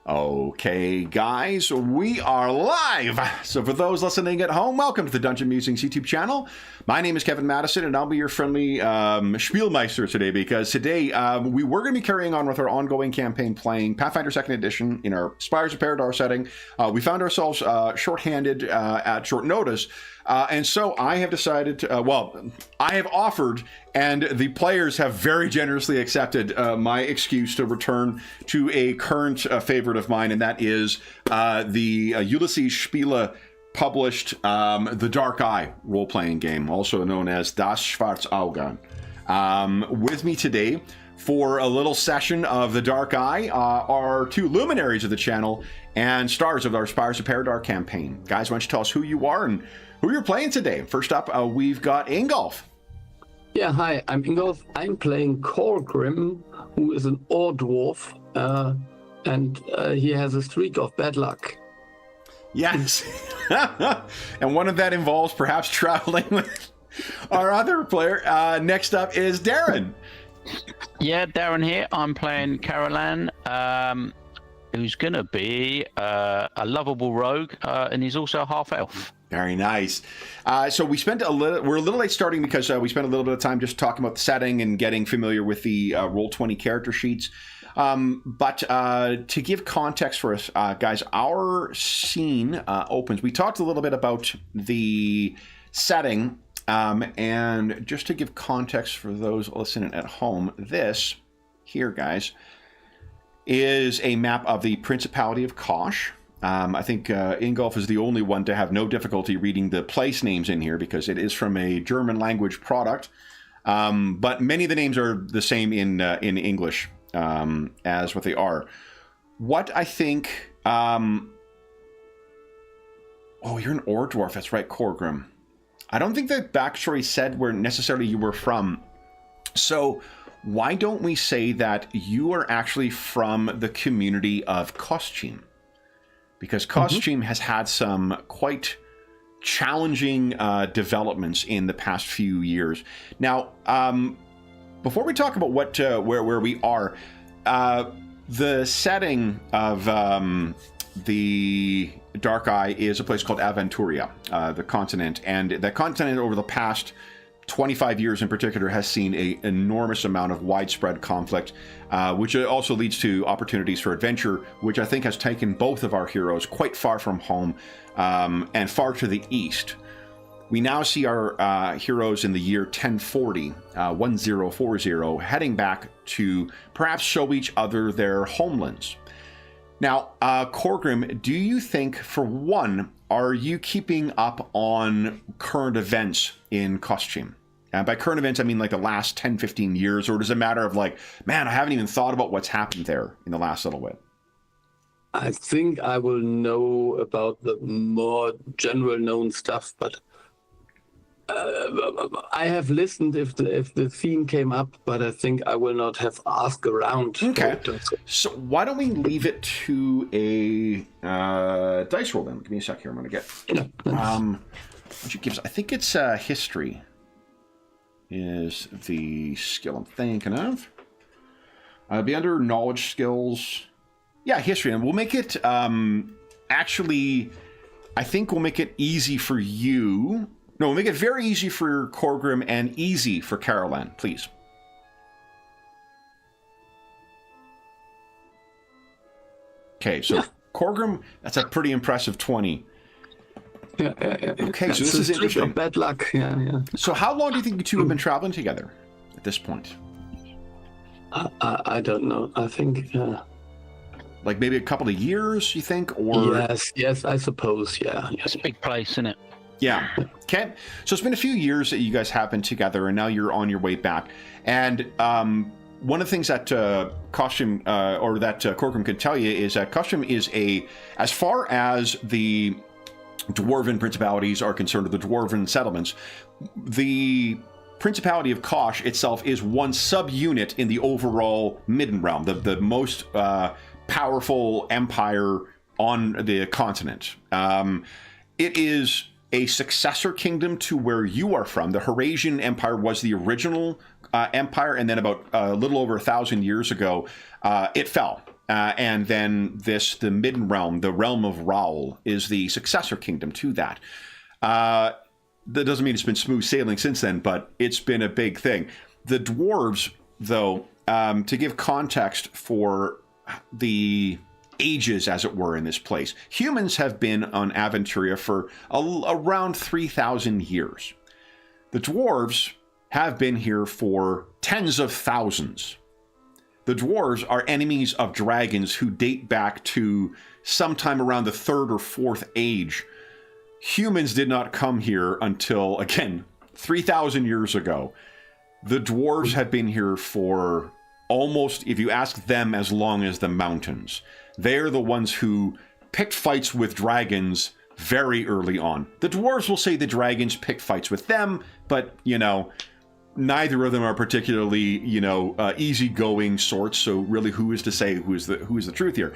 Okay, guys, we are live. So for those listening at home, welcome to the Dungeon Musings YouTube channel. My name is Kevin Madison, and I'll be your friendly Spielmeister today, because today we were going to be carrying on with our ongoing campaign playing Pathfinder 2nd Edition in our Spires of Paradar setting. We found ourselves short-handed at short notice, and so I have decided to, I have offered, and the players have very generously accepted my excuse to return to a current favorite of mine, and that is the Ulysses Spiele published The Dark Eye role-playing game, also known as Das Schwarze Auge. With me today for a little session of The Dark Eye are two luminaries of the channel and stars of our Spires of Paradar campaign. Guys, why don't you tell us who you are and who you're playing today? First up, we've got Ingolf. Yeah, hi, I'm Ingolf. I'm playing Korgrim, who is an ore dwarf, and he has a streak of bad luck. Yes. And one of that involves perhaps traveling with our other player. Next up is Darren. Yeah, Darren here. I'm playing Carolan, who's going to be a lovable rogue, and he's also a half-elf. Very nice. So we're a little late starting because we spent a little bit of time just talking about the setting and getting familiar with the Roll20 character sheets. But to give context for us, guys, our scene opens. We talked a little bit about the setting, and just to give context for those listening at home, this here, guys, is a map of the Principality of Kosh. I think Ingolf is the only one to have no difficulty reading the place names in here because it is from a German language product. But many of the names are the same in English as what they are. What I think... oh, you're an ore dwarf. That's right, Korgrim. I don't think the backstory said where necessarily you were from. So why don't we say that you are actually from the community of Koschim? Because Koschim has had some quite challenging developments in the past few years. Now, before we talk about what where we are, the setting of the Dark Eye is a place called Aventuria, the continent, and that continent over the past 25 years in particular has seen an enormous amount of widespread conflict, which also leads to opportunities for adventure, which I think has taken both of our heroes quite far from home and far to the east. We now see our heroes in the year 1040, 1040, heading back to perhaps show each other their homelands. Now, Korgrim, do you think, for one, are you keeping up on current events in Koschim? And by current events, I mean like the last 10, 15 years, or does it matter of like, man, I haven't even thought about what's happened there in the last little bit? I think I will know about the more general known stuff, but I have listened if the theme came up, but I think I will not have asked around. Okay. So why don't we leave it to a dice roll then? Give me a sec here. I'm going to get. What you give? I think it's history. Is the skill I'm thinking of? Be under knowledge skills. Yeah, history, and we'll make it. Actually, I think we'll make it easy for you. No, we'll make it very easy for Korgrim and easy for Carolan, please. Okay, so Korgrim, that's a pretty impressive 20. Yeah. Okay, so this is interesting. Bad luck, yeah. So how long do you think you two have been traveling together at this point? I don't know. I think... like maybe a couple of years, you think? Or Yes, I suppose, yeah. It's a big place, isn't it? Yeah. Okay. So it's been a few years that you guys have been together, and now you're on your way back. And one of the things that Koschim, or that Korgrim could tell you is that Koschim is as far as the Dwarven principalities are concerned, the Dwarven settlements, the Principality of Kosh itself is one subunit in the overall Midden Realm, the most powerful empire on the continent. It is a successor kingdom to where you are from. The Horasian Empire was the original empire, and then about a little over 1,000 years ago, it fell. and then the Midden Realm, the realm of Raoul, is the successor kingdom to that. That doesn't mean it's been smooth sailing since then, but it's been a big thing. The dwarves, though, to give context for the ages, as it were, in this place, humans have been on Aventuria for around 3,000 years. The dwarves have been here for tens of thousands. The dwarves are enemies of dragons who date back to sometime around the 3rd or 4th age. Humans did not come here until, again, 3,000 years ago. The dwarves have been here for almost, if you ask them, as long as the mountains. They're the ones who picked fights with dragons very early on. The dwarves will say the dragons picked fights with them, but, neither of them are particularly, easygoing sorts, so really who is to say who is the truth here?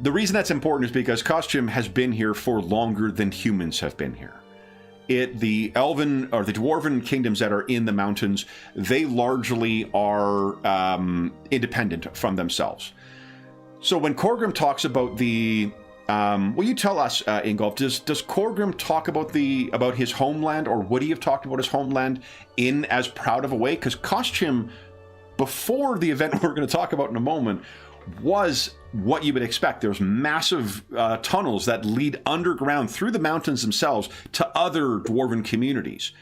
The reason that's important is because Costume has been here for longer than humans have been here. The elven or the dwarven kingdoms that are in the mountains, they largely are independent from themselves. So when Corgrim talks about the, will you tell us, Ingolf, does Corgrim talk about his homeland, or would he have talked about his homeland in as proud of a way? Because Costume, before the event we're going to talk about in a moment, was what you would expect. There's massive tunnels that lead underground through the mountains themselves to other dwarven communities.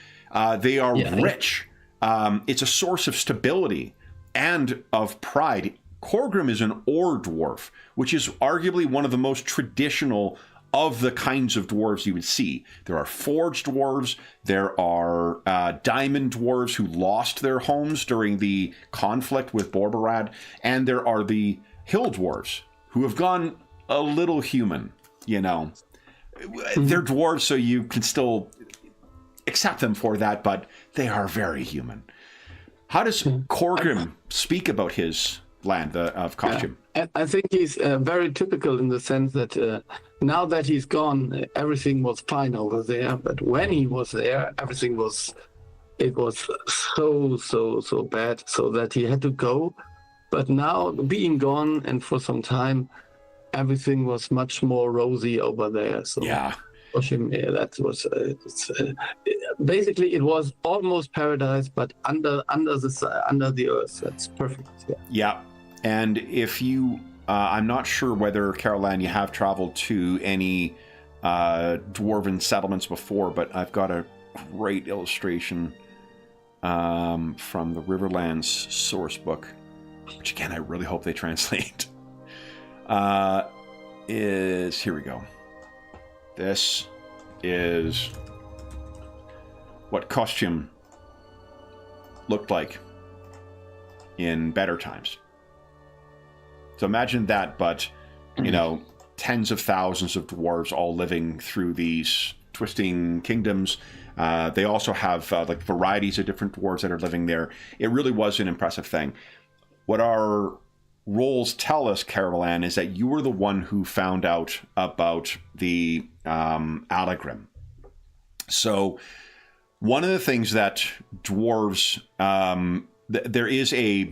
They are rich. It's a source of stability and of pride. Corgrim is an ore dwarf, which is arguably one of the most traditional of the kinds of dwarves you would see. There are forged dwarves, there are diamond dwarves who lost their homes during the conflict with Borbarad, and there are the hill dwarves who have gone a little human, They're dwarves, so you can still accept them for that, but they are very human. How does Corgrim speak about his land of Costume? I think he's very typical in the sense that now that he's gone, everything was fine over there. But when he was there, everything was so bad, so that he had to go. But now, being gone and for some time, everything was much more rosy over there. So yeah. For him, that was basically it was almost paradise, but under the earth. That's perfect. Yeah. And if you, I'm not sure whether, Caroline, you have traveled to any dwarven settlements before, but I've got a great illustration from the Riverlands source book, which again, I really hope they translate. Here we go. This is what Costume looked like in better times. So imagine that, but, tens of thousands of dwarves all living through these twisting kingdoms. They also have varieties of different dwarves that are living there. It really was an impressive thing. What our roles tell us, Caroline, is that you were the one who found out about the Allegrim. So one of the things that dwarves, there is a...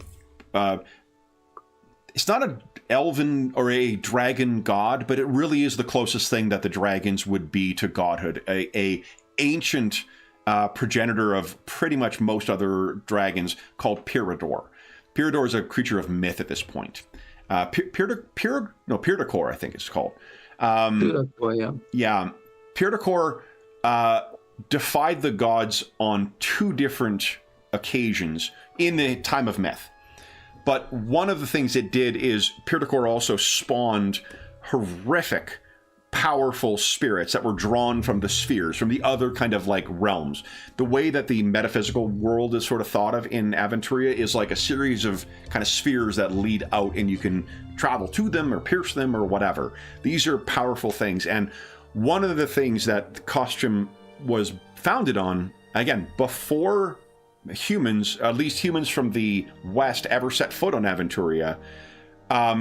it's not an elven or a dragon god, but it really is the closest thing that the dragons would be to godhood. A ancient progenitor of pretty much most other dragons called Pyrador. Pyrador is a creature of myth at this point. Pyrdakor, I think it's called. Pyrdakor, yeah. Yeah. Pyrdakor defied the gods on 2 different occasions in the time of myth. But one of the things it did is Pyrdakor also spawned horrific, powerful spirits that were drawn from the spheres, from the other kind of realms. The way that the metaphysical world is sort of thought of in Aventuria is like a series of kind of spheres that lead out, and you can travel to them or pierce them or whatever. These are powerful things. And one of the things that Costume was founded on, again, before humans, at least humans from the West, ever set foot on Aventuria,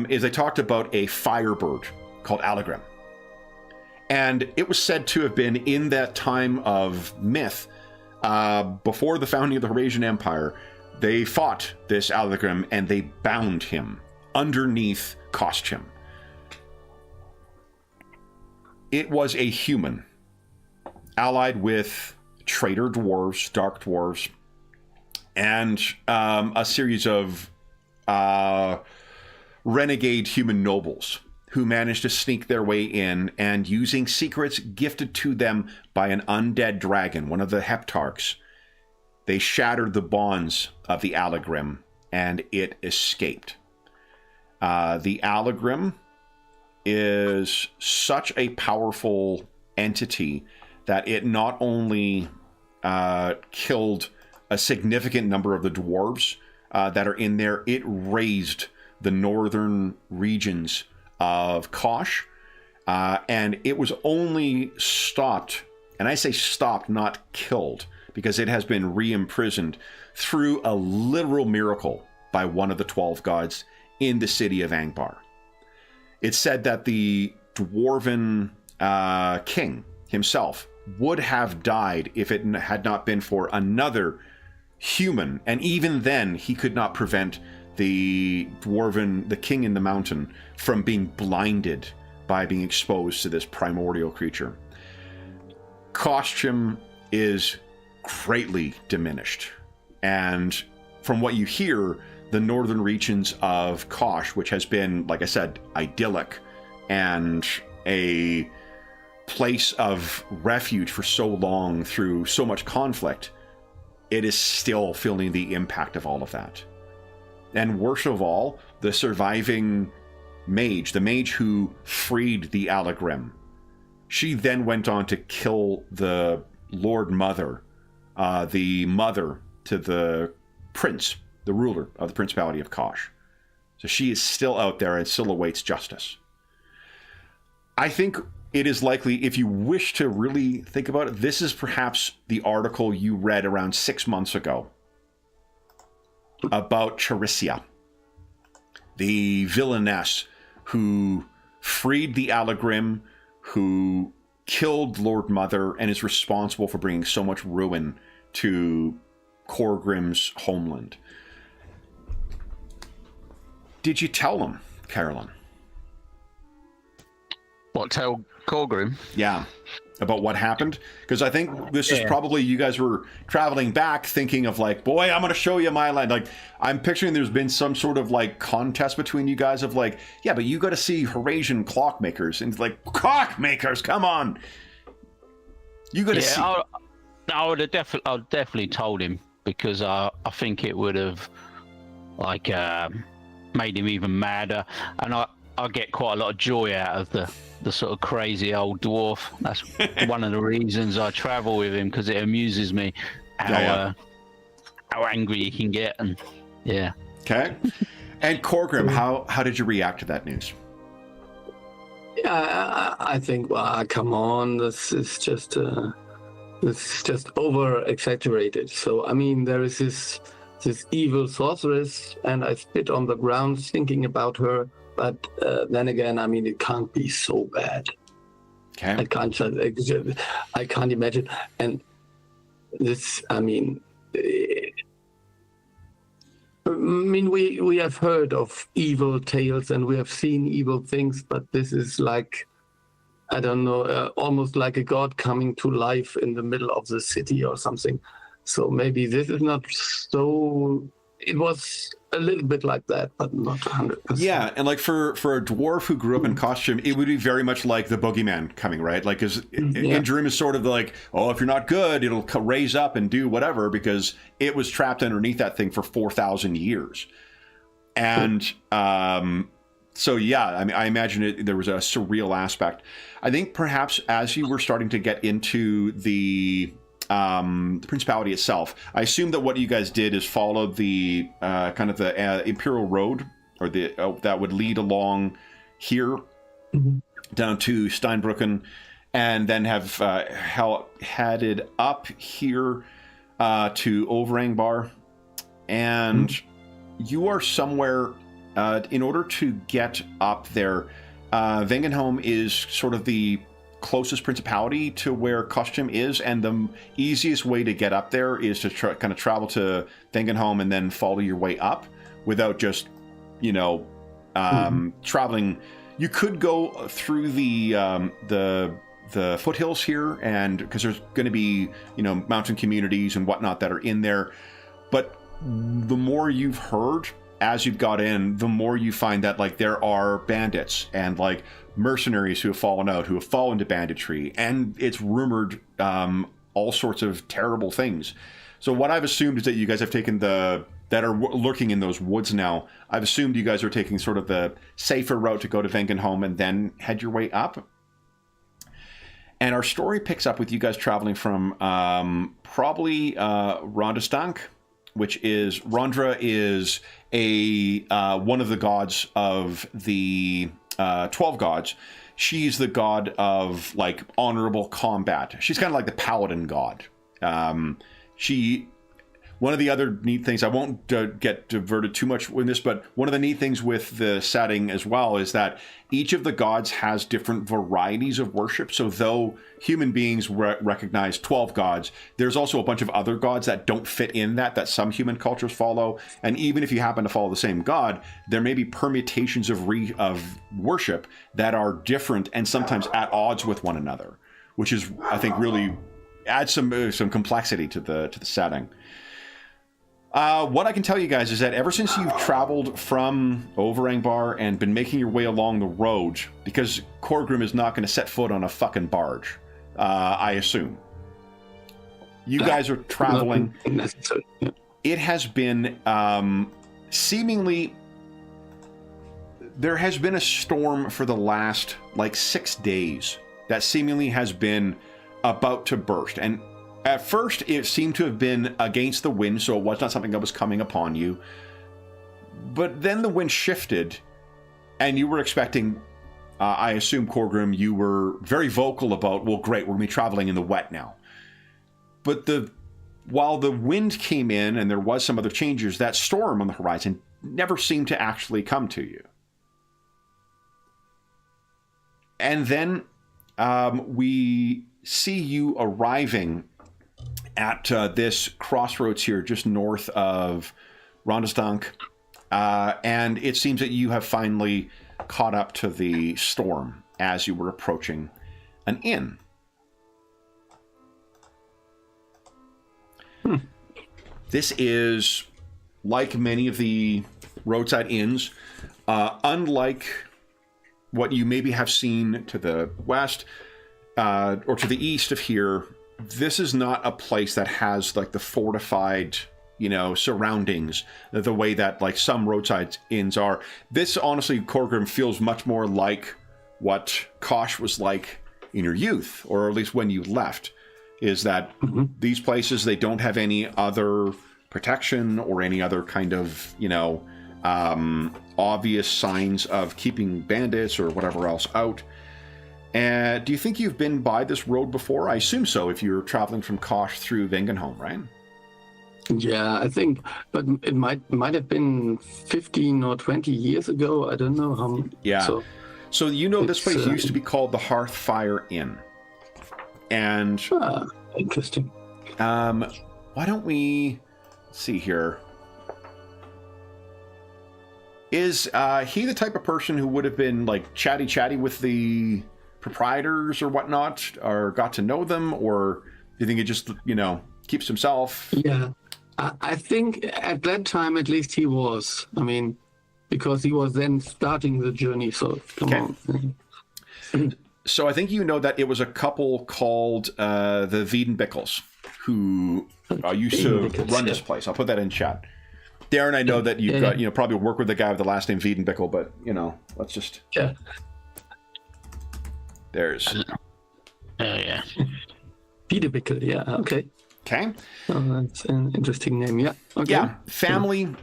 is they talked about a firebird called Allegrim. And it was said to have been in that time of myth, before the founding of the Horasian Empire, they fought this Allegrim and they bound him underneath costume. It was a human, allied with traitor dwarves, dark dwarves, and a series of renegade human nobles who managed to sneak their way in, and using secrets gifted to them by an undead dragon, one of the heptarchs, they shattered the bonds of the Allegrim, and it escaped. The Allegrim is such a powerful entity that it not only killed a significant number of the dwarves that are in there, it razed the northern regions of Kosh, and it was only stopped, and I say stopped, not killed, because it has been re-imprisoned through a literal miracle by one of the 12 gods in the city of Angbar. It's said that the dwarven king himself would have died if it had not been for another human, and even then he could not prevent the king in the mountain from being blinded by being exposed to this primordial creature. Costume is greatly diminished, and from what you hear, the northern regions of Kosh, which has been, like I said, idyllic and a place of refuge for so long through so much conflict, it is still feeling the impact of all of that. And worst of all, the surviving mage, the mage who freed the Allegrim, she then went on to kill the Lord Mother, the mother to the prince, the ruler of the Principality of Kosh. So she is still out there and still awaits justice. I think it is likely, if you wish to really think about it, this is perhaps the article you read around 6 months ago about Charisia, the villainess who freed the Allegrim, who killed Lord Mother, and is responsible for bringing so much ruin to Corgrim's homeland. Did you tell them, Carolyn? What, tell Corgrim? Yeah, about what happened? Because I think this is probably, you guys were traveling back thinking of like, boy, I'm going to show you my land. Like, I'm picturing there's been some sort of like contest between you guys of like, yeah, but you got to see Horasian clockmakers. And it's like, clockmakers, come on. You got to see. I would have definitely told him, because I think it would have like made him even madder. And I get quite a lot of joy out of the sort of crazy old dwarf. That's one of the reasons I travel with him, because it amuses me how angry he can get. And yeah. Okay. And Corgrim, how did you react to that news? Yeah, I think, well, come on, this is just over exaggerated. So I mean, there is this evil sorceress, and I spit on the ground thinking about her. But then again, I mean, it can't be so bad. Okay. I can't imagine. And this, I mean, we have heard of evil tales and we have seen evil things, but this is like, I don't know, almost like a god coming to life in the middle of the city or something. So maybe this is not so. It was a little bit like that, but not 100%. Yeah, and like for a dwarf who grew up in costume, it would be very much like the boogeyman coming, right? Like, Indrim is sort of like, oh, if you're not good, it'll raise up and do whatever, because it was trapped underneath that thing for 4,000 years. And so, yeah, I mean, I imagine there was a surreal aspect. I think perhaps as you were starting to get into the Principality itself, I assume that what you guys did is follow the kind of the Imperial Road, or the that would lead along here down to Steinbrücken, and then have headed up here to Overangbar, and you are somewhere. In order to get up there, Vengenholm is sort of the closest principality to where Costume is, and the easiest way to get up there is to kind of travel to Vengenholm and then follow your way up without just, traveling. You could go through the foothills here, and because there's going to be, you know, mountain communities and whatnot that are in there. But the more you've heard as you've got in, the more you find that, like, there are bandits and, like, mercenaries who have fallen out, who have fallen to banditry, and it's rumored all sorts of terrible things. So what I've assumed is that you guys have taken that are lurking in those woods now. I've assumed you guys are taking sort of the safer route to go to Vengenholm and then head your way up. And our story picks up with you guys traveling from probably Rondastank, which is, Rondra is one of the gods of the 12 gods. She's the god of, like, honorable combat. She's kind of like the paladin god. One of the other neat things, I won't get diverted too much in this, but one of the neat things with the setting as well is that each of the gods has different varieties of worship. So though human beings recognize 12 gods, there's also a bunch of other gods that don't fit in that some human cultures follow. And even if you happen to follow the same god, there may be permutations of worship that are different and sometimes at odds with one another, which is, I think, really adds some complexity to the setting. What I can tell you guys is that ever since you've traveled from Overangbar and been making your way along the road, because Korgrim is not going to set foot on a fucking barge, I assume. You guys are traveling. It has been seemingly... There has been a storm for the last, like, 6 days that seemingly has been about to burst. And at first, it seemed to have been against the wind, so it was not something that was coming upon you. But then the wind shifted, and you were expecting, I assume, Korgrim, you were very vocal about, well, great, we're going to be traveling in the wet now. But while the wind came in and there was some other changes, that storm on the horizon never seemed to actually come to you. And then we see you arriving at this crossroads here just north of Rondastank, and it seems that you have finally caught up to the storm as you were approaching an inn. This is, like many of the roadside inns, unlike what you maybe have seen to the west or to the east of here. This is not a place that has, like, the fortified, you know, surroundings the way that, like, some roadside inns are. This, honestly, Korgrim, feels much more like what Kosh was like in your youth, or at least when you left, is that these places, they don't have any other protection or any other kind of, you know, obvious signs of keeping bandits or whatever else out. And do you think you've been by this road before? I assume so, if you're traveling from Kosh through Vengenholm, right? Yeah, I think, but it might have been 15 or 20 years ago. I don't know how. Yeah. So you know, this place used to be called the Hearthfire Inn. And interesting. Why don't we see here? Is he the type of person who would have been, like, chatty with the proprietors or whatnot, or got to know them, or do you think he just, you know, keeps himself? Yeah, I think at that time at least he was. I mean, because he was then starting the journey. So come on. So I think you know that it was a couple called the Wiedenbickels who used to run this place. I'll put that in chat. Darren, I know that you've got, you know, probably work with the guy with the last name Wiedenbickel, but, you know, let's just... Yeah. There's... yeah. Wiedenbickel, yeah, okay. Okay. Oh, that's an interesting name, yeah. Okay. Yeah, family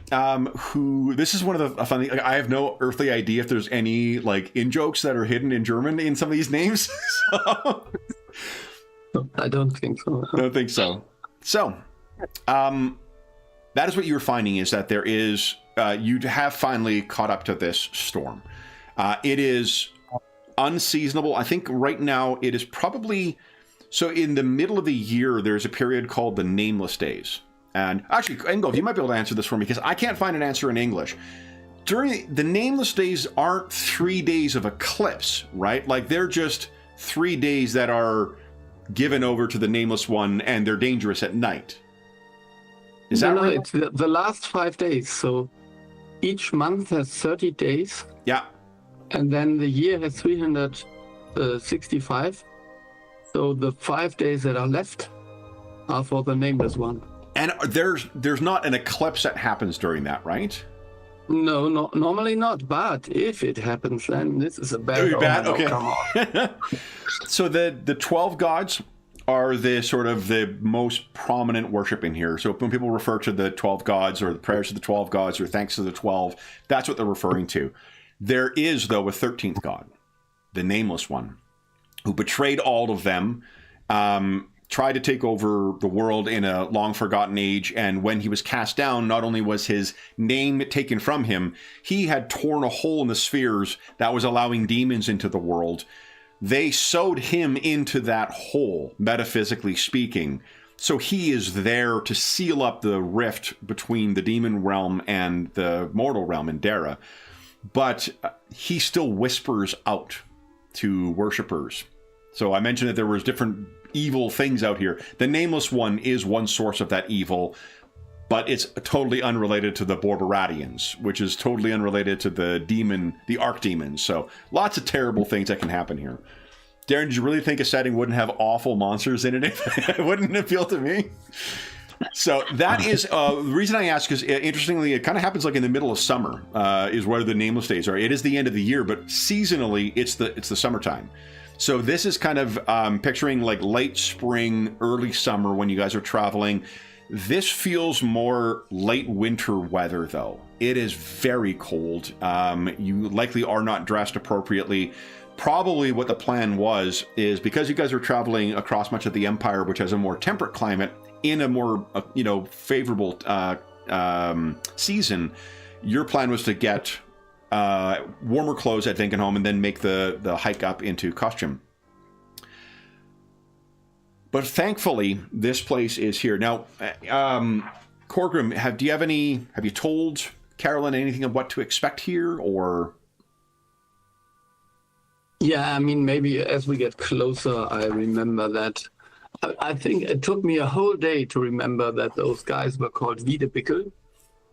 who... This is one of the funny... Like, I have no earthly idea if there's any, like, in-jokes that are hidden in German in some of these names. So... No, I don't think so. I don't think so. So, that is what you're finding, is that there is... you have finally caught up to this storm. It is unseasonable. I think right now it is probably... So in the middle of the year, there's a period called the Nameless Days. And actually, Engolf, you might be able to answer this for me, because I can't find an answer in English. during the nameless days aren't 3 days of eclipse, right? Like they're just 3 days that are given over to the nameless one, and they're dangerous at night. Is that right? It's the last 5 days. So each month has 30 days. Yeah. And then the year has 365. So the 5 days that are left are for the nameless one. And there's not an eclipse that happens during that, right? No, normally not. But if it happens, then this is a bad. Okay. Come on. So the 12 gods are the sort of the most prominent worship in here. So when people refer to the 12 gods or the prayers of the 12 gods or thanks to the 12, that's what they're referring to. There is, though, a 13th god, the nameless one, who betrayed all of them, tried to take over the world in a long forgotten age. And when he was cast down, not only was his name taken from him, he had torn a hole in the spheres that was allowing demons into the world. They sewed him into that hole, metaphysically speaking. So he is there to seal up the rift between the demon realm and the mortal realm in Dara. But he still whispers out to worshippers. So I mentioned that there was different evil things out here. The nameless one is one source of that evil, but it's totally unrelated to the Borberadians, which is totally unrelated to the demon, the archdemons. So lots of terrible things that can happen here. Darren, did you really think a setting wouldn't have awful monsters in it? It wouldn't appeal to me. So that is the reason I ask, because interestingly, it kind of happens like in the middle of summer is where the nameless days are. It is the end of the year, but seasonally, it's the summertime. So this is kind of picturing like late spring, early summer when you guys are traveling. This feels more late winter weather, though. It is very cold. You likely are not dressed appropriately. Probably what the plan was is because you guys are traveling across much of the Empire, which has a more temperate climate, in a more favorable season, your plan was to get warmer clothes at Vinkenholm and then make the hike up into costume. But thankfully, this place is here. Now, Corgrim, have you told Carolyn anything of what to expect here, or? Yeah, I mean, maybe as we get closer, I remember that. I think it took me a whole day to remember that those guys were called Wiedebickel.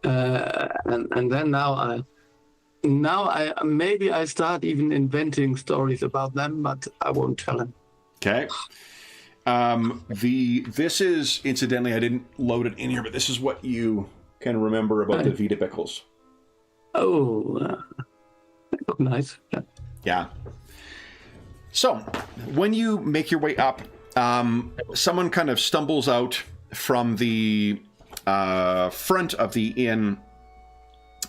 And then now I maybe I start even inventing stories about them, but I won't tell him. Okay. This is, incidentally, I didn't load it in here, but this is what you can remember about the Wiedebickels. Oh, they look nice. Yeah. So, when you make your way up, someone kind of stumbles out from the front of the inn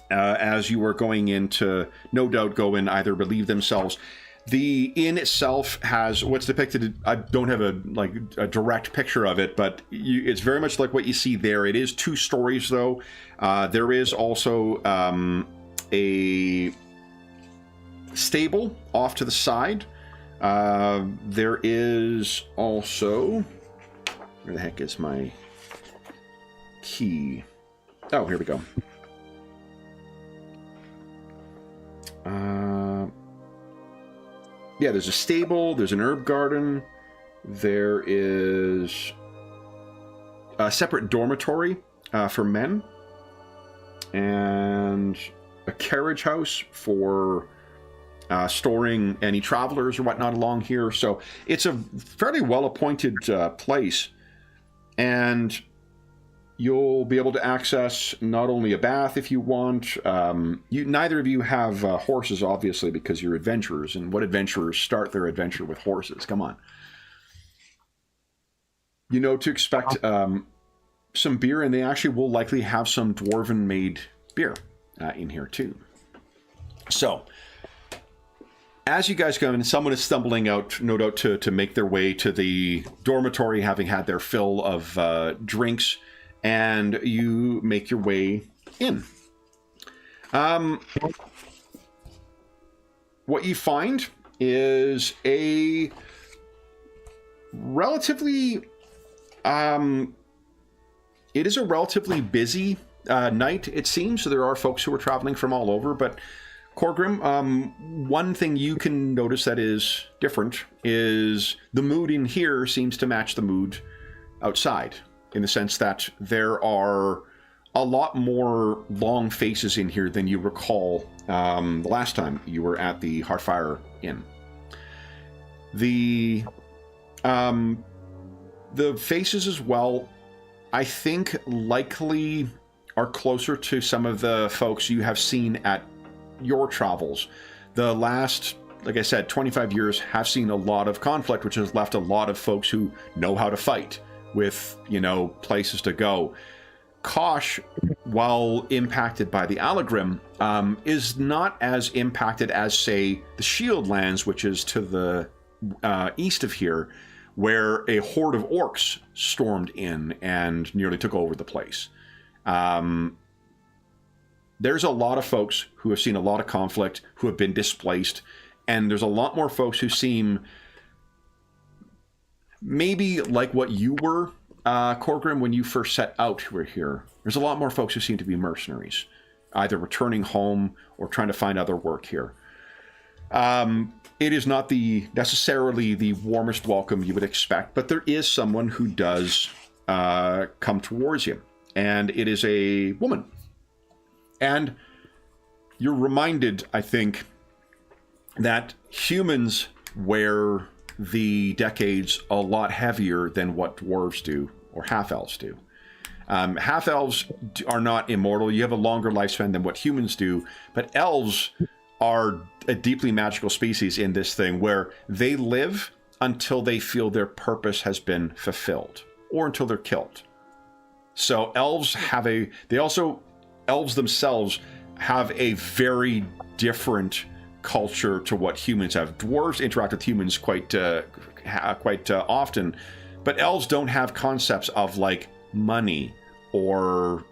as you are going in to, no doubt, go and either relieve themselves. The inn itself has what's depicted. I don't have a direct picture of it, but it's very much like what you see there. It is 2 stories, though. There is also a stable off to the side. There is also, where the heck is my key? Oh, here we go. Yeah, there's a stable, there's an herb garden, there is a separate dormitory for men, and a carriage house for storing any travelers or whatnot along here. So it's a fairly well-appointed place, and you'll be able to access not only a bath if you want. Neither of you have horses, obviously, because you're adventurers, and what adventurers start their adventure with horses? Come on. You know to expect some beer, and they actually will likely have some dwarven-made beer in here, too. So, as you guys go in, someone is stumbling out, no doubt, to make their way to the dormitory, having had their fill of drinks, and you make your way in. What you find is a relatively... it is a relatively busy night, it seems, so there are folks who are traveling from all over, but Corgrim, one thing you can notice that is different is the mood in here seems to match the mood outside, in the sense that there are a lot more long faces in here than you recall the last time you were at the Heartfire Inn. The faces as well, I think, likely are closer to some of the folks you have seen at your travels. The last, like I said, 25 years have seen a lot of conflict, which has left a lot of folks who know how to fight with, places to go. Kosh, while impacted by the Allegrim, is not as impacted as, say, the Shield Lands, which is to the east of here, where a horde of orcs stormed in and nearly took over the place. There's a lot of folks who have seen a lot of conflict, who have been displaced, and there's a lot more folks who seem maybe like what you were, Corgrim, when you first set out here. There's a lot more folks who seem to be mercenaries, either returning home or trying to find other work here. It is not necessarily the warmest welcome you would expect, but there is someone who does come towards you, and it is a woman. And you're reminded, I think, that humans wear the decades a lot heavier than what dwarves do, or half-elves do. Half-elves are not immortal. You have a longer lifespan than what humans do, but elves are a deeply magical species in this thing, where they live until they feel their purpose has been fulfilled, or until they're killed. So elves elves themselves have a very different culture to what humans have. Dwarves interact with humans quite often, but elves don't have concepts of like money or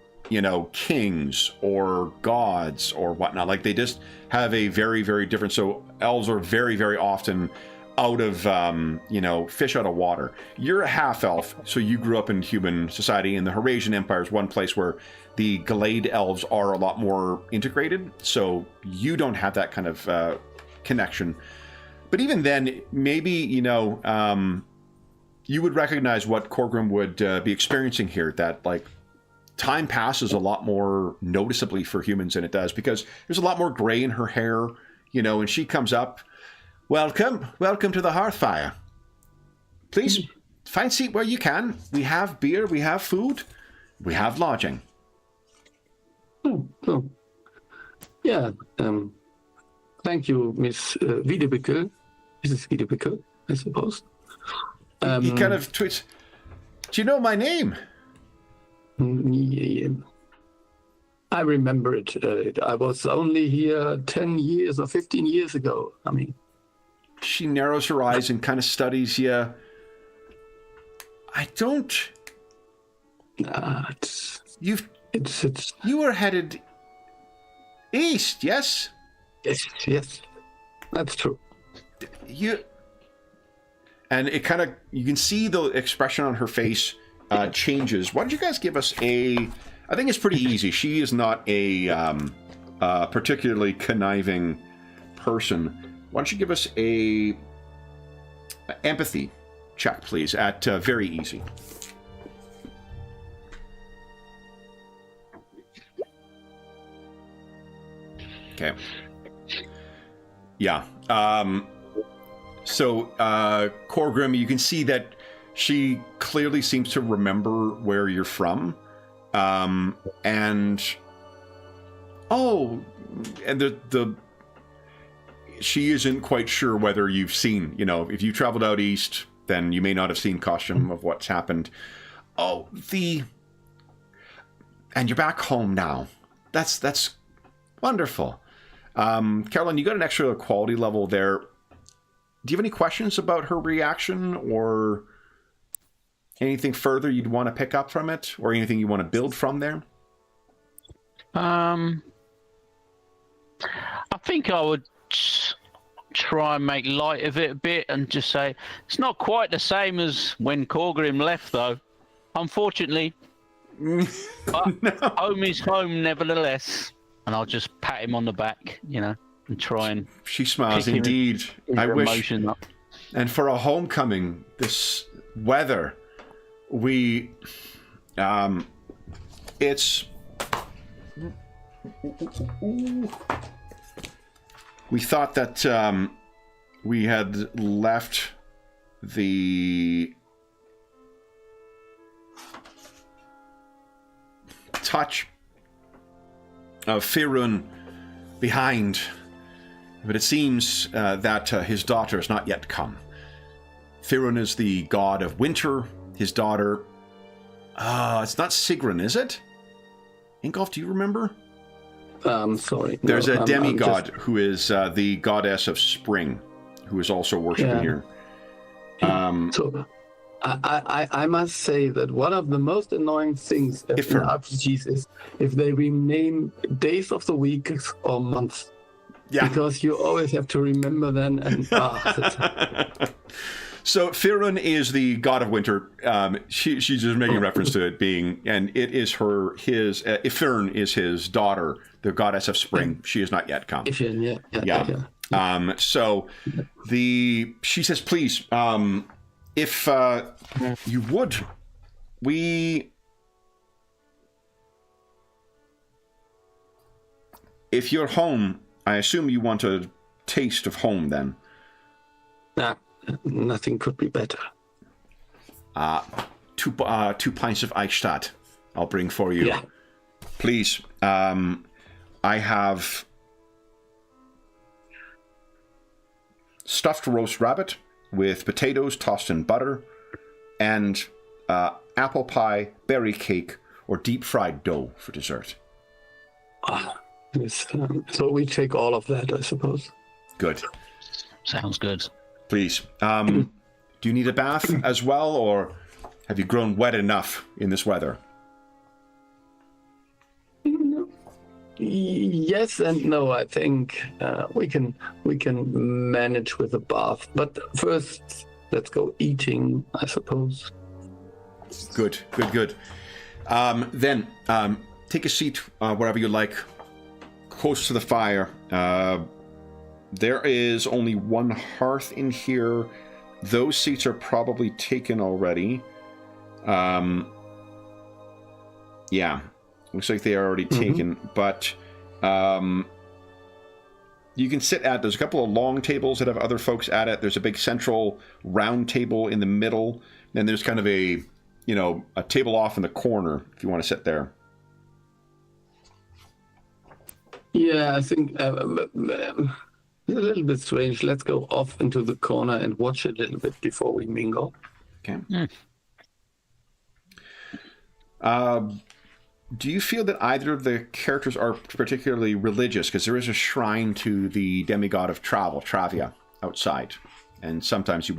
kings or gods or whatnot. Like, they just have a very, very different. So elves are very, very often out of fish out of water. You're a half elf, so you grew up in human society, and the Horasian Empire is one place where the Glade elves are a lot more integrated, so you don't have that kind of connection. But even then, maybe you would recognize what Corgrim would be experiencing here, that like time passes a lot more noticeably for humans than it does, because there's a lot more gray in her hair, and she comes up. Welcome to the Hearthfire. Please find a seat where you can. We have beer, we have food, we have lodging. Oh. Yeah. Thank you, Miss Wiedebickel. Mrs. Wiedebickel, I suppose. He kind of twits. Do you know my name? Yeah. I remember it. I was only here 10 years or 15 years ago. I mean. She narrows her eyes and kind of studies you. I don't. You were headed east, yes? Yes, that's true. And it kind of, you can see the expression on her face changes. Why don't you guys give us I think it's pretty easy. She is not a particularly conniving person. Why don't you give us a empathy check, please, at very easy. Okay. Yeah. So, Corgrim, you can see that she clearly seems to remember where you're from. She isn't quite sure whether you've seen, if you traveled out east, then you may not have seen Costume of what's happened. And you're back home now. That's wonderful. Caroline, you got an extra quality level there. Do you have any questions about her reaction, or anything further you'd want to pick up from it, or anything you want to build from there? I think I would try and make light of it a bit and just say it's not quite the same as when Corgrim left, though. Unfortunately, But home is home, nevertheless. And I'll just pat him on the back, and try and. She smiles. Pick him Indeed, his I wish. emotion up. And for a homecoming, this weather, we, it's. We thought that we had left the touch of Firun behind, but it seems that his daughter has not yet come. Firun is the god of winter. His daughter, it's not Sigrun, is it? Ingolf, do you remember? Sorry. There's no, a demigod just... who is the goddess of spring, who is also worshipping here. So, I must say that one of the most annoying things in RPGs is if they rename days of the week or months. Yeah. Because you always have to remember them. And So Firun is the god of winter. She's just making reference to it being, and it is Ifirn is his daughter, the goddess of spring. She has not yet come. Ifirn, yeah. So she says, please, if you would, if you're home, I assume you want a taste of home then. Nothing could be better. 2 pints of Eichstadt I'll bring for you. Yeah. Please. I have stuffed roast rabbit with potatoes tossed in butter and apple pie, berry cake, or deep fried dough for dessert. Yes, so we take all of that, I suppose. Good. Sounds good. Please. Do you need a bath as well, or have you grown wet enough in this weather? Yes and no. I think we can manage with a bath. But first, let's go eating, I suppose. Good. Then take a seat wherever you like, close to the fire. There is only one hearth in here. Those seats are probably taken already. Yeah, looks like they are already taken. But you can sit at. There's a couple of long tables that have other folks at it. There's a big central round table in the middle. Then there's kind of a table off in the corner if you want to sit there. Yeah, I think. It's a little bit strange. Let's go off into the corner and watch a little bit before we mingle. Okay. Do you feel that either of the characters are particularly religious? Because there is a shrine to the demigod of travel, Travia, outside. And sometimes if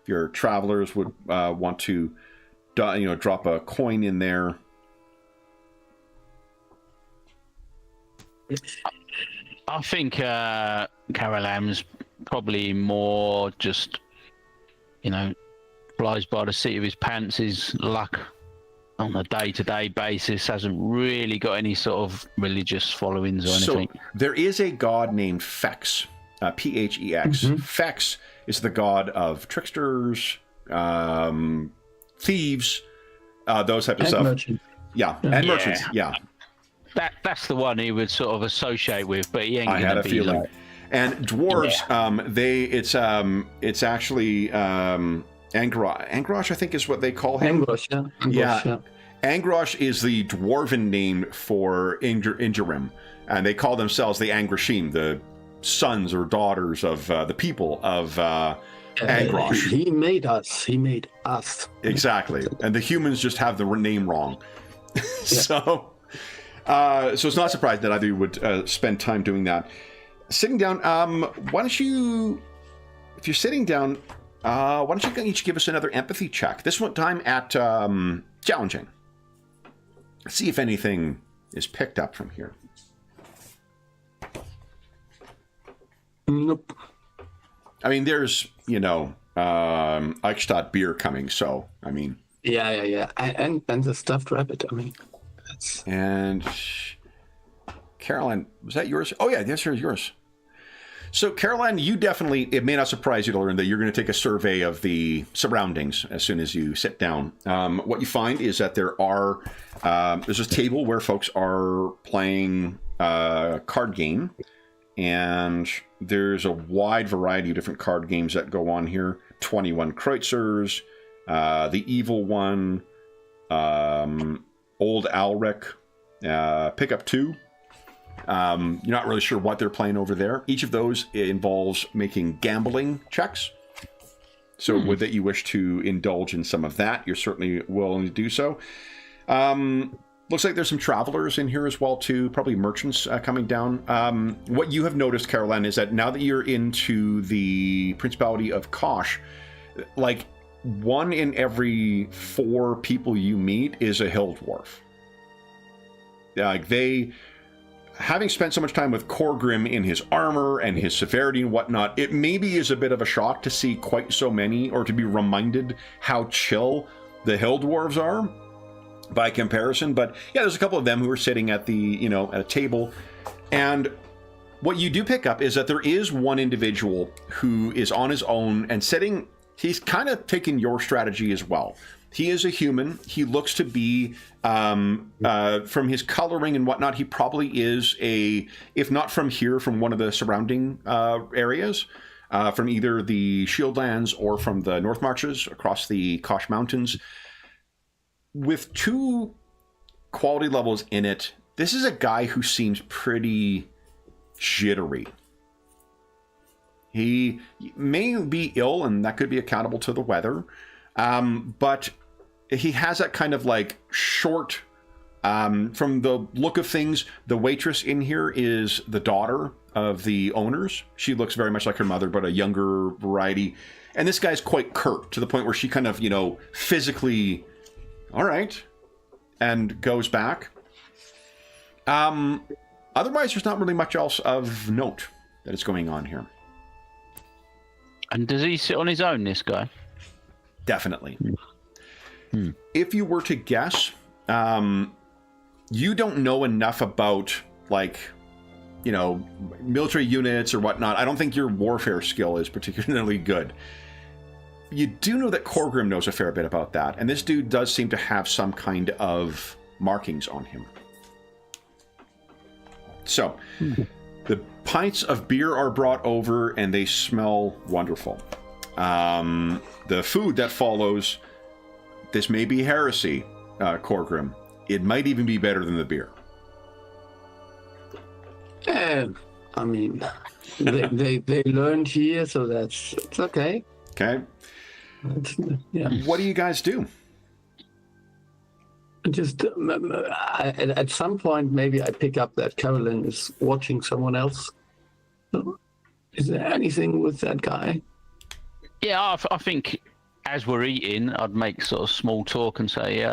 your travelers would want to, drop a coin in there. I think Caralam's probably more just, flies by the seat of his pants. His luck on a day-to-day basis hasn't really got any sort of religious followings or anything. So there is a god named Fex, P-H-E-X. Fex is the god of tricksters, thieves, those types of stuff. Merchants. Yeah, and merchants, yeah. That's the one he would sort of associate with, but he ain't gonna be. I had a feeling. Like... And dwarves, it's actually Angrosh, I think is what they call him. Angrosh, yeah. Angrosh is the dwarven name for Ingerim, and they call themselves the Angrashim, the sons or daughters of the people of Angrosh. He made us. He made us. Exactly, and the humans just have the name wrong. So it's not surprising that either you would spend time doing that. Sitting down, why don't you, if you're sitting down, why don't you each give us another empathy check? This one time at challenging. See if anything is picked up from here. Nope. I mean, there's, Eichstadt beer coming, so, I mean, Yeah. And the stuffed rabbit. I mean, that's And Caroline, was that yours? Oh yeah, this is yours. So Caroline, you definitely, it may not surprise you to learn that you're going to take a survey of the surroundings as soon as you sit down. What you find is that there's this table where folks are playing a card game, and there's a wide variety of different card games that go on here. 21 Kreutzers, the Evil One, Old Alric, Pick Up 2. You're not really sure what they're playing over there. Each of those involves making gambling checks. So would that you wish to indulge in some of that, you're certainly willing to do so. Looks like there's some travelers in here as well, too. Probably merchants coming down. What you have noticed, Caroline, is that now that you're into the Principality of Kosh, like 1 in every 4 people you meet is a hill dwarf. Like they... Having spent so much time with Korgrim in his armor and his severity and whatnot, it maybe is a bit of a shock to see quite so many, or to be reminded how chill the hill dwarves are by comparison. But yeah, there's a couple of them who are sitting at at a table. And what you do pick up is that there is one individual who is on his own and sitting. He's kind of taking your strategy as well. He is a human. He looks to be, from his coloring and whatnot, he probably is if not from here, from one of the surrounding areas, from either the Shieldlands or from the North Marches across the Kosh Mountains. With 2 quality levels in it, this is a guy who seems pretty jittery. He may be ill, and that could be accountable to the weather. But he has that kind of like short, from the look of things, the waitress in here is the daughter of the owners. She looks very much like her mother, but a younger variety. And this guy's quite curt to the point where she kind of, physically, all right, and goes back. Otherwise, there's not really much else of note that is going on here. And does he sit on his own, this guy? Definitely. If you were to guess, you don't know enough about, military units or whatnot. I don't think your warfare skill is particularly good. You do know that Korgrim knows a fair bit about that, and this dude does seem to have some kind of markings on him. So, the pints of beer are brought over, and they smell wonderful. The food that follows, this may be heresy, Korgrim. It might even be better than the beer. I mean, they learned here, so it's okay. Okay. Yeah. What do you guys do? Just at some point, maybe I pick up that Carolyn is watching someone else. Is there anything with that guy? Yeah, I think as we're eating, I'd make sort of small talk and say,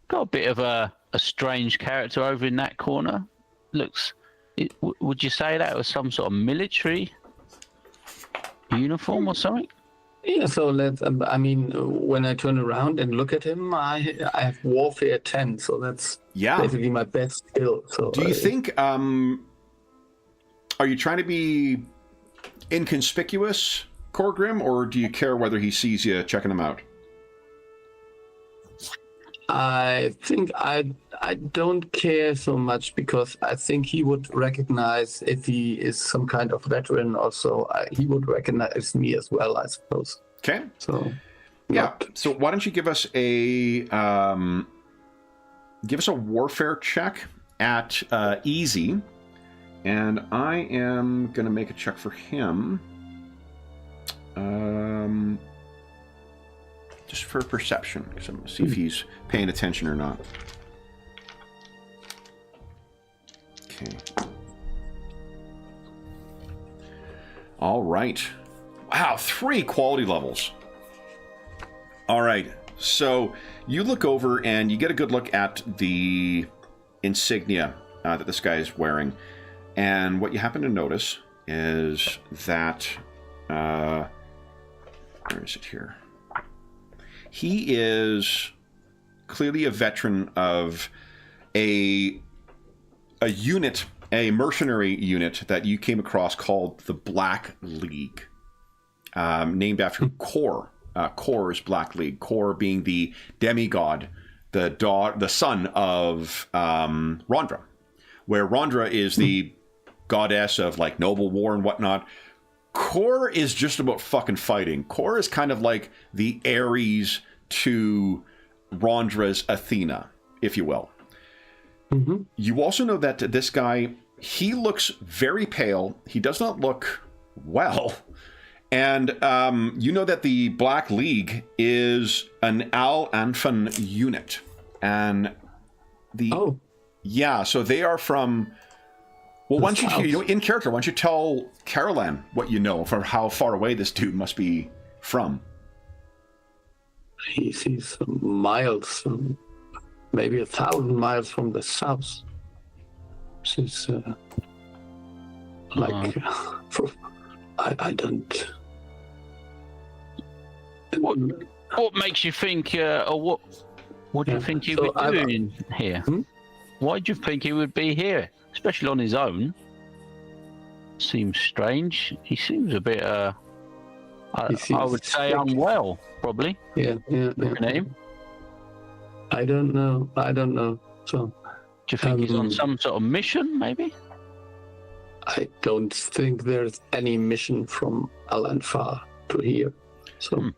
got a bit of a strange character over in that corner. Would you say that was some sort of military uniform or something? Yeah, so when I turn around and look at him, I have warfare 10, so that's basically my best skill. So do you think, are you trying to be inconspicuous, Korgrim, or do you care whether he sees you checking him out? I think I don't care so much, because I think he would recognize if he is some kind of veteran or so. He would recognize me as well, I suppose. Okay. So yeah. So why don't you give us a warfare check at easy, and I am going to make a check for him. Just for perception, because I'm going to see if he's paying attention or not. Okay. All right. Wow, 3 quality levels. All right. So you look over and you get a good look at the insignia that this guy is wearing. And what you happen to notice is that... where is it here? He is clearly a veteran of a unit, a mercenary unit that you came across called the Black League, named after Kor. Kor's Black League. Kor being the demigod, the son of Rondra, where Rondra is the goddess of like noble war and whatnot. Kor is just about fucking fighting. Kor is kind of like the Ares to Rondra's Athena, if you will. Mm-hmm. You also know that this guy, he looks very pale. He does not look well. And you know that the Black League is an Al-Anfan unit. And so they are from... Well, why don't you, in character, why don't you tell Caroline what you know for how far away this dude must be from? He's miles, maybe 1,000 miles from the south. She's I don't... What makes you think, or what do you think he would be doing here? Why do you think he would be here, especially on his own? Seems strange. He seems a bit, I would say unwell, probably. Yeah. Looking at him. I don't know. So, do you think he's on some sort of mission, maybe? I don't think there's any mission from Al-Anfar to here. So.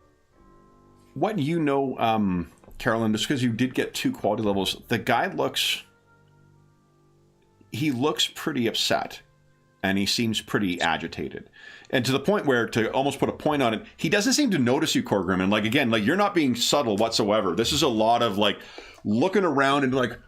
What you know, Carolyn, just because you did get 2 quality levels, the guy looks pretty upset, and he seems pretty agitated. And to the point where, to almost put a point on it, he doesn't seem to notice you, Corgrim. And like, again, like, you're not being subtle whatsoever. This is a lot of like looking around and like,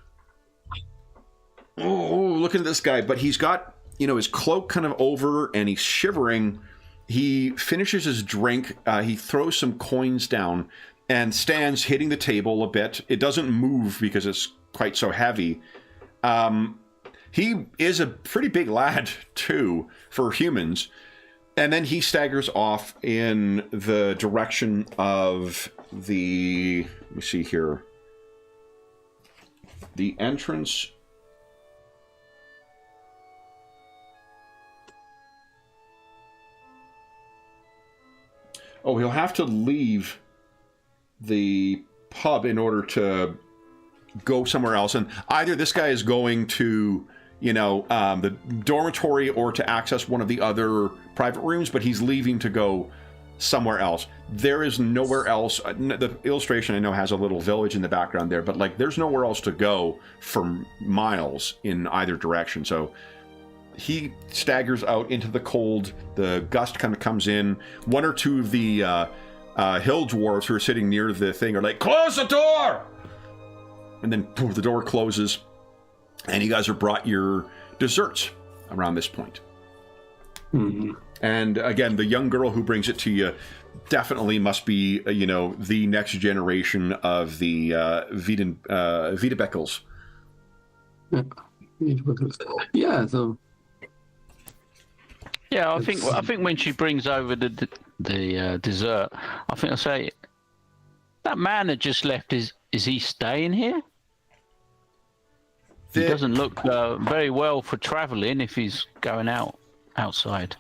oh, looking at this guy. But he's got, his cloak kind of over, and he's shivering. He finishes his drink. He throws some coins down and stands hitting the table a bit. It doesn't move because it's quite so heavy. He is a pretty big lad, too, for humans. And then he staggers off in the direction of the... Let me see here. The entrance... Oh, he'll have to leave the pub in order to go somewhere else. And either this guy is going to, the dormitory or to access one of the other private rooms, but he's leaving to go somewhere else. There is nowhere else. The illustration I know has a little village in the background there, but like there's nowhere else to go for miles in either direction. So he staggers out into the cold. The gust kind of comes in. One or two of the hill dwarves who are sitting near the thing are like, "Close the door!" And then poof, the door closes, and you guys are brought your desserts around this point. Mm-hmm. And again, the young girl who brings it to you definitely must be, the next generation of the Wiedebeckels. Yeah, so... Yeah, I think when she brings over the dessert, I think I'll say, that man that just left, is he staying here? He doesn't look very well for traveling if he's going outside.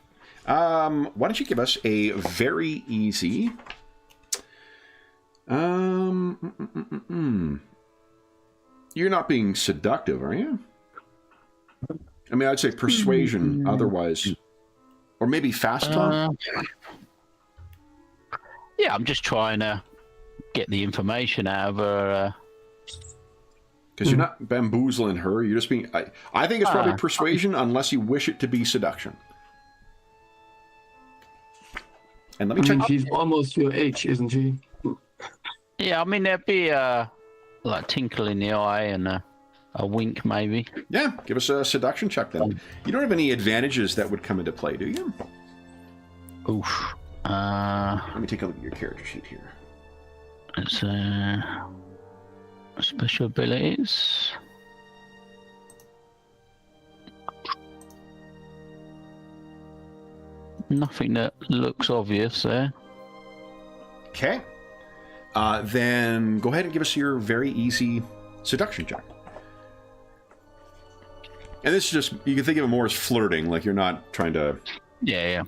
Why don't you give us a very easy... You're not being seductive, are you? I mean, I'd say persuasion, otherwise... Or maybe fast talk? Yeah, I'm just trying to get the information out of her. Because you're not bamboozling her. You're just being... I think it's probably persuasion unless you wish it to be seduction. And let me check... she's almost your age, isn't she? Yeah, I mean, there'd be a tinkle in the eye and a wink, maybe. Yeah, give us a seduction check then. You don't have any advantages that would come into play, do you? Oof. Let me take a look at your character sheet here. It's special abilities. Nothing that looks obvious there. Okay. Then go ahead and give us your very easy seduction check. And this is just, you can think of it more as flirting, like you're not trying to... Yeah.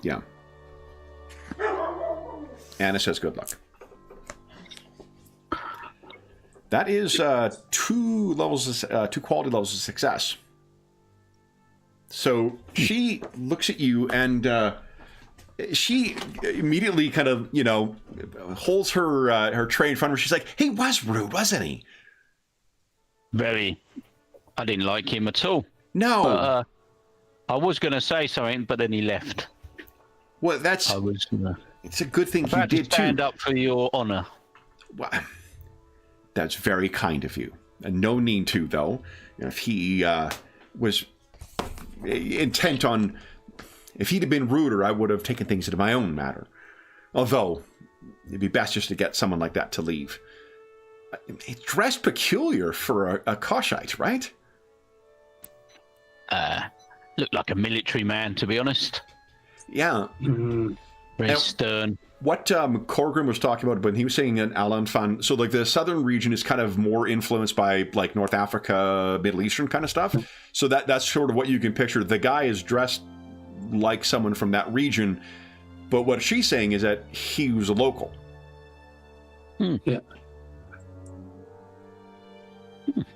Anna says good luck. That is two quality levels of success. So she looks at you and she immediately kind of, holds her tray in front of her. She's like, he was rude, wasn't he? Very. I didn't like him at all. No. But, I was going to say something, but then he left. Well, that's... It's a good thing he did, too. Stand up for your honor. Well, that's very kind of you. And no need to, though. If he was intent on... If he'd have been ruder, I would have taken things into my own matter. Although, it'd be best just to get someone like that to leave. It's dressed peculiar for a Koshite, right? Looked like a military man, to be honest. Yeah. Mm-hmm. Very stern. What Corgrim was talking about when he was saying in Alanfan, so like the southern region is kind of more influenced by like North Africa, Middle Eastern kind of stuff. So that's sort of what you can picture. The guy is dressed like someone from that region, but what she's saying is that he was a local. Yeah.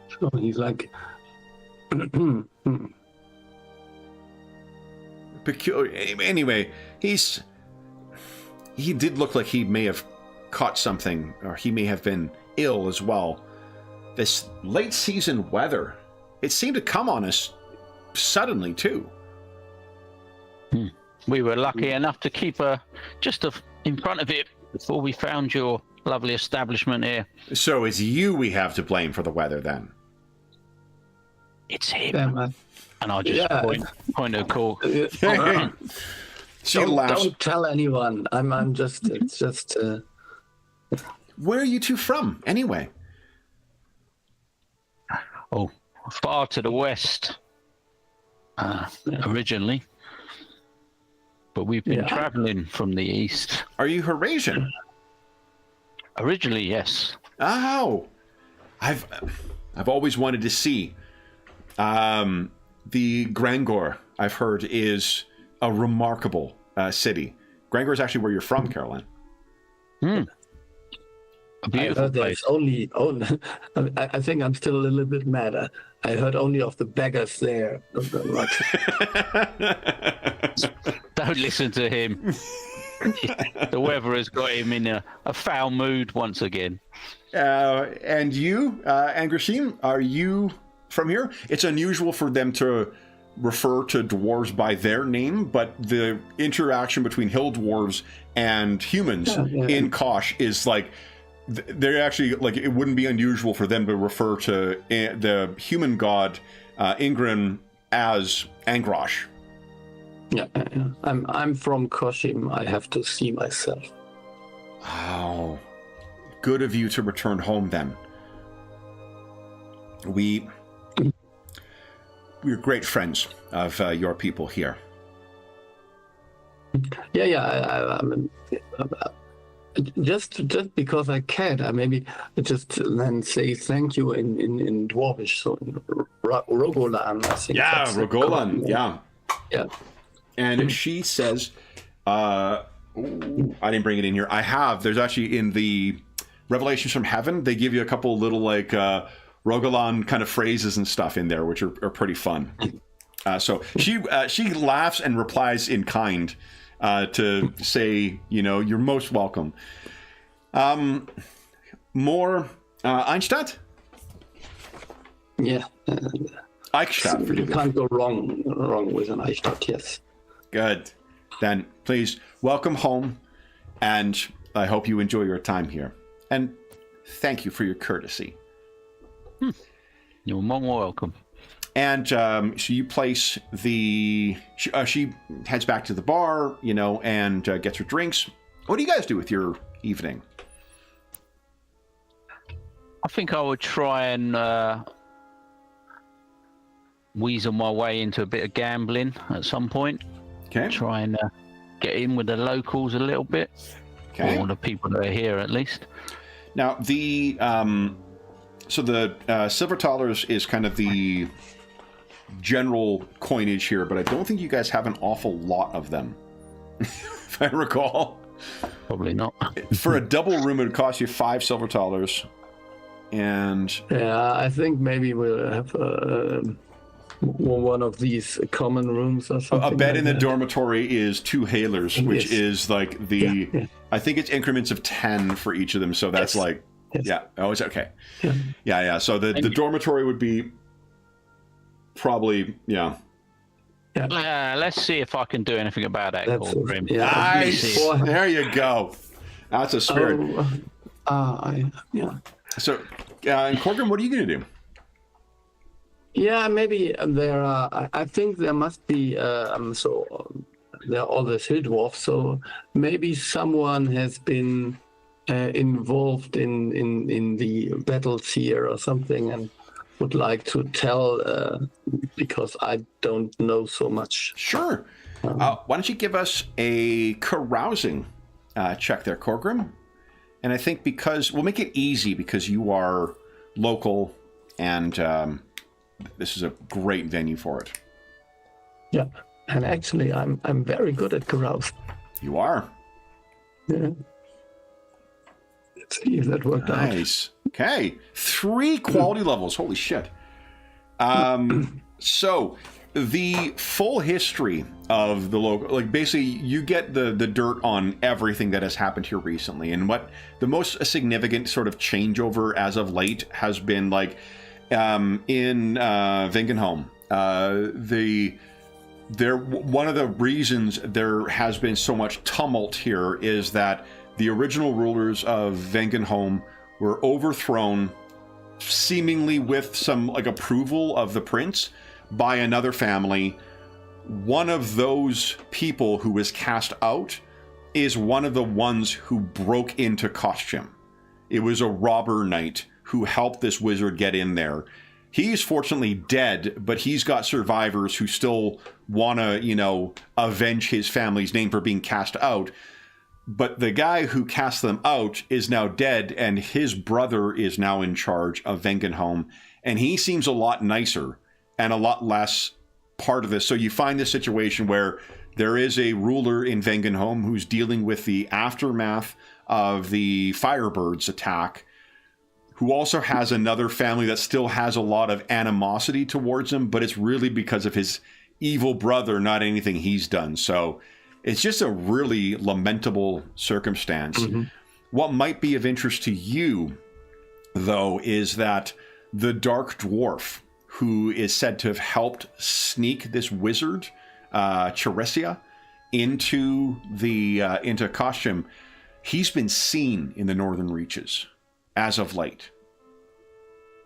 So he's like... Peculiar. Anyway, he did look like he may have caught something, or he may have been ill as well. This late season weather, it seemed to come on us suddenly too. We were lucky enough to keep just in front of it before we found your lovely establishment here. So it's you we have to blame for the weather then? It's him. Yeah, man. And I'll just point a call. She laughs. Don't tell anyone. I'm just. It's just. Where are you two from, anyway? Oh, far to the west. Originally, but we've been traveling from the east. Are you Eurasian? Originally, yes. Oh, I've always wanted to see. The Grangor, I've heard, is a remarkable city. Grangor is actually where you're from, Caroline. A beautiful place. Only. I think I'm still a little bit mad. I heard only of the beggars there. Don't listen to him. The weather has got him in a foul mood once again. And you, Angrashim, are you from here? It's unusual for them to refer to dwarves by their name, but the interaction between hill dwarves and humans in Kosh is like, they're actually like, it wouldn't be unusual for them to refer to the human god Ingrid as Angrosh. Yeah. I'm from Koshim. I have to see myself. Oh, good of you to return home then. We're great friends of your people here. Yeah. I mean, just because I can, I maybe just then say thank you in Dwarvish. So Rogolan, I think. Yeah, Rogolan. Yeah. Yeah. And she says, I didn't bring it in here. I have. There's actually in the Revelations from Heaven, they give you a couple little like Rogolan kind of phrases and stuff in there, which are pretty fun. So she laughs and replies in kind to say, you're most welcome. More Einstadt? Yeah. Eichstadt, you can't go wrong with an Eichstadt, yes. Good. Then please welcome home, and I hope you enjoy your time here. And thank you for your courtesy. You're more welcome. And so you place she heads back to the bar, and gets her drinks. What do you guys do with your evening? I think I would try and weasel my way into a bit of gambling at some point. Okay. Try and get in with the locals a little bit. Okay. Or the people that are here, at least. Now, the silver dollars is kind of the general coinage here, but I don't think you guys have an awful lot of them, if I recall. Probably not. For a double room, it would cost you 5 silver dollars. And yeah, I think maybe we'll have one of these common rooms or something. A bed like in the that. dormitory is 2 hailers, which Yes. is like the, Yeah. I think it's increments of 10 for each of them. So that's Yes. like, Yes. yeah. Oh, it's okay. Yeah. Yeah. So the dormitory would be probably, yeah. Let's see if I can do anything about that. That's Grim. yeah. Nice. Or- There you go. That's a spirit. Yeah. So, in Corgrim, what are you going to do? Yeah, maybe there are. I think there must be. There are all these hill dwarfs. So maybe someone has been involved in the battles here or something, and would like to tell because I don't know so much. Sure. Why don't you give us a carousing check there, Corgrim? And I think because we'll make it easy because you are local and this is a great venue for it. Yeah, and actually, I'm very good at carouse. You are. Yeah. Let's see if that worked out. Nice. Okay. 3 quality levels. Holy shit. So the full history of the local, like basically you get the dirt on everything that has happened here recently. And what the most significant sort of changeover as of late has been like in Vingenholm. One of the reasons there has been so much tumult here is that the original rulers of Vingenholm were overthrown, seemingly with some like approval of the prince, by another family. One of those people who was cast out is one of the ones who broke into costume. It was a robber knight who helped this wizard get in there. He's fortunately dead, but he's got survivors who still want to, avenge his family's name for being cast out. But the guy who cast them out is now dead, and his brother is now in charge of Vengenholm, and he seems a lot nicer and a lot less part of this. So you find this situation where there is a ruler in Vengenholm who's dealing with the aftermath of the Firebirds attack, who also has another family that still has a lot of animosity towards him, but it's really because of his evil brother, not anything he's done. So it's just a really lamentable circumstance. Mm-hmm. What might be of interest to you, though, is that the Dark Dwarf, who is said to have helped sneak this wizard, Cheresia, into costume, he's been seen in the Northern Reaches as of late.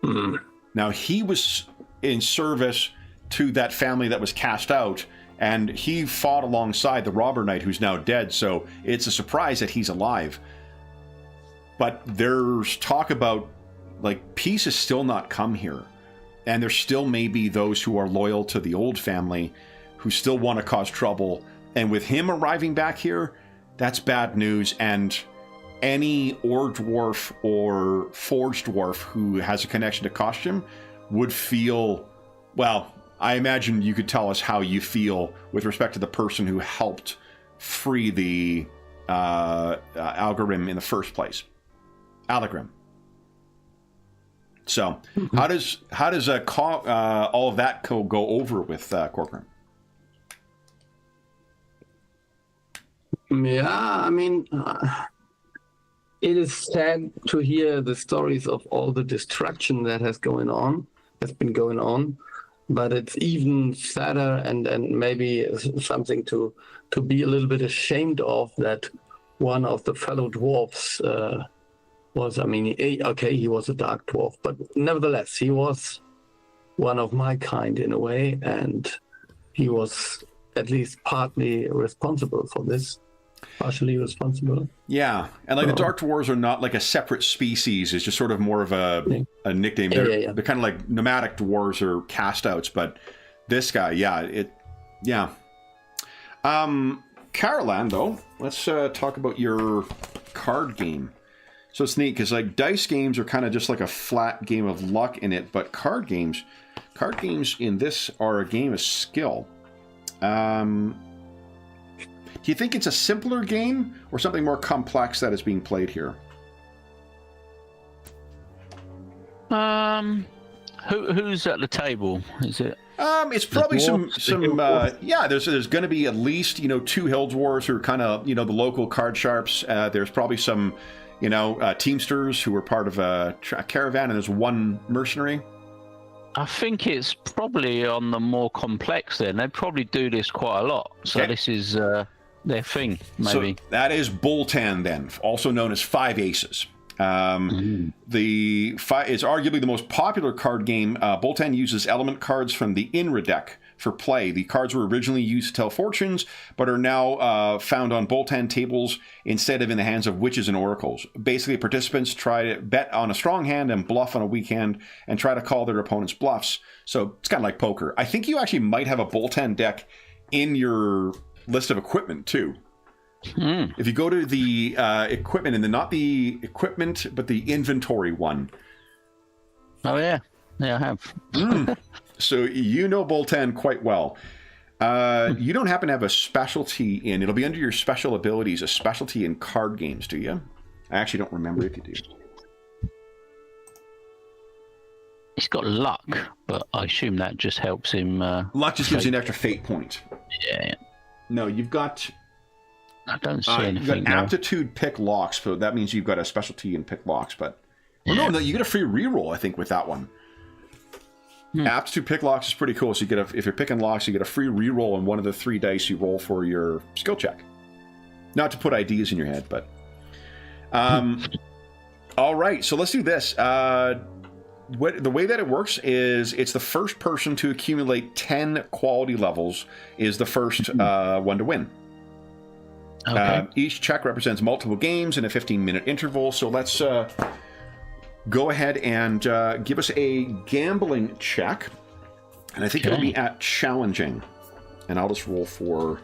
Mm. Now, he was in service to that family that was cast out, and he fought alongside the robber knight who's now dead, so it's a surprise that he's alive. But there's talk about, like, peace has still not come here. And there still may be those who are loyal to the old family who still want to cause trouble. And with him arriving back here, that's bad news. And any Ore Dwarf or Forge Dwarf who has a connection to costume would feel, well, I imagine you could tell us how you feel with respect to the person who helped free the Algrim in the first place. Algrim. So, how does all of that go over with Corcoran? Yeah, I mean, it is sad to hear the stories of all the destruction that has been going on, but it's even sadder and maybe something to be a little bit ashamed of that one of the fellow dwarfs was, he was a dark dwarf, but nevertheless, he was one of my kind in a way, and he was at least partly responsible for this. Partially responsible. Yeah, and like the Dark Dwarves are not like a separate species. It's just sort of more of a nickname. They're kind of like nomadic dwarves or cast outs, but this guy, Caroline, though, let's talk about your card game. So it's neat because like dice games are kind of just like a flat game of luck in it, but card games in this are a game of skill. Do you think it's a simpler game or something more complex that is being played here? Who's at the table? Is it? It's probably some yeah. There's going to be at least 2 Hillsdwarves who are kind of the local card sharps. There's probably some teamsters who are part of a caravan, and there's 1 mercenary. I think it's probably on the more complex then. They probably do this quite a lot. So Okay. this is their thing, maybe. So that is Boltan then, also known as 5 Aces. It's arguably the most popular card game. Boltan uses element cards from the Inra deck for play. The cards were originally used to tell fortunes, but are now found on Boltan tables instead of in the hands of witches and oracles. Basically, participants try to bet on a strong hand and bluff on a weak hand and try to call their opponent's bluffs. So it's kind of like poker. I think you actually might have a Boltan deck in your list of equipment too. If you go to the equipment, and not the equipment, but the inventory one. Oh, yeah. Yeah, I have. So Boltan quite well. You don't happen to have a specialty it'll be under your special abilities, a specialty in card games, do you? I actually don't remember if you do. He's got luck, but I assume that just helps him. Luck just gives you an extra fate point. Yeah. No, you've got... I don't see you've anything. got aptitude pick locks, so that means you've got a specialty in pick locks, but... Well, no, you get a free reroll, I think, with that one. Aptitude pick locks is pretty cool. So you get if you're picking locks, you get a free reroll on one of the 3 dice you roll for your skill check. Not to put ideas in your head, but all right. So let's do this. The way that it works is it's the first person to accumulate 10 quality levels is the first one to win. Okay. Each check represents multiple games in a 15-minute interval. So let's go ahead and give us a gambling check. And I think it'll be at challenging. And I'll just roll for...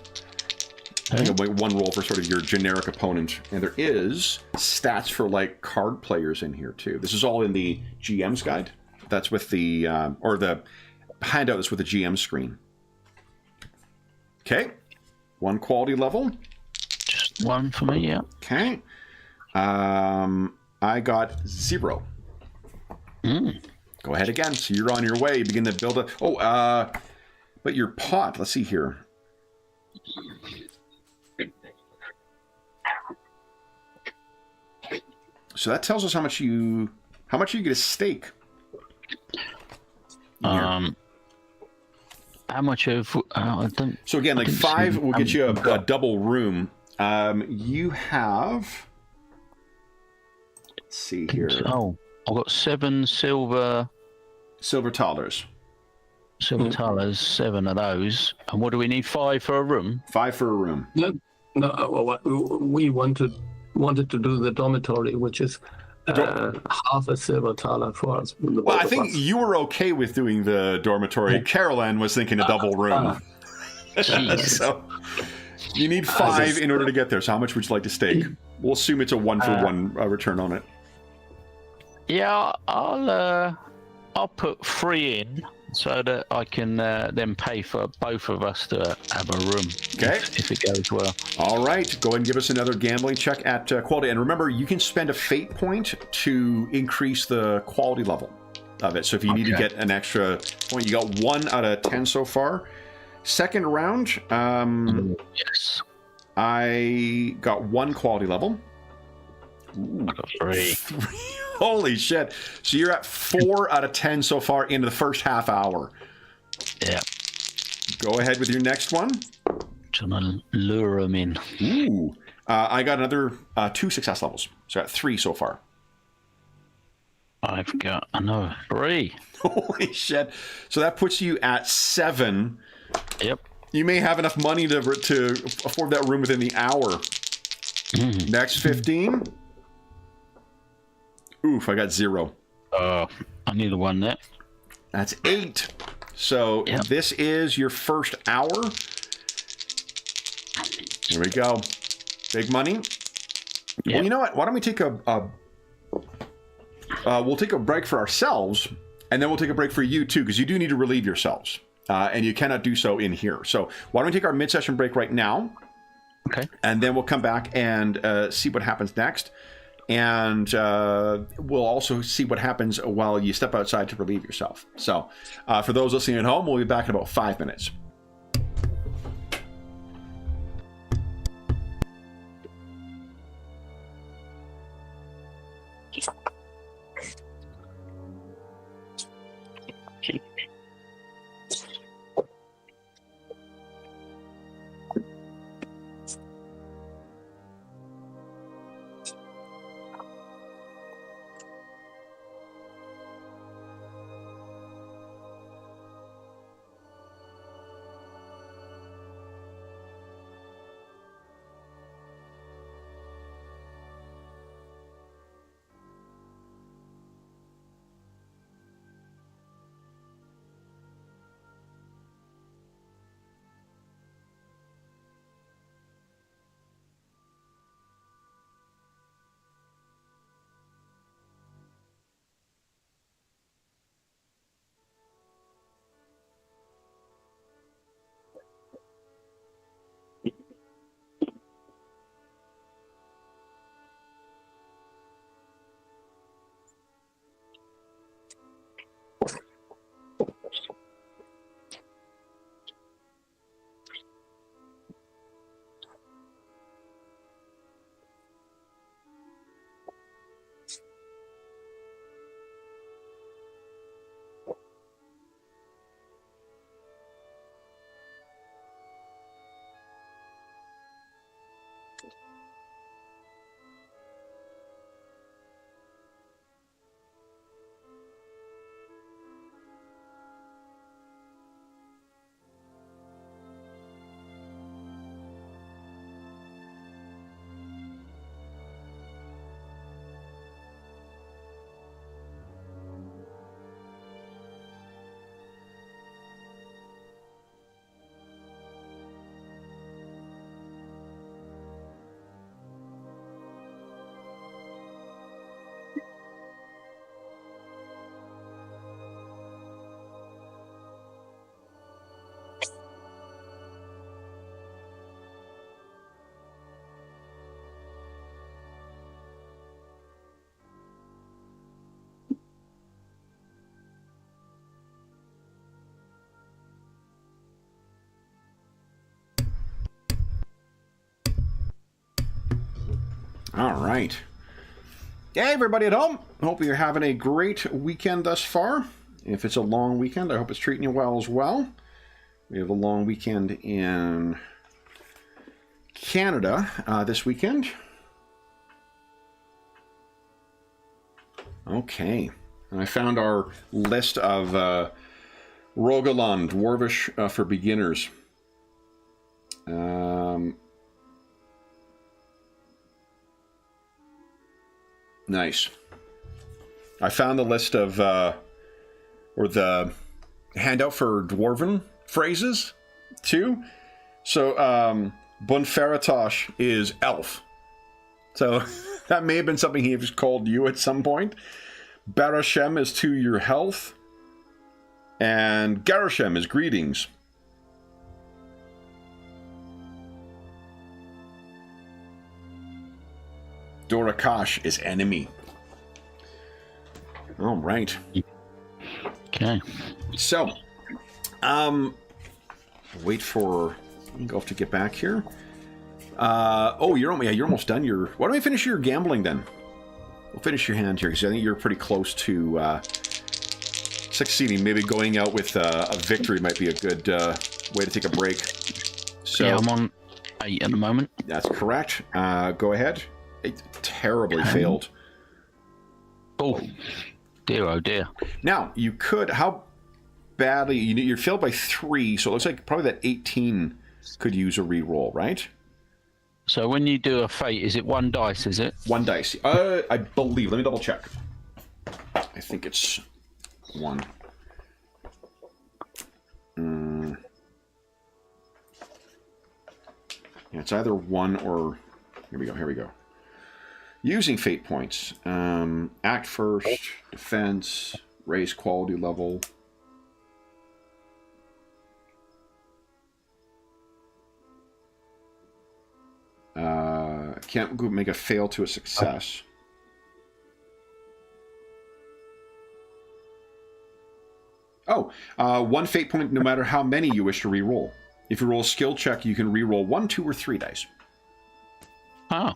I think I'll make 1 roll for sort of your generic opponent. And there is stats for, like, card players in here, too. This is all in the GM's guide. That's with the... or the handout that's with the GM screen. Okay. 1 quality level. Just 1 for me, yeah. Okay. I got 0. Go ahead again. So you're on your way. You begin to build a... but your pot, let's see here. So that tells us how much you get a stake. How much of... I don't... So again, like 5 will get you a double room. You have... Let's see here. Oh, I've got 7 silver thalers. Silver thalers, 7 of those. And what do we need? 5 for a room? 5 for a room. No, we wanted to do the dormitory, which is half a silver thaler for us. Well, I think you were okay with doing the dormitory. Caroline was thinking a double room. So you need 5 in order to get there. So how much would you like to stake? We'll assume it's a 1-for-1 return on it. Yeah, I'll put 3 in so that I can then pay for both of us to have a room. Okay. If it goes well. All right. Go ahead and give us another gambling check at quality. And remember, you can spend a fate point to increase the quality level of it. So if you need to get an extra point, you got 1 out of 10 so far. Second round, yes. I got 1 quality level. Ooh, I got 3. Holy shit. So you're at 4 out of 10 so far into the first half hour. Yeah. Go ahead with your next one. Trying to lure them in. Ooh. I got another 2 success levels. So I got 3 so far. I've got another 3. Holy shit. So that puts you at 7. Yep. You may have enough money to afford that room within the hour. Next 15. Oof, I got 0. I need a 1 there. That's 8. So this is your first hour. Here we go. Big money. Yep. Well, you know what? Why don't we take a we'll take a break for ourselves, and then we'll take a break for you too, because you do need to relieve yourselves, and you cannot do so in here. So why don't we take our mid-session break right now? Okay. And then we'll come back and see what happens next. And we'll also see what happens while you step outside to relieve yourself. So for those listening at home, we'll be back in about 5 minutes. All right. Hey, everybody at home. Hope you're having a great weekend thus far. If it's a long weekend, I hope it's treating you well as well. We have a long weekend in Canada this weekend. Okay. And I found our list of Rogaland, Dwarvish for beginners. Nice. I found the list of, or the handout for Dwarven phrases, too. So, Bunferatosh is elf. So, that may have been something he just called you at some point. Barashem is to your health. And Garashem is greetings. Dorakash is enemy. All right. Okay. So, wait for Ingolf to get back here. Oh, you're almost done. Why don't we finish your gambling then? We'll finish your hand here because I think you're pretty close to succeeding. Maybe going out with a victory might be a good way to take a break. So yeah, I'm on 8 at the moment. That's correct. Go ahead. It terribly failed. Oh dear. Now, you could, how badly, you're failed by 3, so it looks like probably that 18 could use a reroll, right? So when you do a fate, is it 1 dice, is it? 1 dice. I believe, let me double check. I think it's 1. Yeah, it's either 1 or, here we go. Using fate points. Act first, defense, raise quality level. Can't make a fail to a success. One fate point no matter how many you wish to re-roll. If you roll a skill check, you can re-roll 1, 2, or 3 dice. Oh.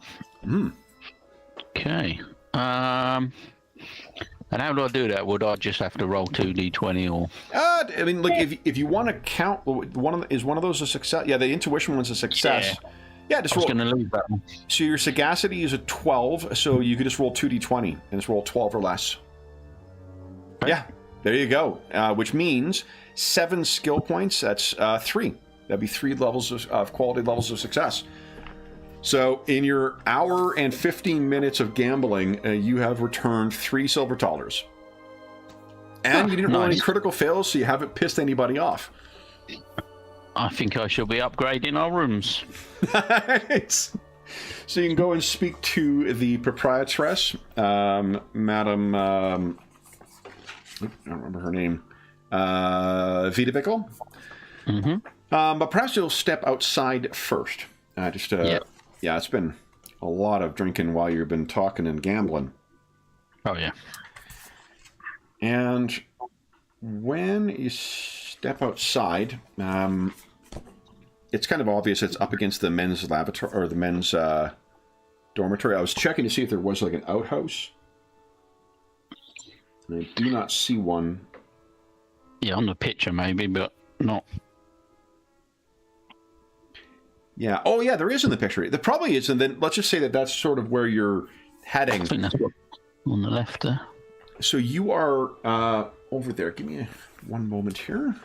Okay. And how do I do that? Would I just have to roll 2d20 or? I mean, like if you want to count, is one of those a success? Yeah, the intuition one's a success. Yeah, just roll. I was going to leave that one. So your sagacity is a 12, so you could just roll 2d20 and just roll 12 or less. Okay. Yeah, there you go. Which means 7 skill points. That's 3. That'd be 3 levels of quality levels of success. So in your hour and 15 minutes of gambling, you have returned 3 silver dollars. And you didn't roll any critical fails, so you haven't pissed anybody off. I think I shall be upgrading our rooms. So you can go and speak to the proprietress, Madam, I don't remember her name, Vita Bickle. Mm-hmm. But perhaps you'll step outside first. Yeah, it's been a lot of drinking while you've been talking and gambling. Oh, yeah. And when you step outside, it's kind of obvious it's up against the men's lavatory or the men's dormitory. I was checking to see if there was like an outhouse. And I do not see one. Yeah, on the picture maybe, but not. Yeah. Oh, yeah, there is in the picture. There probably is, and then let's just say that that's sort of where you're heading. I think that's on the left there. So you are over there. Give me one moment here.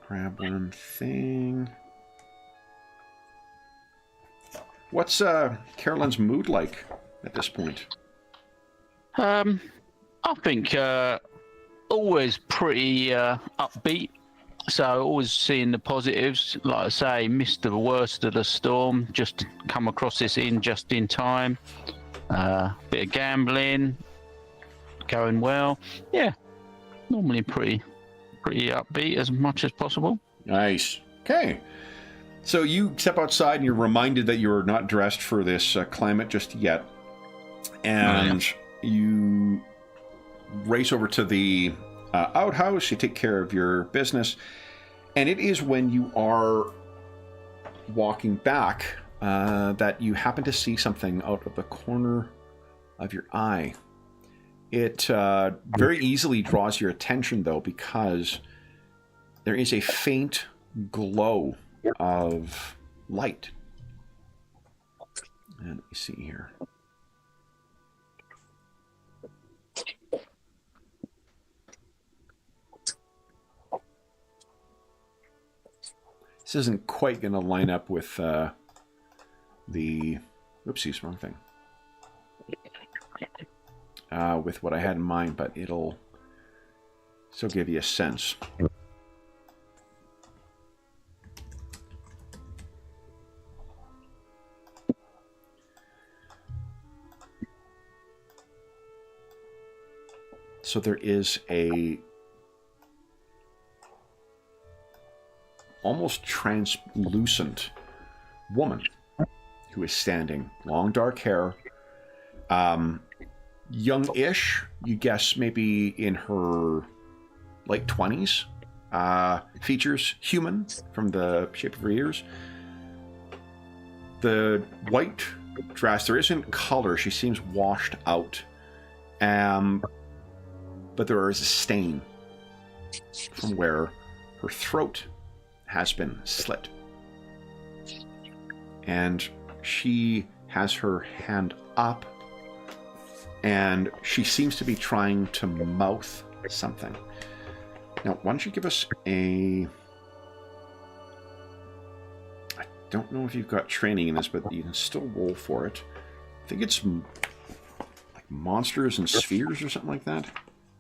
Grab one thing. What's Carolyn's mood like at this point? I think always pretty upbeat. So always seeing the positives. Like I say, missed the worst of the storm. Just come across this inn just in time. Bit of gambling, going well. Yeah, normally pretty upbeat as much as possible. Nice. Okay. So you step outside and you're reminded that you're not dressed for this climate just yet. And you race over to the outhouse. You take care of your business. And it is when you are walking back that you happen to see something out of the corner of your eye. It very easily draws your attention, though, because there is a faint glow of light. And let me see here. This isn't quite going to line up with the... Oopsies, wrong thing. With what I had in mind, but it'll still give you a sense. So there is a almost translucent woman who is standing, long dark hair, young-ish, you guess maybe in her late 20s, features human from the shape of her ears. The white dress, there isn't color, she seems washed out, but there is a stain from where her throat has been slit. And she has her hand up, and she seems to be trying to mouth something. Now, why don't you give us a... I don't know if you've got training in this, but you can still roll for it. I think it's like monsters and spheres or something like that.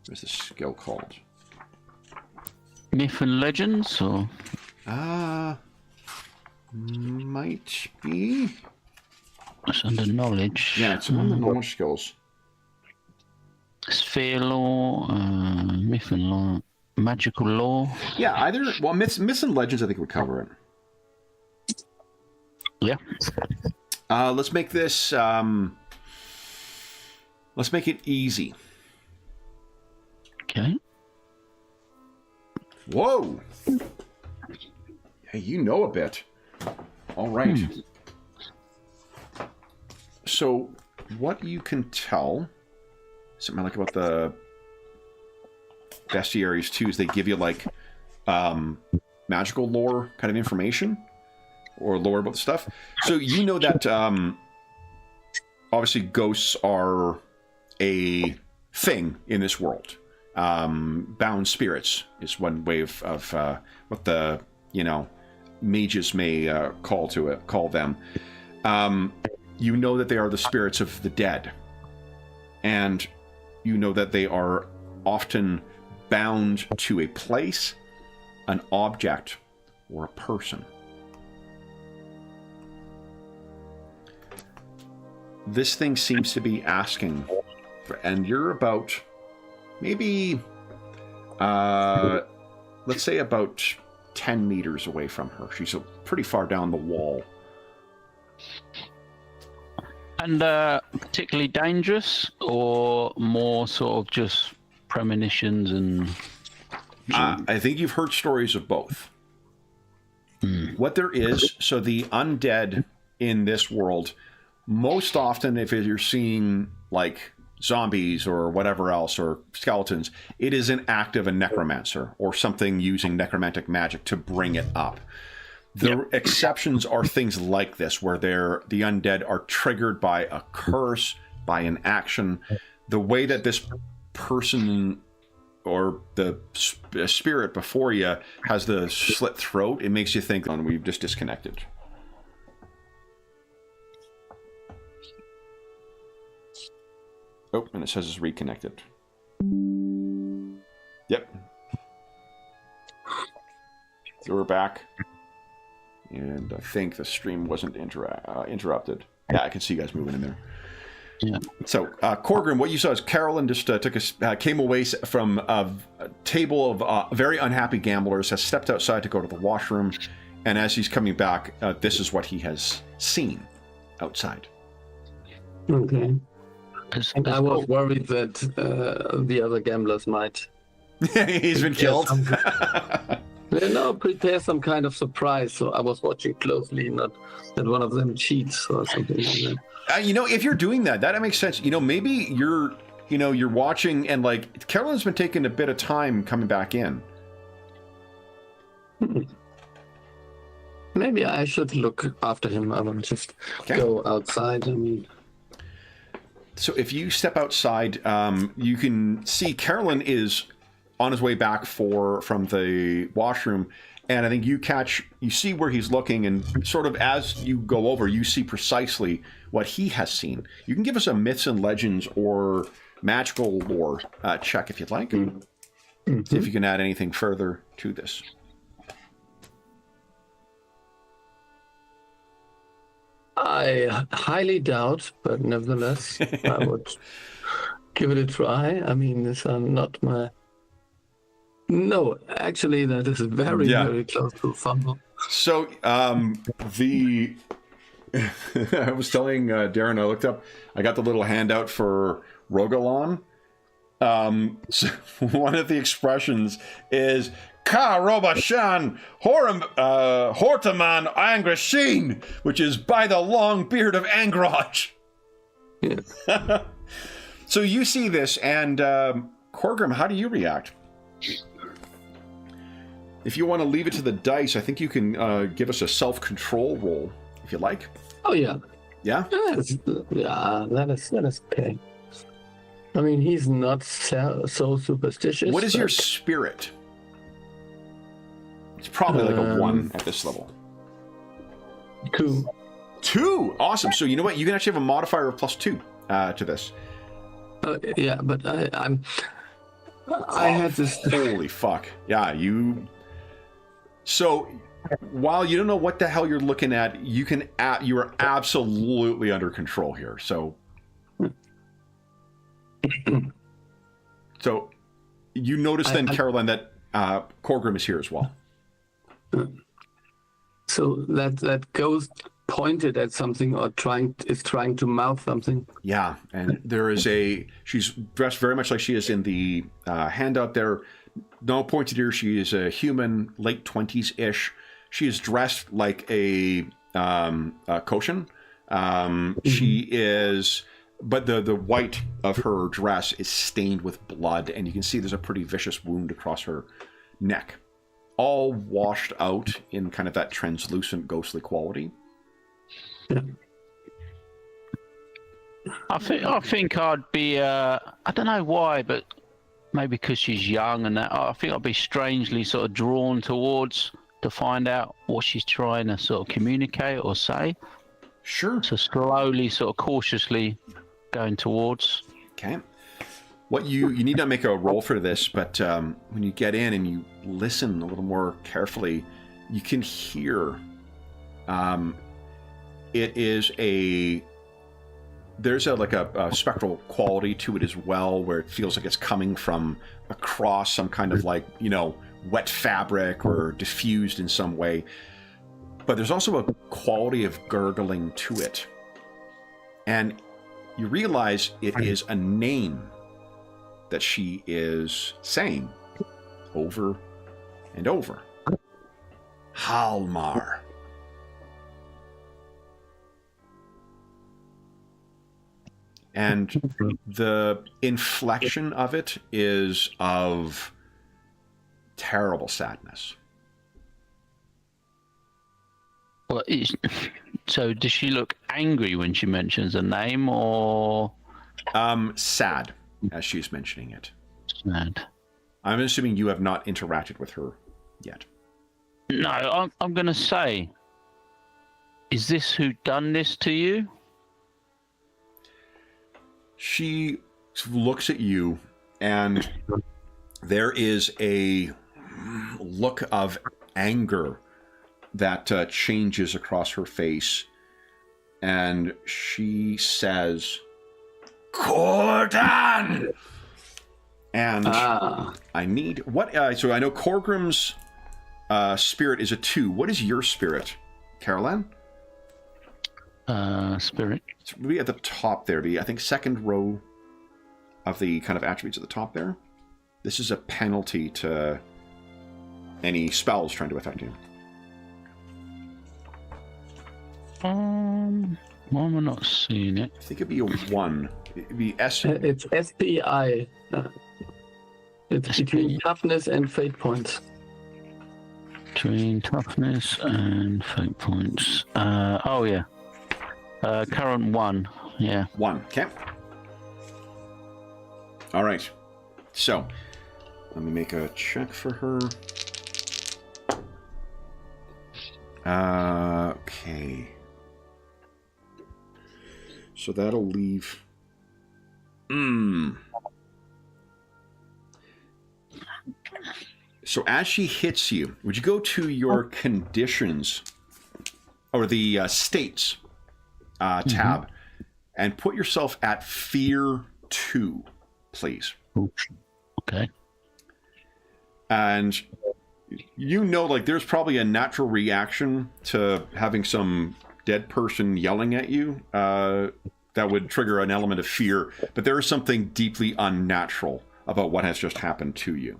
What's this skill called? Myth and legends, or? Might be. It's under knowledge. Yeah, it's one of the knowledge skills. Sphere lore, myth and lore, magical lore. Yeah, either myths and legends I think would cover it. Yeah. Let's make this. Let's make it easy. Okay. Whoa. Hey, you know a bit. All right. So, what you can tell, something I like about the bestiaries too, is they give you like magical lore kind of information or lore about the stuff. So you know that obviously ghosts are a thing in this world. Bound spirits is one way of what the mages may call them. You know that they are the spirits of the dead, and you know that they are often bound to a place, an object, or a person. This thing seems to be asking and you're about maybe let's say about 10 meters away from her. She's pretty far down the wall. And particularly dangerous, or more sort of just premonitions and... I think you've heard stories of both. What there is, so the undead in this world, most often if you're seeing like zombies or whatever else, or skeletons, it is an act of a necromancer or something using necromantic magic to bring it up. The exceptions are things like this, where the undead are triggered by a curse, by an action. The way that this person or the spirit before you has the slit throat, it makes you think, oh, we've just disconnected. Oh, and it says it's reconnected. Yep. So we're back. And I think the stream wasn't interrupted. Yeah, I can see you guys moving in there. Yeah. So, Corgrim, what you saw is Carolyn just came away from a table of very unhappy gamblers, has stepped outside to go to the washroom, and as he's coming back, this is what he has seen outside. Okay. And I was worried that the other gamblers might... He's been killed? No, prepare some kind of surprise. So I was watching closely, not that one of them cheats or something like that. If you're doing that makes sense. Maybe you're watching and like Carolyn's been taking a bit of time coming back in. Maybe I should look after him. I will just go outside. So if you step outside, you can see Carolyn is on his way back from the washroom, and I think you see where he's looking, and sort of as you go over, you see precisely what he has seen. You can give us a myths and legends or magical lore check if you'd like. Mm-hmm. See if you can add anything further to this. I highly doubt, but nevertheless, I would give it a try. These are not my... No, actually, that is very, very close to a fumble. So, I was telling Darren, I looked up, I got the little handout for Rogalon. So one of the expressions is Ka Robashan Hortaman Angrashin, which is by the long beard of Angraj. Yes. So you see this, and Corgrim, how do you react? If you want to leave it to the dice, I think you can give us a self-control roll, if you like. Oh, yeah. Yeah? Yes. Yeah, that is okay. He's not so superstitious. What is your spirit? It's probably like a 1 at this level. 2. 2? Awesome. So you know what? You can actually have a modifier of +2 to this. Yeah, but I had this... Holy fuck. Yeah, you... So while you don't know what the hell you're looking at, you are absolutely under control here. So you notice then, Caroline, that Corgrim is here as well. So that ghost pointed at something or is trying to mouth something. Yeah, and she's dressed very much like she is in the handout there. No pointed here. She is a human, late 20s-ish. She is dressed like a Koshin. She is, but the white of her dress is stained with blood, and you can see there's a pretty vicious wound across her neck, all washed out in kind of that translucent, ghostly quality. Yeah. I think I'd be. I don't know why, but maybe because she's young and that. I think I'd be strangely sort of drawn towards to find out what she's trying to sort of communicate or say. Sure. So slowly, sort of cautiously going towards. Okay. What you need not make a roll for this, but when you get in and you listen a little more carefully, you can hear. It is there's a spectral quality to it as well, where it feels like it's coming from across some kind of wet fabric or diffused in some way. But there's also a quality of gurgling to it. And you realize it is a name that she is saying over and over. Halmar. And the inflection of it is of terrible sadness. Well, so does she look angry when she mentions a name, or sad as she's mentioning it? Sad. I'm assuming you have not interacted with her yet. No, I'm going to say, is this who done this to you? She looks at you, and there is a look of anger that changes across her face, and she says, "Cordan!" And I need what? So I know Corgrim's spirit is a 2. What is your spirit, Caroline? Spirit. It's really at the top there. I think second row of the kind of attributes at the top there. This is a penalty to any spells trying to affect you. Why am I not seeing it? I think it'd be a 1. It'd be S. It's SPI. It's between toughness and fate points. Between toughness and fate points. Oh yeah. Current 1. Yeah. 1. Okay. All right. So let me make a check for her. Okay. So that'll leave. So as she hits you, would you go to your conditions or the states tab and put yourself at fear 2, please? Okay. And there's probably a natural reaction to having some dead person yelling at you that would trigger an element of fear, but there is something deeply unnatural about what has just happened to you.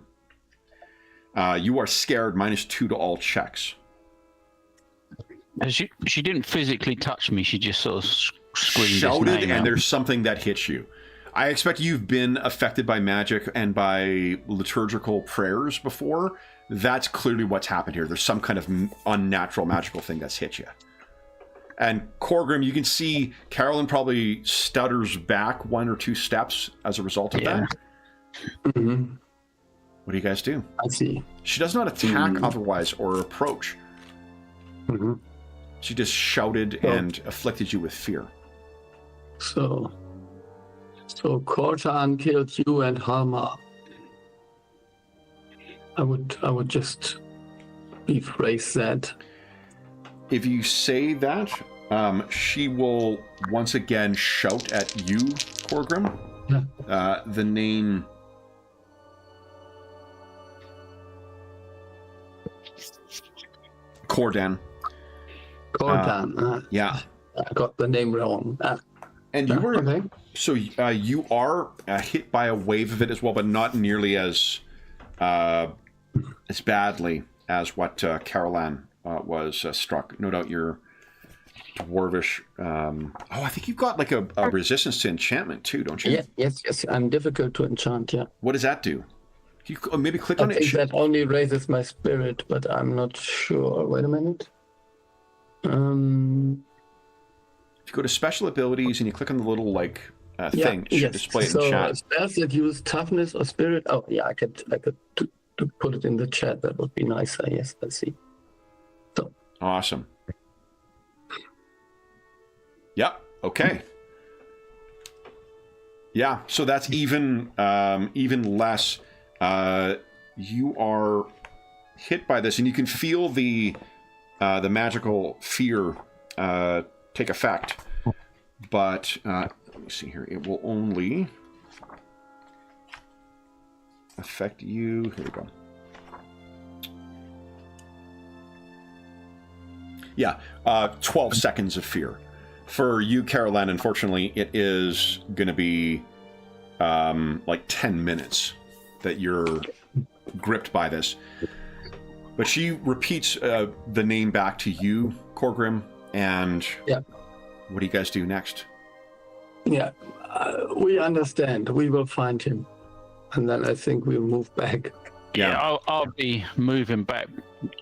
You are scared, -2 to all checks. She didn't physically touch me, she just sort of screamed, shouted, and there's something that hits you. I expect you've been affected by magic and by liturgical prayers before. That's clearly what's happened here. There's some kind of unnatural magical thing that's hit you. And Corgrim, you can see Carolyn probably stutters back 1 or 2 steps as a result of that. Mm-hmm. What do you guys do? I see. She does not attack otherwise or approach. Mm-hmm. She just shouted and afflicted you with fear. So Cortan killed you and Halmar. I would just rephrase that? If you say that, she will once again shout at you, Corgrim. Yeah. The name... Cordan. Cordan. Yeah. I got the name wrong. And you were... Okay. So you are hit by a wave of it as well, but not nearly as badly as what Caroline was struck. No doubt you're dwarvish. I think you've got like a resistance to enchantment too, don't you? Yes. I'm difficult to enchant, yeah. What does that do? You maybe click I on it. think that only raises my spirit, but I'm not sure. Wait a minute. If you go to special abilities and you click on the little like thing, it should display it in chat. Spells that use toughness or spirit. Oh yeah, I could to put it in the chat. That would be nicer. Yes, let's see. So awesome. Yeah. Okay. Yeah. So that's even less. You are hit by this, and you can feel the magical fear take effect. But let me see here. It will only affect you. Here we go. Yeah, 12 seconds of fear. For you, Caroline, unfortunately, it is going to be like 10 minutes that you're gripped by this. But she repeats the name back to you, Corgrim, and what do you guys do next? Yeah, we understand. We will find him. And then I think we'll move back. Yeah, I'll be moving back,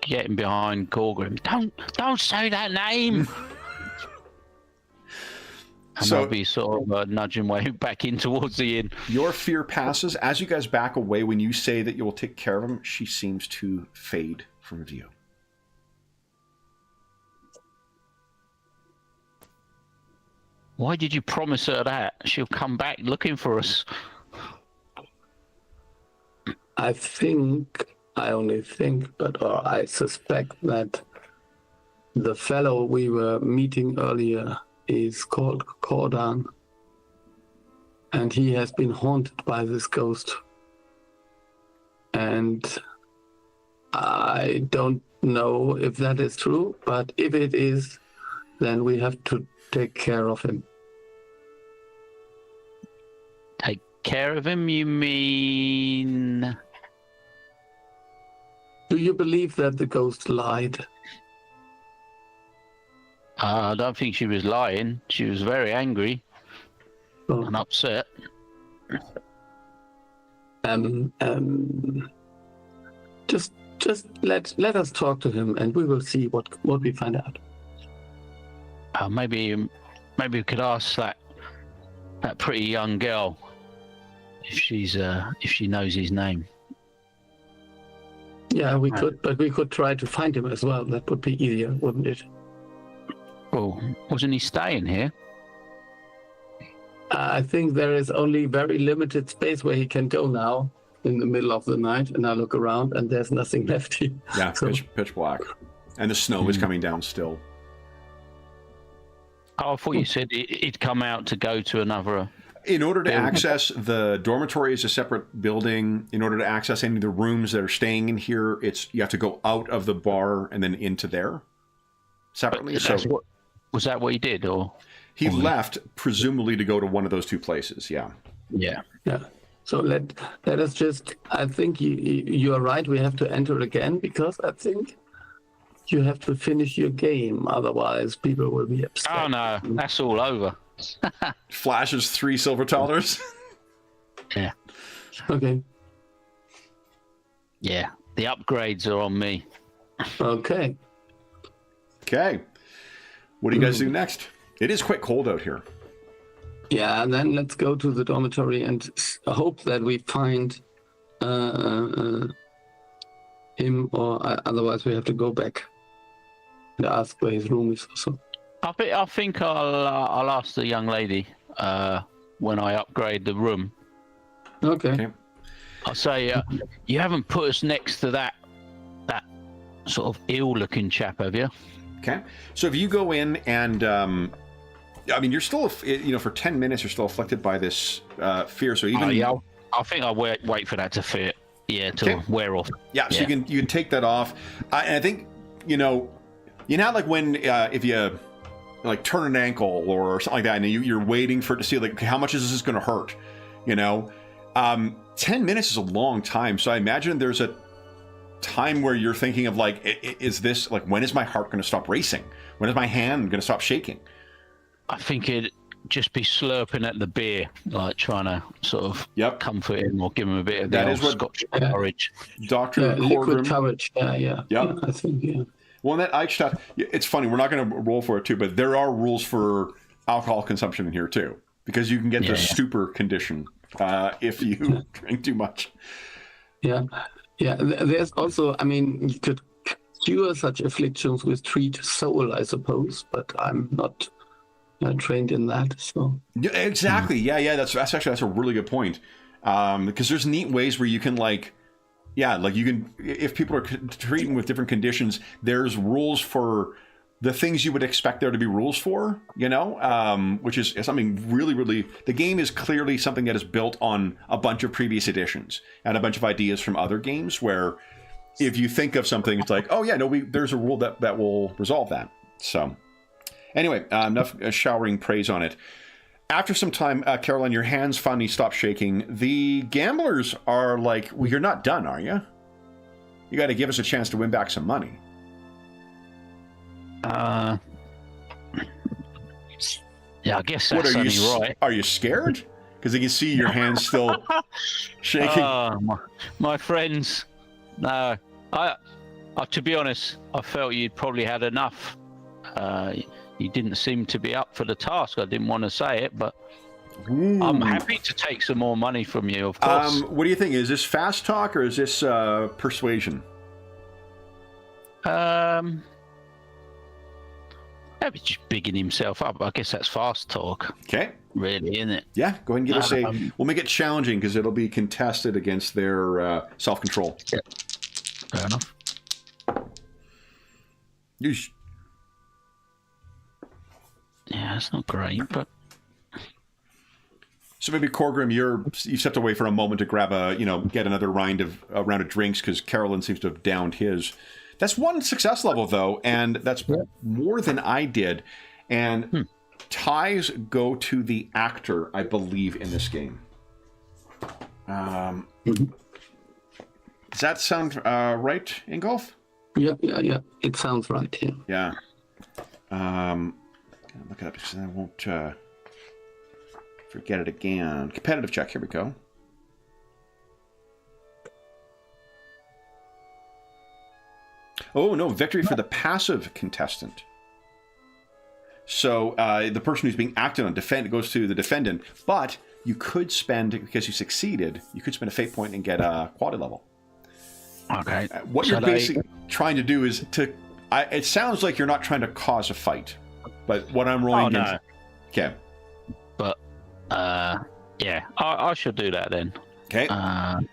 getting behind Corgrim. Don't say that name. And So, I'll be sort of nudging way back in towards the inn. your fear passes. As you guys back away, when you say that you will take care of him, she seems to fade from view. Why did you promise her that? She'll come back looking for us. I suspect that the fellow we were meeting earlier is called Cordan, and he has been haunted by this ghost. And I don't know if that is true, but if it is, then we have to take care of him. Take care of him, you mean? Do you believe that the ghost lied? I don't think she was lying. She was very angry and upset. Just let us talk to him, and we will see what we find out. Maybe we could ask that pretty young girl if she knows his name. Yeah, we could, but we could try to find him as well. That would be easier, wouldn't it? Well, wasn't he staying here? I think there is only very limited space where he can go now in the middle of the night, and I look around and there's nothing left here. Yeah, so, pitch black. And the snow is coming down still. Oh, I thought you said he'd come out to go to another... In order to access the dormitory is a separate building. In order to access any of the rooms that are staying in here, you have to go out of the bar and then into there separately. Was that what he did, or he left presumably to go to one of those two places? Yeah. Yeah. So let us just. I think you are right. We have to enter again because I think you have to finish your game. Otherwise, people will be upset. Oh no, that's all over. Flashes 3 silver dollars. Yeah. Okay. Yeah, the upgrades are on me. Okay. What do you guys do next? It is quite cold out here. Yeah, and then let's go to the dormitory and hope that we find him, or otherwise we have to go back and ask where his room is also. I think I'll ask the young lady when I upgrade the room. Okay. I'll say you haven't put us next to that sort of ill-looking chap, have you? Okay. So if you go in and, I mean, you're still, for 10 minutes, you're still afflicted by this fear. So even. I think I'll wait for that to fit. Yeah, to wear off. Yeah, so you can take that off. And I think, like when if you like turn an ankle or something like that, and you're waiting for it to see like how much is this going to hurt, 10 minutes is a long time. So I imagine there's a time where you're thinking of like, is this like, when is my heart going to stop racing? When is my hand going to stop shaking? I think it'd just be slurping at the beer, like trying to sort of comfort him or give him a bit of that. Is what Scotch courage. Dr. Liquid courage. Yeah. I think, Well, that Eichstadt, it's funny. We're not going to roll for it too, but there are rules for alcohol consumption in here too, because you can get the stupor condition if you drink too much. Yeah. There's also, I mean, you could cure such afflictions with treat soul, I suppose, but I'm not trained in that. So exactly. Yeah. That's a really good point. Because there's neat ways where you can you can, if people are treating with different conditions, there's rules for the things you would expect there to be rules for, which is something really, really, the game is clearly something that is built on a bunch of previous editions and a bunch of ideas from other games where if you think of something, it's like, oh yeah, no, there's a rule that will resolve that. So anyway, enough showering praise on it. After some time, Caroline, your hands finally stop shaking. The gamblers are like, well, you're not done, are you? You got to give us a chance to win back some money. Yeah, I guess that's only right. Are you scared? Because you can see your hands still shaking. My friends, no. To be honest, I felt you'd probably had enough. You didn't seem to be up for the task. I didn't want to say it, but I'm happy to take some more money from you, of course. What do you think? Is this fast talk or is this persuasion? Maybe just bigging himself up. I guess that's fast talk. Okay. Really, isn't it? Yeah, go ahead and give us we'll make it challenging because it'll be contested against their self-control. Yeah. Fair enough. Yeah, it's not great, but so maybe Corgrim, you stepped away for a moment to grab get another round of drinks because Carolyn seems to have downed his. That's one success level though, and that's more than I did. And ties go to the actor, I believe, in this game. Does that sound right, Ingolf? Yeah. It sounds right. Yeah. Look it up because I won't forget it again. Competitive check. Here we go. Oh, no. Victory for the passive contestant. So the person who's being acted on goes to the defendant. But you could spend, because you succeeded, you could spend a fate point and get a quality level. Okay. What you're basically trying to do is it sounds like you're not trying to cause a fight. But what I'm rolling no. Okay. But, yeah, I should do that then. Okay.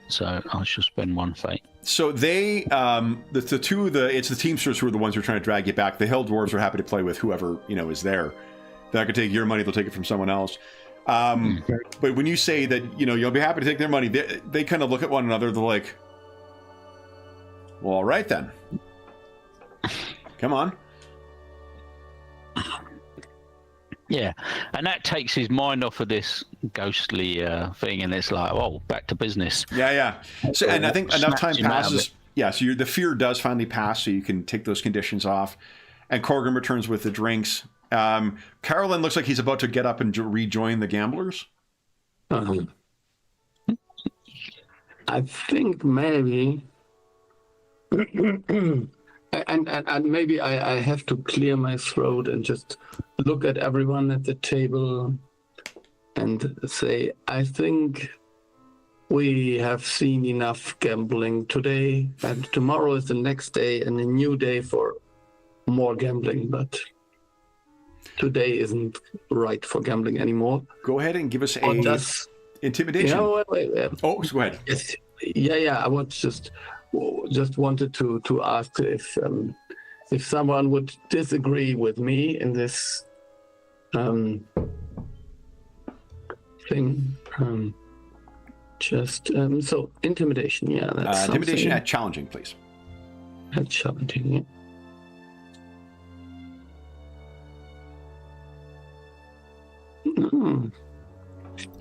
So I should spend one fate. So they, it's the Teamsters who are the ones who are trying to drag you back. The Hill Dwarves are happy to play with whoever, is there. They're not going to take your money, they'll take it from someone else. But when you say that, you'll be happy to take their money, they kind of look at one another, they're like, well, all right then. Come on. Yeah, and that takes his mind off of this ghostly thing, and it's like, oh, back to business. Yeah. So, and I think enough time passes. Yeah, so the fear does finally pass, so you can take those conditions off. And Corgrim returns with the drinks. Carolyn looks like he's about to get up and rejoin the gamblers. I think maybe... And maybe I have to clear my throat and just look at everyone at the table and say, I think we have seen enough gambling today, and tomorrow is the next day and a new day for more gambling, but today isn't right for gambling anymore. Go ahead and give us intimidation. Wait. Oh, go ahead. Yes. Yeah, I was just... just wanted to ask if someone would disagree with me in this thing. So intimidation, yeah. That's intimidation at challenging, please. At challenging, yeah.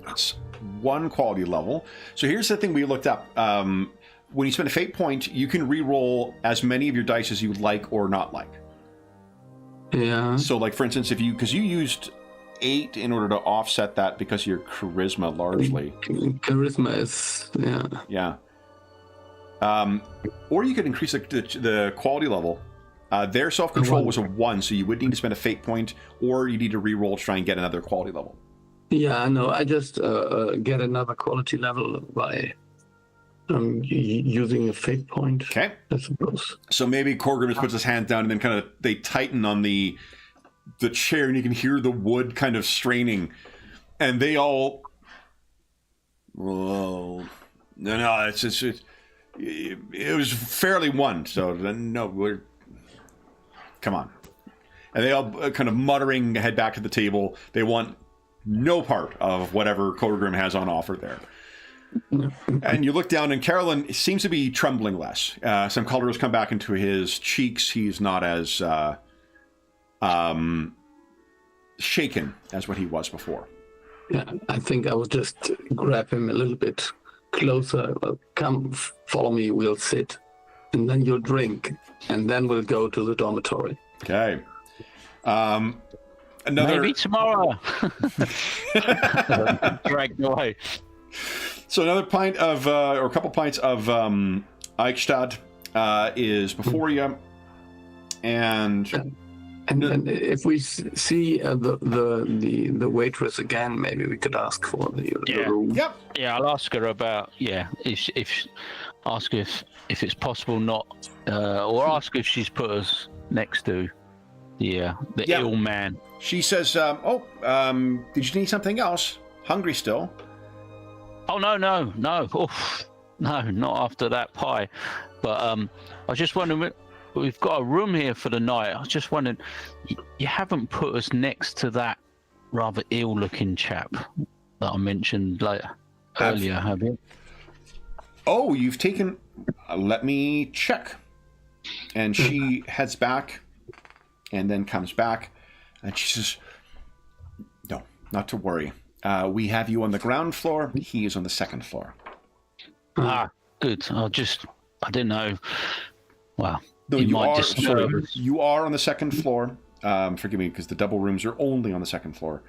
That's one quality level. So here's the thing we looked up. When you spend a fate point, you can re-roll as many of your dice as you like or not like. Yeah. So, like, for instance, because you used 8 in order to offset that because of your charisma largely. Charisma is, yeah. Or you could increase the quality level. Their self-control was a 1, so you would need to spend a fate point, or you need to re-roll to try and get another quality level. Yeah, no, I just get another quality level by using a fate point. Okay. I suppose. So maybe Corgrim just puts his hand down, and then kind of they tighten on the chair, and you can hear the wood kind of straining, and they all. Well, no, it was fairly won. So no, come on, and they all kind of muttering head back to the table. They want no part of whatever Corgrim has on offer there. And you look down, and Carolyn seems to be trembling less. Some color has come back into his cheeks. He's not as shaken as what he was before. Yeah, I think I will just grab him a little bit closer. Well, come, follow me. We'll sit, and then you'll drink, and then we'll go to the dormitory. Okay. Maybe tomorrow. Dragged away. So another pint of, or a couple pints of Eichstadt is before you, and if we see the waitress again, maybe we could ask for the room. Yep. Yeah, I'll ask her about ask if it's possible not, or ask if she's put us next to the ill man. She says, did you need something else? Hungry still? Oh, no. Oof. No, not after that pie. But I was just wondering, we've got a room here for the night. I was just wondering, you haven't put us next to that rather ill-looking chap that I mentioned earlier, have you? Oh, you've taken... let me check. And she heads back and then comes back. And she says, no, not to worry. We have you on the ground floor. He is on the second floor. Ah, good. I didn't know. Well, no, you are on the second floor. Forgive me, because the double rooms are only on the second floor.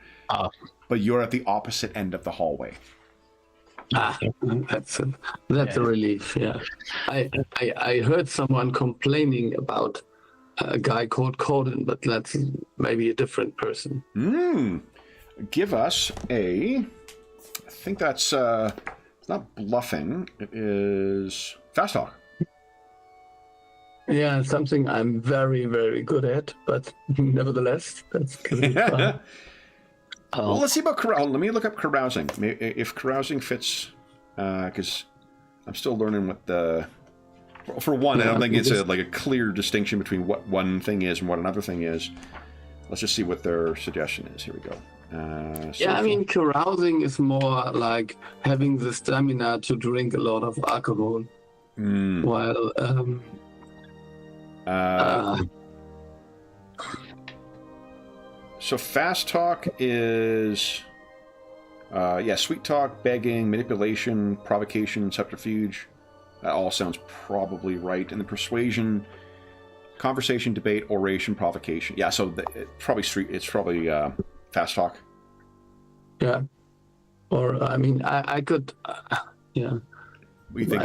But you're at the opposite end of the hallway. That's a relief. Yeah, I heard someone complaining about a guy called Corden, but that's maybe a different person. Give us I think that's, it's not bluffing, it is fast talk. Yeah, something I'm very, very good at, but nevertheless, that's going to be fun. Well, let's see about carousing. Let me look up carousing. If carousing fits, because I'm still learning what the... For one, I don't think it's a clear distinction between what one thing is and what another thing is. Let's just see what their suggestion is. Here we go. I mean, carousing is more like having the stamina to drink a lot of alcohol. While so fast talk is sweet talk, begging, manipulation, provocation, subterfuge. That all sounds probably right. And the persuasion, conversation, debate, oration, provocation. Yeah, so it's probably fast talk. Yeah. Or, I mean, I could, yeah. What do you think?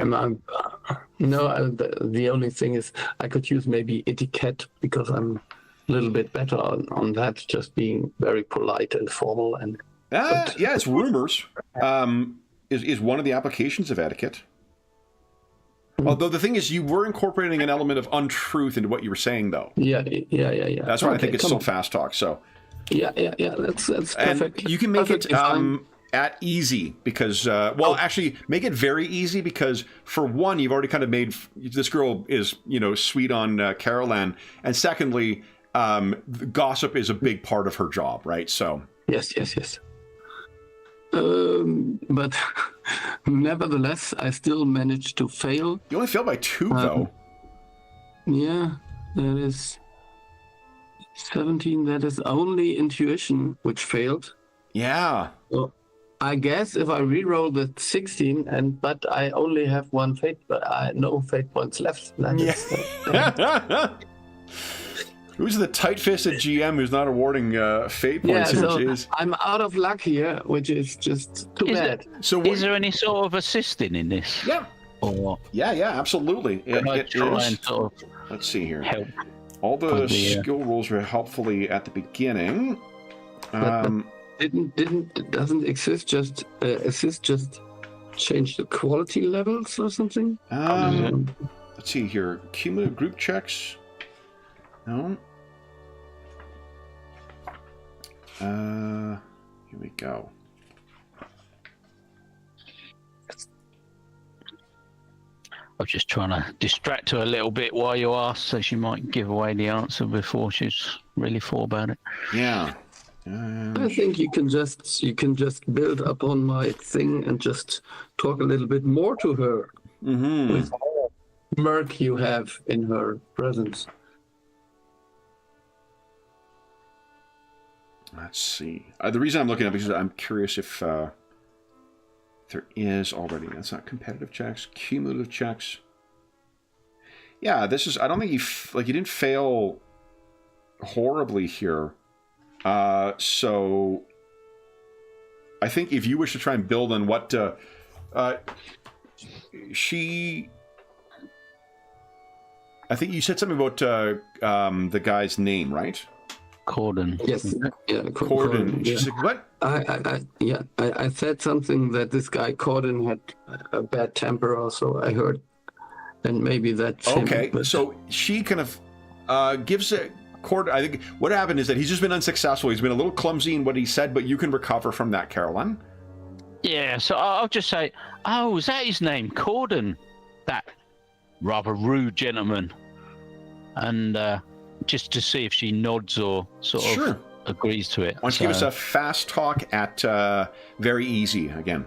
The only thing is I could use maybe etiquette, because I'm a little bit better on that, just being very polite and formal. It's rumors. Is one of the applications of etiquette. Although the thing is, you were incorporating an element of untruth into what you were saying, though. Yeah. That's why I think it's still fast talk. So. Yeah. That's perfect. And you can make it. at easy because, well, actually, make it very easy because, for one, you've already kind of made this girl is, sweet on Carol Ann, and secondly, gossip is a big part of her job, right? So Yes. But nevertheless, I still managed to fail. you only failed by 2, though. Yeah, that is 17. That is only intuition which failed. Yeah. So I guess if I re-roll the 16, but I only have 1 fate, but no fate points left. That is, Who's the tight-fisted GM who's not awarding fate points here? so Jeez. I'm out of luck here, which is just too bad. Is there any sort of assisting in this? Yeah. Or Yeah, absolutely. can I try and sort of Let's see here. help? All the skill rolls were helpfully at the beginning. Doesn't assist just change the quality levels or something? Let's see here. Cumulative group checks. No. Here we go. I was just trying to distract her a little bit while you asked, so she might give away the answer before she's really thought about it. Yeah. I think you can just build upon my thing and just talk a little bit more to her with all the smirk you have in her presence. Let's see. The reason I'm looking up is I'm curious if there is already. That's not competitive checks. Cumulative checks. Yeah, this is. I don't think you didn't fail horribly here. So I think if you wish to try and build on what she. I think you said something about the guy's name, right? Corden. Yes, yeah, Corden. Yeah. She's like, what? I said something that this guy Corden had a bad temper, also I heard, and maybe that's okay. him, but... So she kind of gives it. Corden. I think what happened is that he's just been unsuccessful. He's been a little clumsy in what he said, but you can recover from that, Caroline. Yeah, so I'll just say, oh, is that his name? Corden. That rather rude gentleman. And just to see if she nods or sort of agrees to it. Why don't you give us a fast talk at very easy again.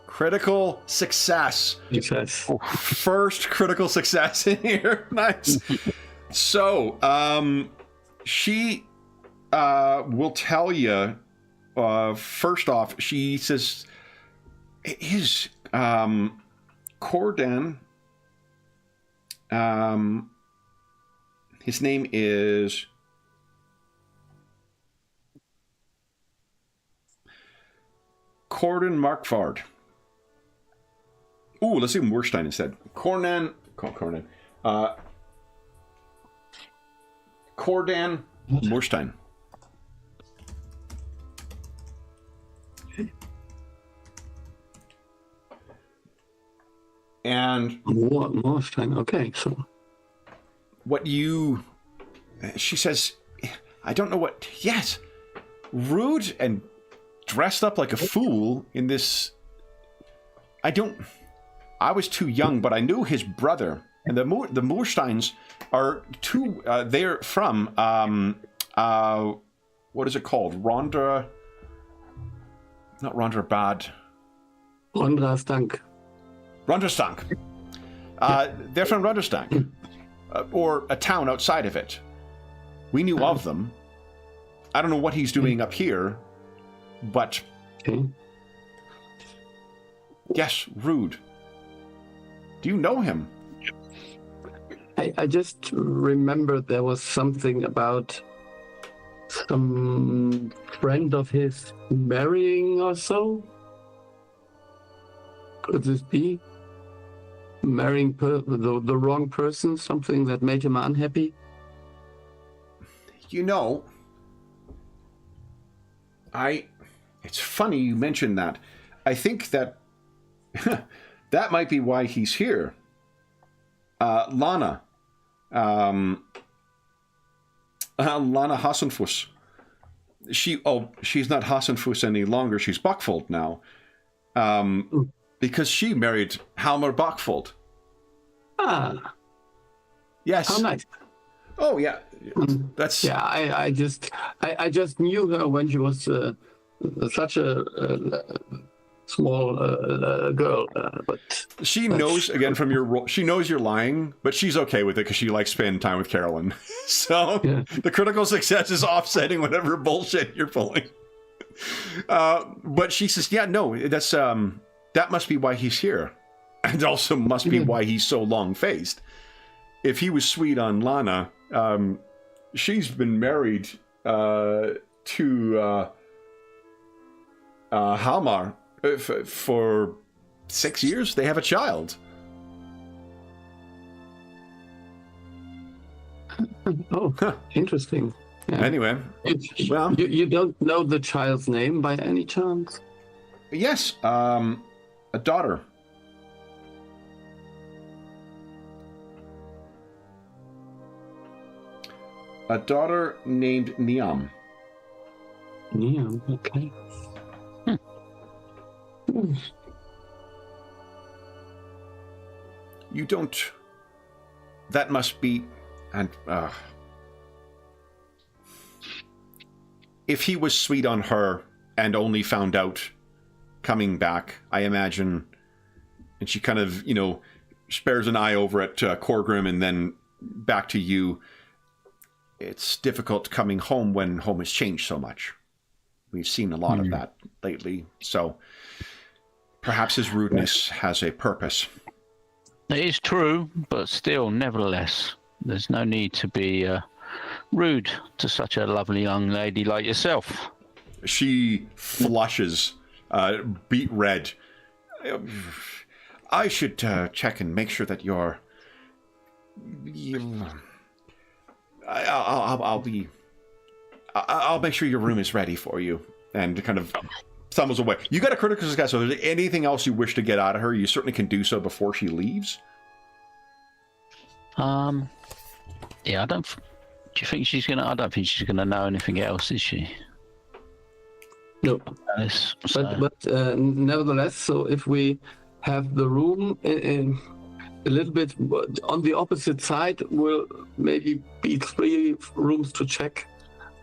Critical success. First critical success in here. Nice. So, she will tell you, first off, she says, his Corden, his name is Corden Markfard. Ooh, let's do Moorstein instead. Corden Moorstein. And Moorstein, okay, so what she says, I don't know what, yes, rude and dressed up like a fool in this, I was too young, but I knew his brother, and the Moorsteins are two, they're from, what is it called? Not Rondrabad. Rondrastank. They're from Rondrastank, or a town outside of it. We knew of them. I don't know what he's doing up here, but yes, rude. Do you know him? I just remember there was something about some friend of his marrying or so. Could this be marrying the wrong person? Something that made him unhappy? It's funny you mentioned that. I think that that might be why he's here. Lana Hassenfuss. she's not Hassenfuss any longer. She's Buckfold now. Because she married Halmar Buckfold. Ah, Yes. how nice. Oh, yeah. That's... Yeah, I just knew her when she was such a small girl, but She knows, again, from your role, she knows you're lying, but she's okay with it because she likes spending time with Carolyn. So Yeah. the critical success is offsetting whatever bullshit you're pulling. But she says, yeah, no, that's that must be why he's here. And also must be why he's so long-faced. If he was sweet on Lana, she's been married to Halmar for 6 years. They have a child. oh, interesting. Yeah. Anyway, well, You don't know the child's name by any chance? yes, a daughter. A daughter named Niam. Yeah, okay. You don't... That must be... And, if he was sweet on her and only found out coming back, I imagine... And she kind of, spares an eye over at Corgrim and then back to you. It's difficult coming home when home has changed so much. We've seen a lot of that lately, so perhaps his rudeness has a purpose. It is true, but still, nevertheless, there's no need to be rude to such a lovely young lady like yourself. She flushes, beet red. I should check and make sure that I'll make sure your room is ready for you. And kind of stumbles away. You got a critical success, so if there's anything else you wish to get out of her, you certainly can do so before she leaves. Yeah, I don't. Do you think she's gonna? I don't think she's gonna know anything else, is she? No. Alice, so. But nevertheless, so if we have the room in a little bit on the opposite side, will maybe be 3 rooms to check.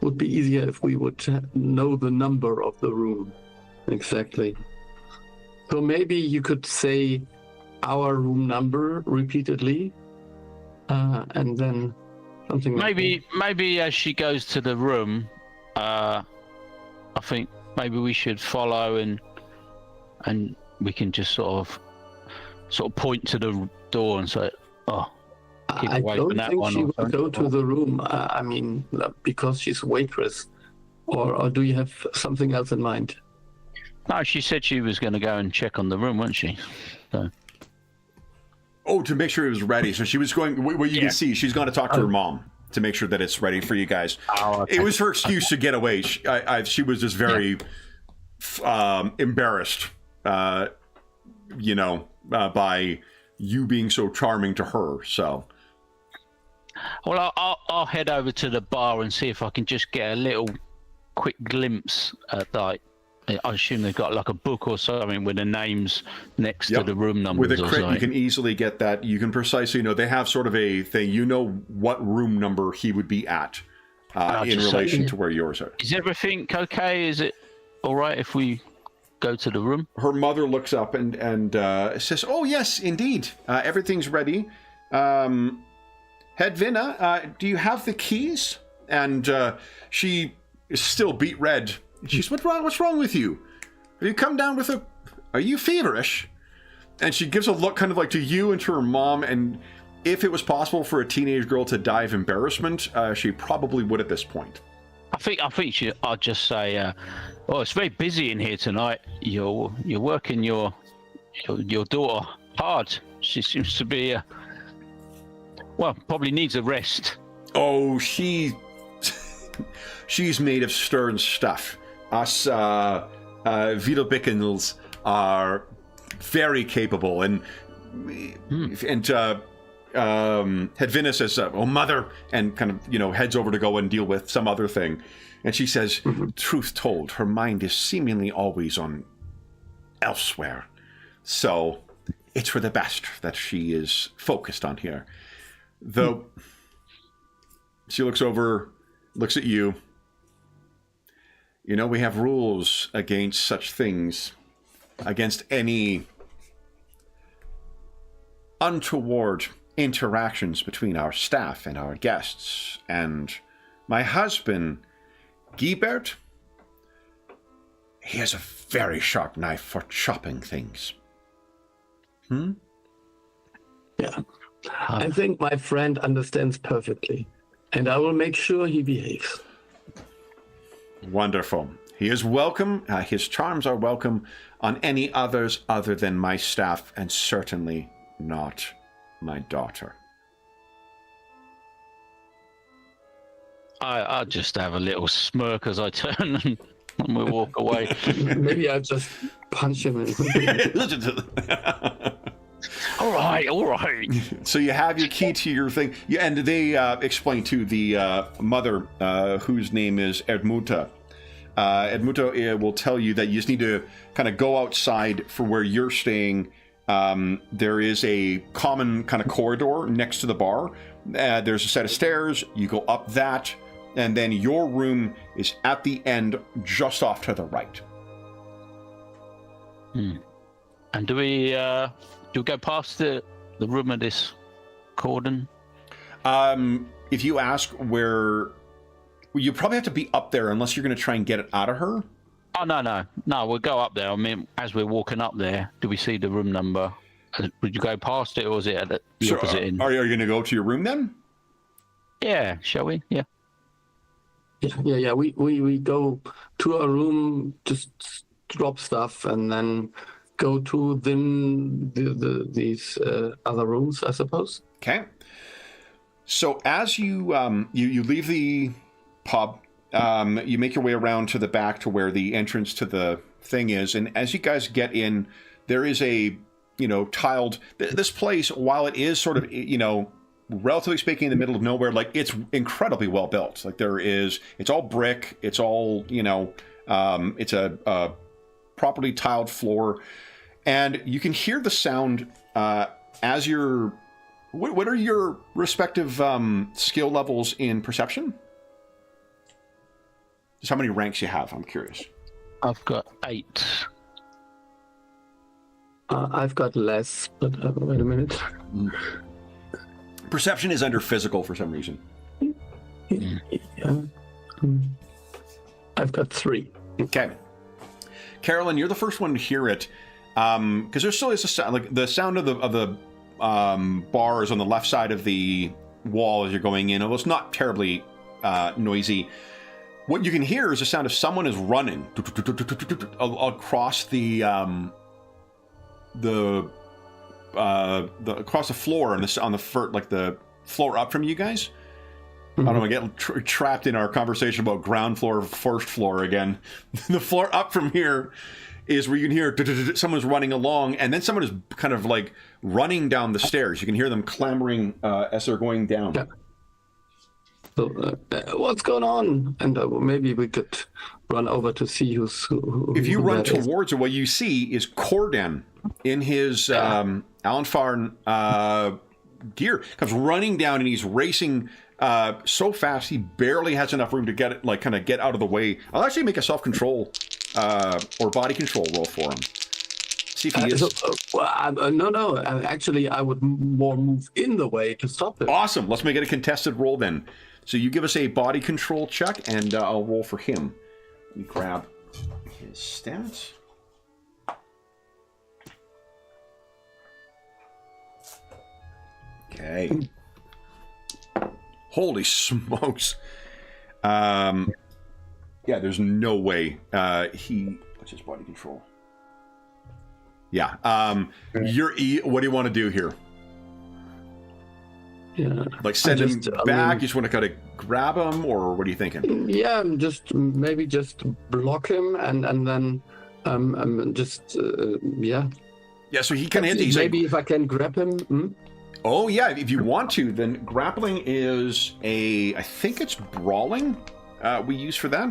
Would be easier if we would know the number of the room exactly. So maybe you could say our room number repeatedly, and then something like Maybe as she goes to the room, I think maybe we should follow and we can just sort of point to the door and say, "Oh, keep I away don't from that think one." she or would something. go to the room. I mean, because she's a waitress, or do you have something else in mind? No, she said she was going to go and check on the room, wasn't she? So. Oh, to make sure it was ready. So she was going, where you can see, she's going to talk to her mom to make sure that it's ready for you guys. Oh, okay. It was her excuse to get away. She was just very embarrassed, by you being so charming to her. So, Well, I'll head over to the bar and see if I can just get a little quick glimpse at I assume they've got like a book or something with the names next to the room numbers. with a or crit, something. you can easily get that. You can precisely know. They have sort of a thing. You know what room number he would be at in relation to where yours are. Is everything okay? Is it all right if we go to the room? Her mother looks up and says, "Oh yes, indeed, everything's ready. Hedvina, do you have the keys?" And she is still beet red. She's, what's wrong with you? Have you come down with are you feverish? And she gives a look kind of like to you and to her mom, and if it was possible for a teenage girl to die of embarrassment, she probably would at this point. I think I'll just say, oh, it's very busy in here tonight. You're working your daughter hard. She seems to be, probably needs a rest. Oh, she's made of stern stuff. Us Wiedelbickens are very capable, and Hedvina says, "Oh, mother," and kind of heads over to go and deal with some other thing, and she says, "Truth told, her mind is seemingly always on elsewhere, so it's for the best that she is focused on here." Though she looks over, looks at you. We have rules against such things, against any untoward interactions between our staff and our guests. And my husband, Guibert, he has a very sharp knife for chopping things. Yeah. I think my friend understands perfectly, and I will make sure he behaves. Wonderful. He is welcome. His charms are welcome on any others other than my staff, and certainly not my daughter. I just have a little smirk as I turn and we walk away. Maybe I'll just punch him All right. So you have your key to your thing. And they explain to the mother, whose name is Edmuta. Edmuta will tell you that you just need to kind of go outside for where you're staying. There is a common kind of corridor next to the bar. There's a set of stairs. You go up that, and then your room is at the end, just off to the right. And do we go past the room of this cordon? If you ask where, you probably have to be up there unless you're going to try and get it out of her. Oh, no. We'll go up there. I mean, as we're walking up there, do we see the room number? Would you go past it, or is it at the opposite end? Are you going to go to your room then? Yeah, shall we? Yeah. Yeah. We go to a room, just drop stuff, and then go to these other rooms, I suppose. Okay. So as you you leave the pub, you make your way around to the back to where the entrance to the thing is, and as you guys get in, there is a tiled. This place, while it is sort of relatively speaking in the middle of nowhere, like it's incredibly well built. Like it's all brick. It's all it's a properly tiled floor, and you can hear the sound as you're. What are your respective skill levels in perception? Just how many ranks you have, I'm curious. I've got 8. I've got less, but wait a minute. Perception is under physical for some reason. Yeah. I've got 3. Okay. Carolyn, you're the first one to hear it, because there still is a sound, like the sound of the bars on the left side of the wall as you're going in, although it's not terribly noisy. What you can hear is the sound of someone is running across the across the floor on the floor up from you guys. I don't want to get trapped in our conversation about ground floor, first floor again. The floor up from here is where you can hear someone's running along, and then someone is kind of like running down the stairs. You can hear them clamoring as they're going down. Yeah. So, what's going on? And maybe we could run over to see who if you run that is. towards it, what you see is Corden in his Alan Farn gear comes running down, and he's racing so fast he barely has enough room to get it, like kind of get out of the way. I'll actually make a self-control or body control roll for him. See if he is. No. Actually, I would more move in the way to stop it. Awesome. Let's make it a contested roll then. So you give us a body control check, and I'll roll for him. Let me grab his stats. Okay. Holy smokes. Yeah, there's no way what's his body control? Yeah. What do you want to do here? Yeah. Like send him back? You just want to kind of grab him, or what are you thinking? Yeah, maybe just block him and then yeah. Yeah, so he kind of hits. Maybe if I can grab him. Oh yeah, if you want to, then grappling is I think it's brawling we use for that.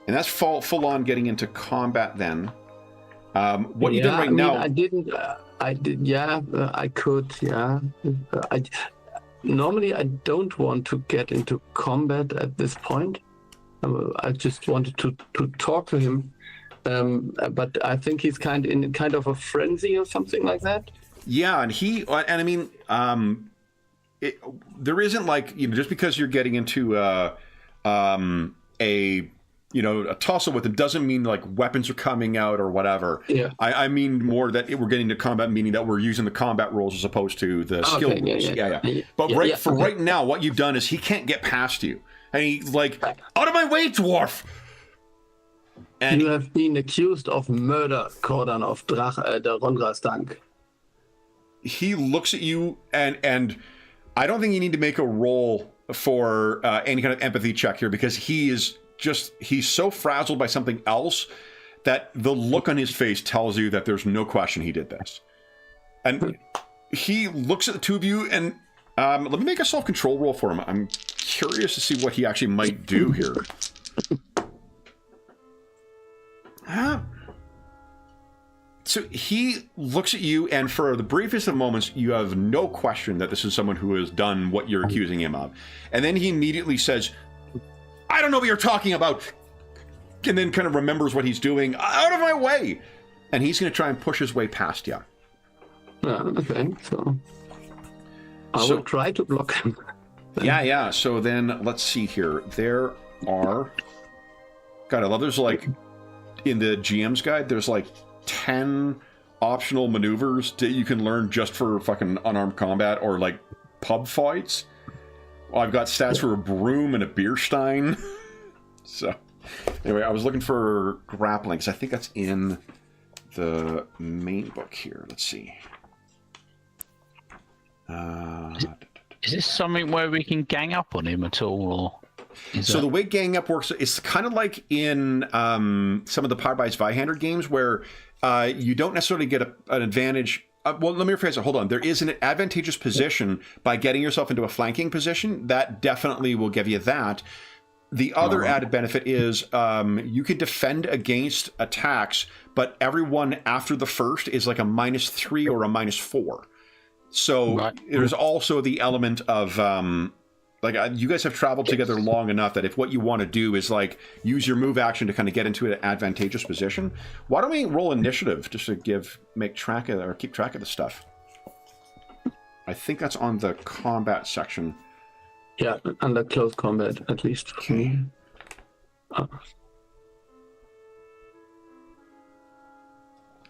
And that's full on getting into combat then. What you done right now? I didn't. I did. Yeah, I could. Yeah. Normally I don't want to get into combat at this point. I just wanted to talk to him, but I think he's kind of a frenzy or something like that. Yeah, and I mean, there isn't like, just because you're getting into a tussle with it doesn't mean like weapons are coming out or whatever. Yeah. I mean more that we're getting to combat, meaning that we're using the combat rules as opposed to the skill rules. Yeah. But right now, what you've done is he can't get past you. And he's like, out of my way, dwarf! And you have been accused of murder, Kordan of the Rondrastank. He looks at you, and I don't think you need to make a roll for any kind of empathy check here, because he's so frazzled by something else that the look on his face tells you that there's no question he did this. And he looks at the two of you, and let me make a self-control roll for him. I'm curious to see what he actually might do here. So he looks at you, and for the briefest of moments, you have no question that this is someone who has done what you're accusing him of. And then he immediately says, I don't know what you're talking about. And then kind of remembers what he's doing. Out of my way. And he's going to try and push his way past you. Okay, so I will try to block him. Yeah. So then let's see here. There are... God, I love there's like... In the GM's guide, there's like 10 optional maneuvers that you can learn just for fucking unarmed combat or like pub fights. I've got stats for a broom and a beer stein. So, anyway, I was looking for grappling because I think that's in the main book here. Let's see. Is this something where we can gang up on him at all, or? The way gang up works, it's kind of like in some of the Power by Zweihander games where you don't necessarily get an advantage. Well, let me rephrase it. Hold on. There is an advantageous position by getting yourself into a flanking position. That definitely will give you that. The other added benefit is you can defend against attacks, but everyone after the first is like a -3 or a -4. So there's also the element of... you guys have traveled together long enough that if what you want to do is like use your move action to kind of get into an advantageous position, why don't we roll initiative just to keep track of the stuff? I think that's on the combat section. Yeah, under close combat at least. Okay.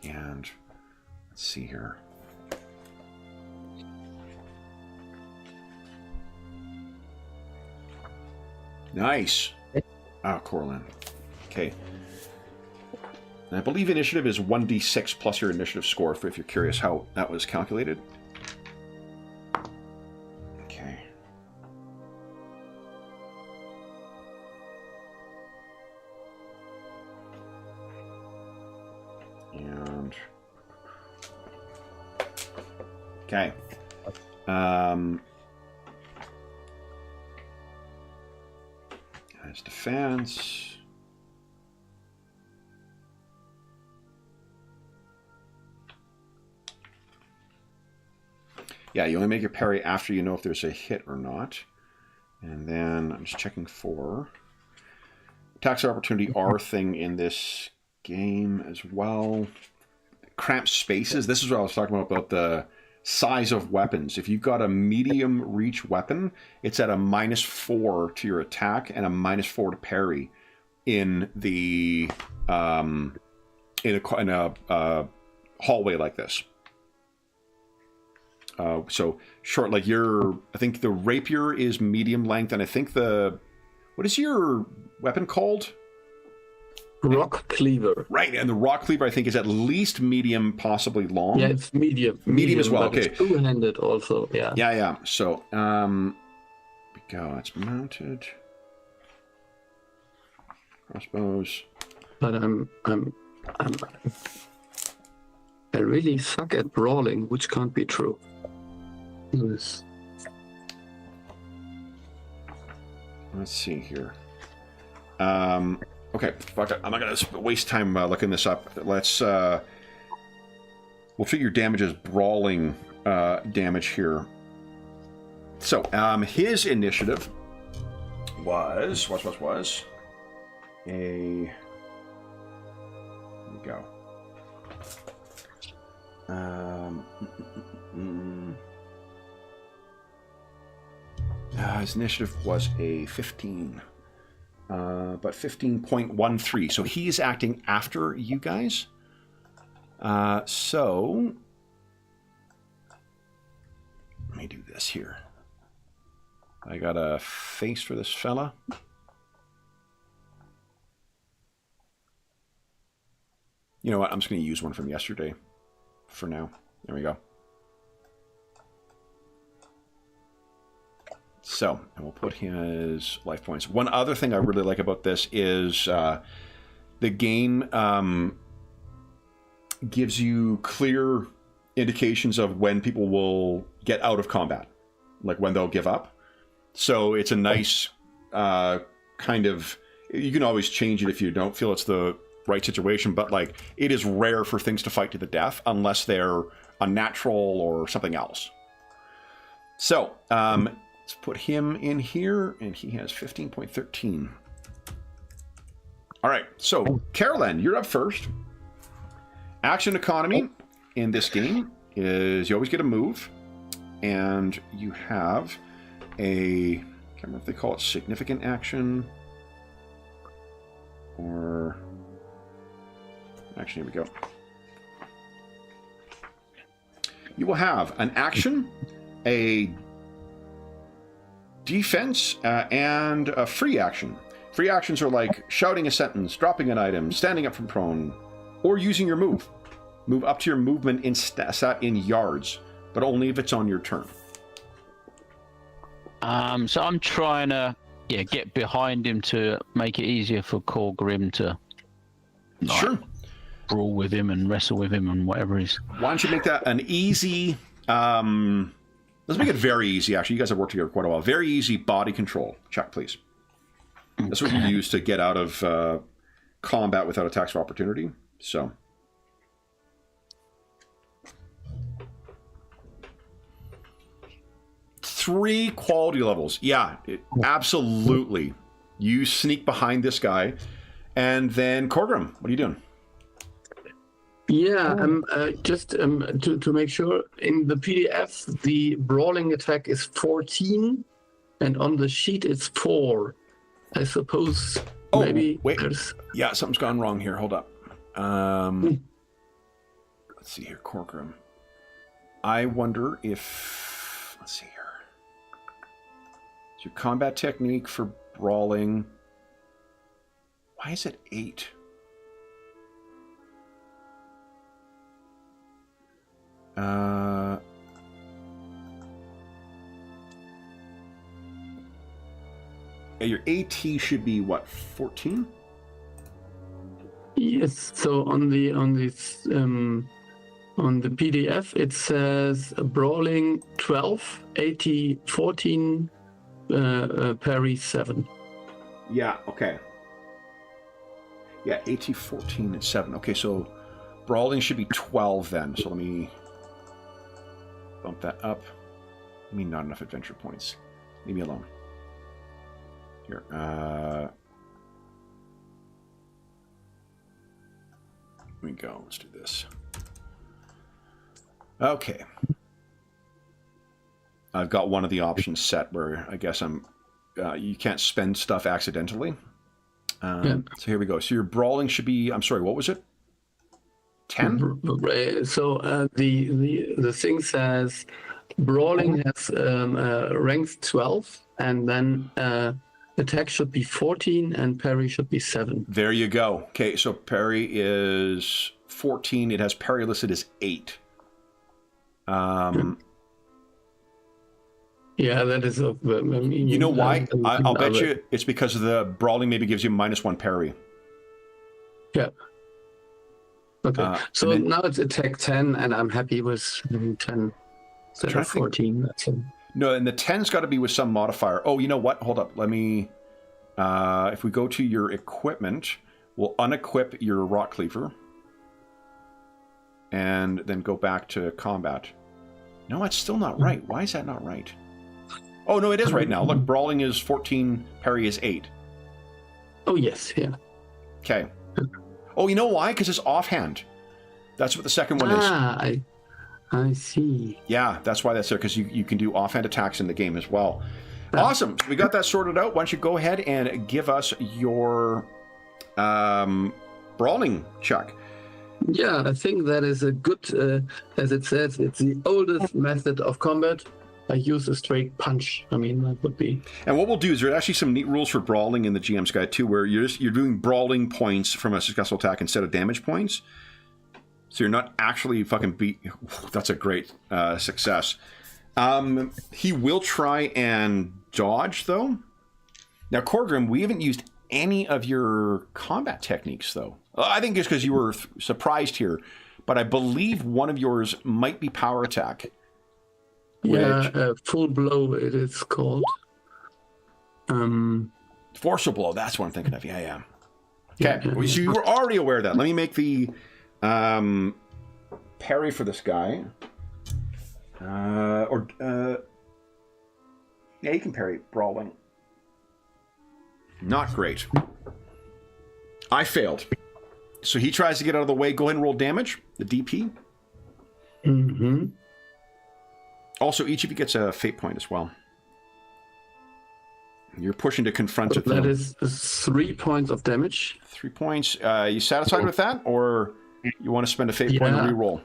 And let's see here. Nice. Corlin. Okay. And I believe initiative is 1d6 plus your initiative score, if you're curious how that was calculated. Okay. And... Okay. That's defense. Yeah, you only make your parry after you know if there's a hit or not. And then I'm just checking for attacks of opportunity R thing in this game as well. Cramped spaces. This is what I was talking about the size of weapons. If you've got a medium reach weapon, it's at a -4 to your attack and a -4 to parry in the in a hallway like this. So short, like I think the rapier is medium length, and I think what is your weapon called? Rock cleaver. Right, and the rock cleaver I think is at least medium, possibly long. Yeah, it's medium. Medium as well. Okay. It's two-handed also. Yeah. Yeah. So we go. It's mounted. Crossbows. But I really suck at brawling, which can't be true. Yes. Let's see here. Okay, fuck it. I'm not gonna waste time looking this up. Let's we'll treat your damage as brawling damage here. So his initiative was a. Here we go. His initiative was a 15, but 15.13. So he is acting after you guys. So let me do this here. I got a face for this fella. You know what? I'm just going to use one from yesterday for now. There we go. So, and we'll put his life points. One other thing I really like about this is the game gives you clear indications of when people will get out of combat, like when they'll give up. So it's a nice kind of, you can always change it if you don't feel it's the right situation, but like it is rare for things to fight to the death unless they're unnatural or something else. So, let's put him in here, and he has 15.13. All right, so Carolyn, you're up first. Action economy in this game is you always get a move, and you have a, I can't remember if they call it significant action, or, actually, here we go. You will have an action, a defense, and a free action. Free actions are like shouting a sentence, dropping an item, standing up from prone, or using your move. Move up to your movement in stat in yards, but only if it's on your turn. So I'm trying to get behind him to make it easier for Corgrim to Sure. brawl with him and wrestle with him and whatever he's. Why don't you make that an easy... let's make it very easy, actually. You guys have worked together quite a while. Very easy body control. Check, please. That's what you use to get out of combat without attacks of opportunity. So... 3 quality levels. Yeah, absolutely. You sneak behind this guy. And then, Corgrim, what are you doing? Yeah, just to make sure, in the PDF, the brawling attack is 14, and on the sheet it's 4. I suppose maybe wait. there's... Yeah, something's gone wrong here. Hold up. Let's see here, Corgrim. I wonder if... Let's see here. It's your combat technique for brawling. Why is it 8? Your AT should be what, 14? Yes. So on the PDF it says brawling 12, 80 14, parry 7. Yeah. Okay. Yeah, AT 14 and 7. Okay, so brawling should be 12 then. So let me bump that up. I mean, not enough adventure points. Leave me alone. Here. Here we go. Let's do this. Okay. I've got one of the options set where I guess you can't spend stuff accidentally. So here we go. So your brawling should be, I'm sorry, what was it? 10? So the thing says brawling has rank 12, and then attack should be 14 and parry should be 7. There you go. Okay, so parry is 14. It has parry listed as 8. Yeah, that is. You know why? I'll bet you it's because of the brawling maybe gives you -1 parry. Yeah. Okay. So then, now it's attack 10, and I'm happy with 10. instead of 14. That's a... No, and the 10's got to be with some modifier. Oh, you know what? Hold up. Let me... if we go to your equipment, we'll unequip your rock cleaver. And then go back to combat. No, it's still not right. Why is that not right? Oh, no, it is right now. Look, brawling is 14, parry is 8. Oh, yes, yeah. Okay. Oh, you know why? Because it's offhand. That's what the second one is. I see. Yeah, that's why that's there, because you can do offhand attacks in the game as well. Awesome. So we got that sorted out. Why don't you go ahead and give us your brawling check? Yeah, I think that is a good, as it says, it's the oldest method of combat. I use a straight punch. I mean, that would be... And what we'll do is there's actually some neat rules for brawling in the GM's Guide too, where you're doing brawling points from a successful attack instead of damage points. So you're not actually fucking beat... That's a great success. He will try and dodge, though. Now, Corgrim, we haven't used any of your combat techniques, though. I think it's because you were surprised here, but I believe one of yours might be power attack. Yeah, full blow it is called. Forcible blow, that's what I'm thinking of. Yeah. Okay, so you were already aware of that. Let me make the parry for this guy. Yeah, you can parry brawling. Not great. I failed. So he tries to get out of the way. Go ahead and roll damage, the DP. Mm-hmm. Also, each of you gets a fate point as well. You're pushing to confront it. That is 3 points of damage. 3 points. You satisfied with that, or you want to spend a fate point and re-roll?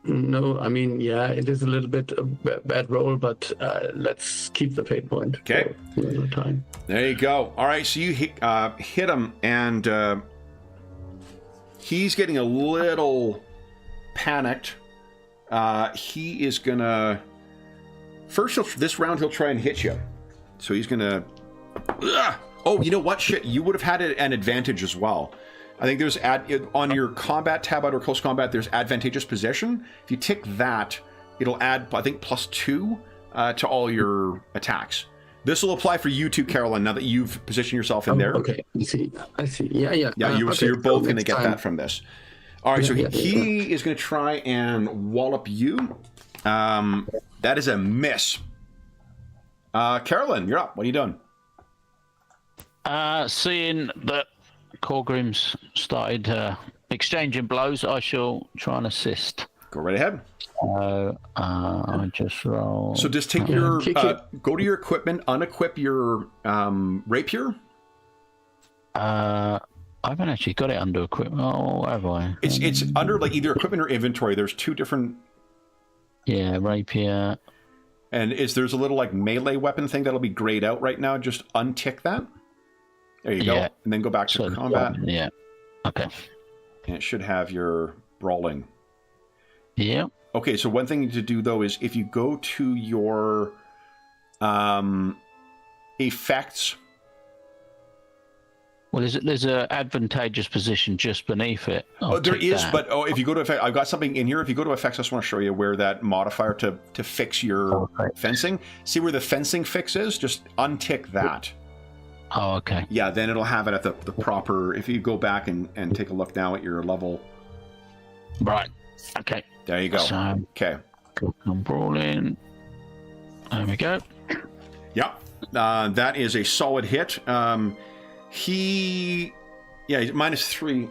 No, I mean, yeah, it is a little bit a bad roll, but let's keep the fate point. Okay. For the time. There you go. All right, so you hit him, and he's getting a little panicked. He is gonna... First, this round he'll try and hit you. So he's gonna... Oh, you know what? Shit, you would have had an advantage as well. I think there's on your combat tab out or close combat, there's advantageous position. If you tick that, it'll add, I think, +2 to all your attacks. This will apply for you too, Carolyn, now that you've positioned yourself in there. Okay, I see. Yeah. Yeah, okay, so you're both going to get time. that from this. All right, so he is going to try and wallop you. That is a miss. Carolyn, you're up. What are you doing? Seeing that Corgrim's started exchanging blows, I shall try and assist. Go right ahead. I just roll. So just take your... go to your equipment, unequip your rapier. I haven't actually got it under equipment. Oh, have I? It's under like either equipment or inventory. There's 2 different... Yeah, rapier. And there's a little like melee weapon thing that'll be grayed out right now. Just untick that. There you go. And then go back to combat. Yeah. Okay. And it should have your brawling. Yeah. Okay, so one thing to do though is if you go to your effects. Well, there's a advantageous position just beneath it. There is, but if you go to effect, I've got something in here. If you go to effects, I just want to show you where that modifier to fix your fencing. See where the fencing fix is? Just untick that. Oh, okay. Yeah, then it'll have it at the proper... If you go back and take a look now at your level... Right. Okay. There you go. So, okay. I'm brawling. There we go. Yep. That is a solid hit. He's -3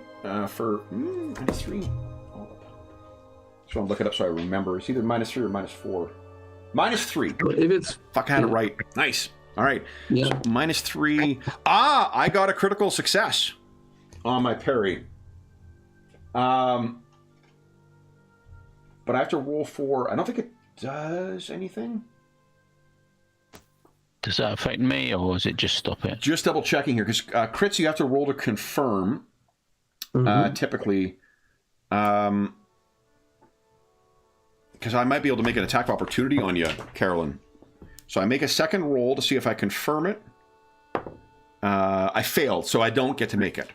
for... -3? So I'm looking up so I remember. It's either -3 or -4. -3. If it's... Fuck, I had it right. Nice. All right. Yeah. So -3. I got a critical success on my parry. But I have to roll for... I don't think it does anything. Does that affect me, or does it just stop it? Just double checking here, because crits you have to roll to confirm, typically. Because I might be able to make an attack of opportunity on you, Carolyn. So I make a second roll to see if I confirm it. I failed, so I don't get to make it.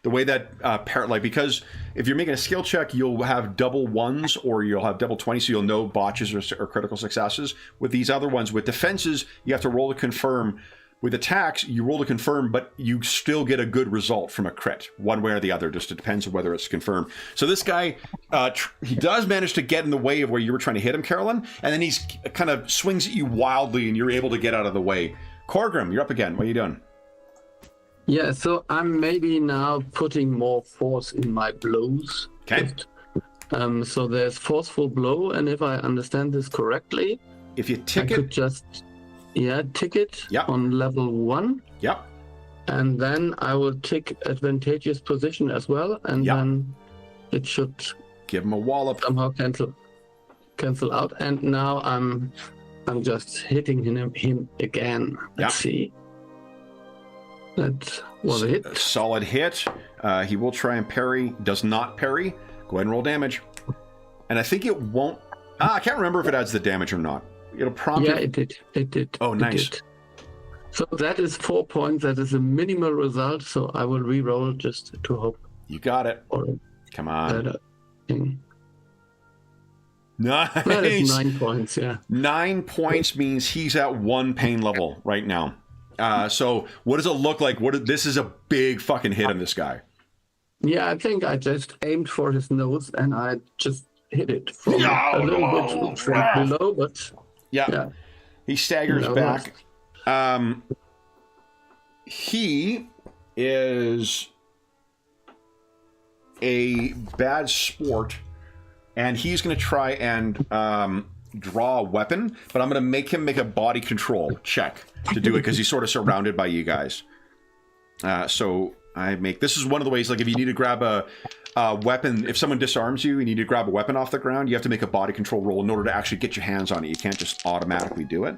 The way that because if you're making a skill check, you'll have double ones or you'll have double 20, so you'll know botches or critical successes. With these other ones, with defenses, you have to roll to confirm. With attacks, you roll to confirm, but you still get a good result from a crit, one way or the other. Just it depends on whether it's confirmed. So this guy, he does manage to get in the way of where you were trying to hit him, Carolyn, and then he's kind of swings at you wildly, and you're able to get out of the way. Corgrim, you're up again. What are you doing? Yeah, so I'm maybe now putting more force in my blows. Okay. So there's forceful blow, and if I understand this correctly, If you I tick could it, just tick it Yep. on level 1, yep, and then I will tick advantageous position as well, and Yep. then it should give him a wallop. somehow cancel out. And now I'm just hitting him again. Let's see. That was a hit. A solid hit. He will try and parry. Does not parry. Go ahead and roll damage. And I think it won't. I can't remember if it adds the damage or not. It'll prompt. Yeah, it did. It did. Oh, It nice. did. So that is 4 points. That is a minimal result. So I will re-roll just to hope You got it. for a Come on. better thing. Nice. That is 9 points. Yeah. 9 points means he's at 1 pain level right now. So what does it look like? This is a big fucking hit on this guy. Yeah, I think I just aimed for his nose and I just hit it from a little bit from below, but Yeah. yeah. He staggers No, back. He is a bad sport, and he's going to try and draw a weapon, but I'm going to make him make a body control check to do it because he's sort of surrounded by you guys. So I make this is one of the ways, like if you need to grab a weapon, if someone disarms you, you need to grab a weapon off the ground, you have to make a body control roll in order to actually get your hands on it. You can't just automatically do it.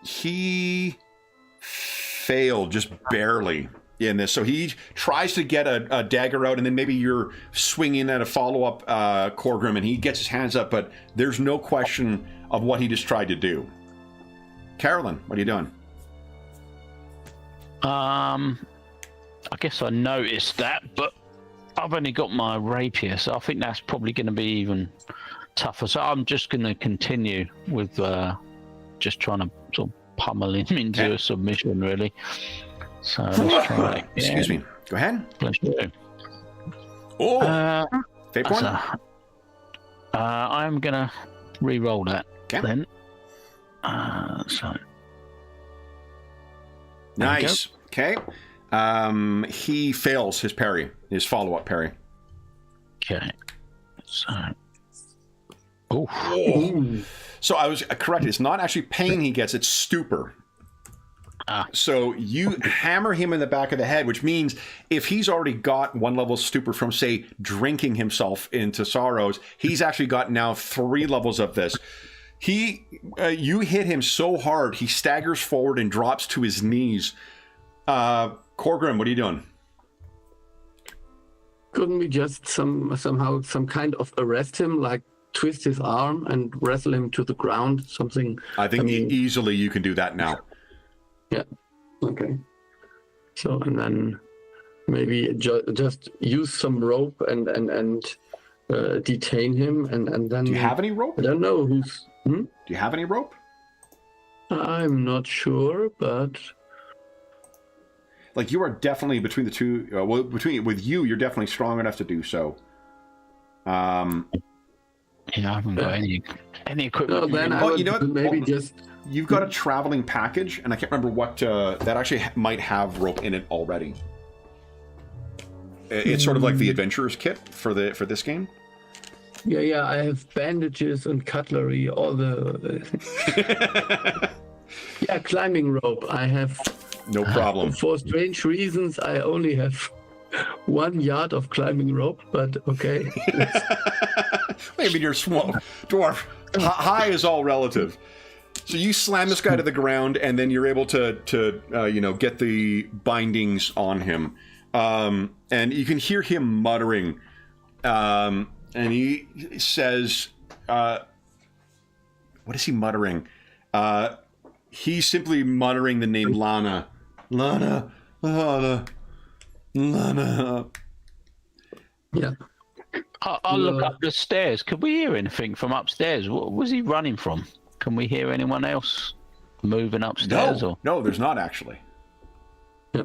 He failed just barely in this. So he tries to get a dagger out, and then maybe you're swinging at a follow-up Corgrim, and he gets his hands up, but there's no question of what he just tried to do. Carolyn, what are you doing? I guess I noticed that, but I've only got my rapier, so I think that's probably going to be even tougher. So I'm just going to continue with just trying to sort of pummel him into a submission, really. So let's try that. Excuse me. Go ahead. Let's do. Oh, fate point. I'm going to re-roll that then. So nice. Okay. He fails his parry, his follow-up parry. Okay. So. Oh. So I was correct. It's not actually pain he gets; it's stupor. So you hammer him in the back of the head, which means if he's already got 1 level of stupor from, say, drinking himself into sorrows, he's actually got now 3 levels of this. You hit him so hard, he staggers forward and drops to his knees. Corgrim, what are you doing? Couldn't we just somehow some kind of arrest him, like twist his arm and wrestle him to the ground? Something. I think easily you can do that now. Yeah. Okay. So and then maybe just use some rope and detain him and then. Do you have any rope? I don't know who's. Do you have any rope? I'm not sure, but. Like you are definitely between the two. With you, you're definitely strong enough to do so. Yeah, I haven't got any equipment. No, then you know what? Maybe just. You've got a traveling package, and I can't remember what that actually might have rope in it already. It's sort of like the adventurer's kit for this game. Yeah, I have bandages and cutlery, all the. Yeah, climbing rope. I have. No problem. For strange reasons, I only have 1 yard of climbing rope, but okay. I mean, you're small, dwarf. High is all relative. So you slam this guy to the ground, and then you're able to get the bindings on him, and you can hear him muttering, and he says, "What is he muttering?" He's simply muttering the name Lana. Lana. Yeah. I'll look up the stairs. Could we hear anything from upstairs? What was he running from? Can we hear anyone else moving upstairs? No, no, there's not actually. Yeah.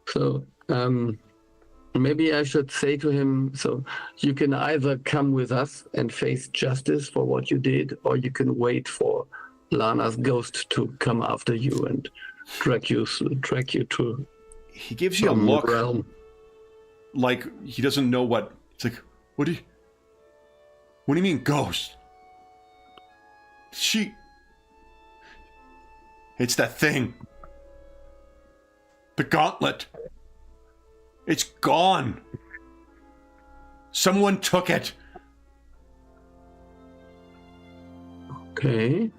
So maybe I should say to him, so you can either come with us and face justice for what you did, or you can wait for Lana's ghost to come after you and drag you to He gives you a some look realm. like he doesn't know what. It's like, what do you mean ghost? It's that thing. The gauntlet. It's gone. Someone took it. Okay.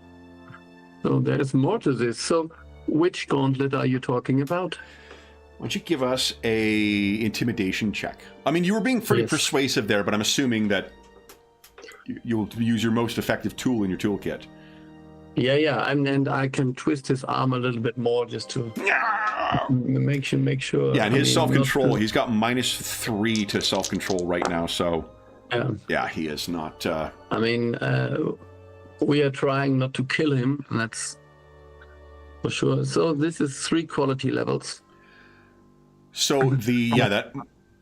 So there's more to this. So which gauntlet are you talking about? Why don't you give us a intimidation check? I mean, you were being pretty Yes. persuasive there, but I'm assuming that you'll use your most effective tool in your toolkit. Yeah, and I can twist his arm a little bit more just to make sure. Yeah, and his self-control, not to- he's got -3 to self-control right now, so yeah, he is not... I mean, we are trying not to kill him, and that's for sure. So this is 3 quality levels. So that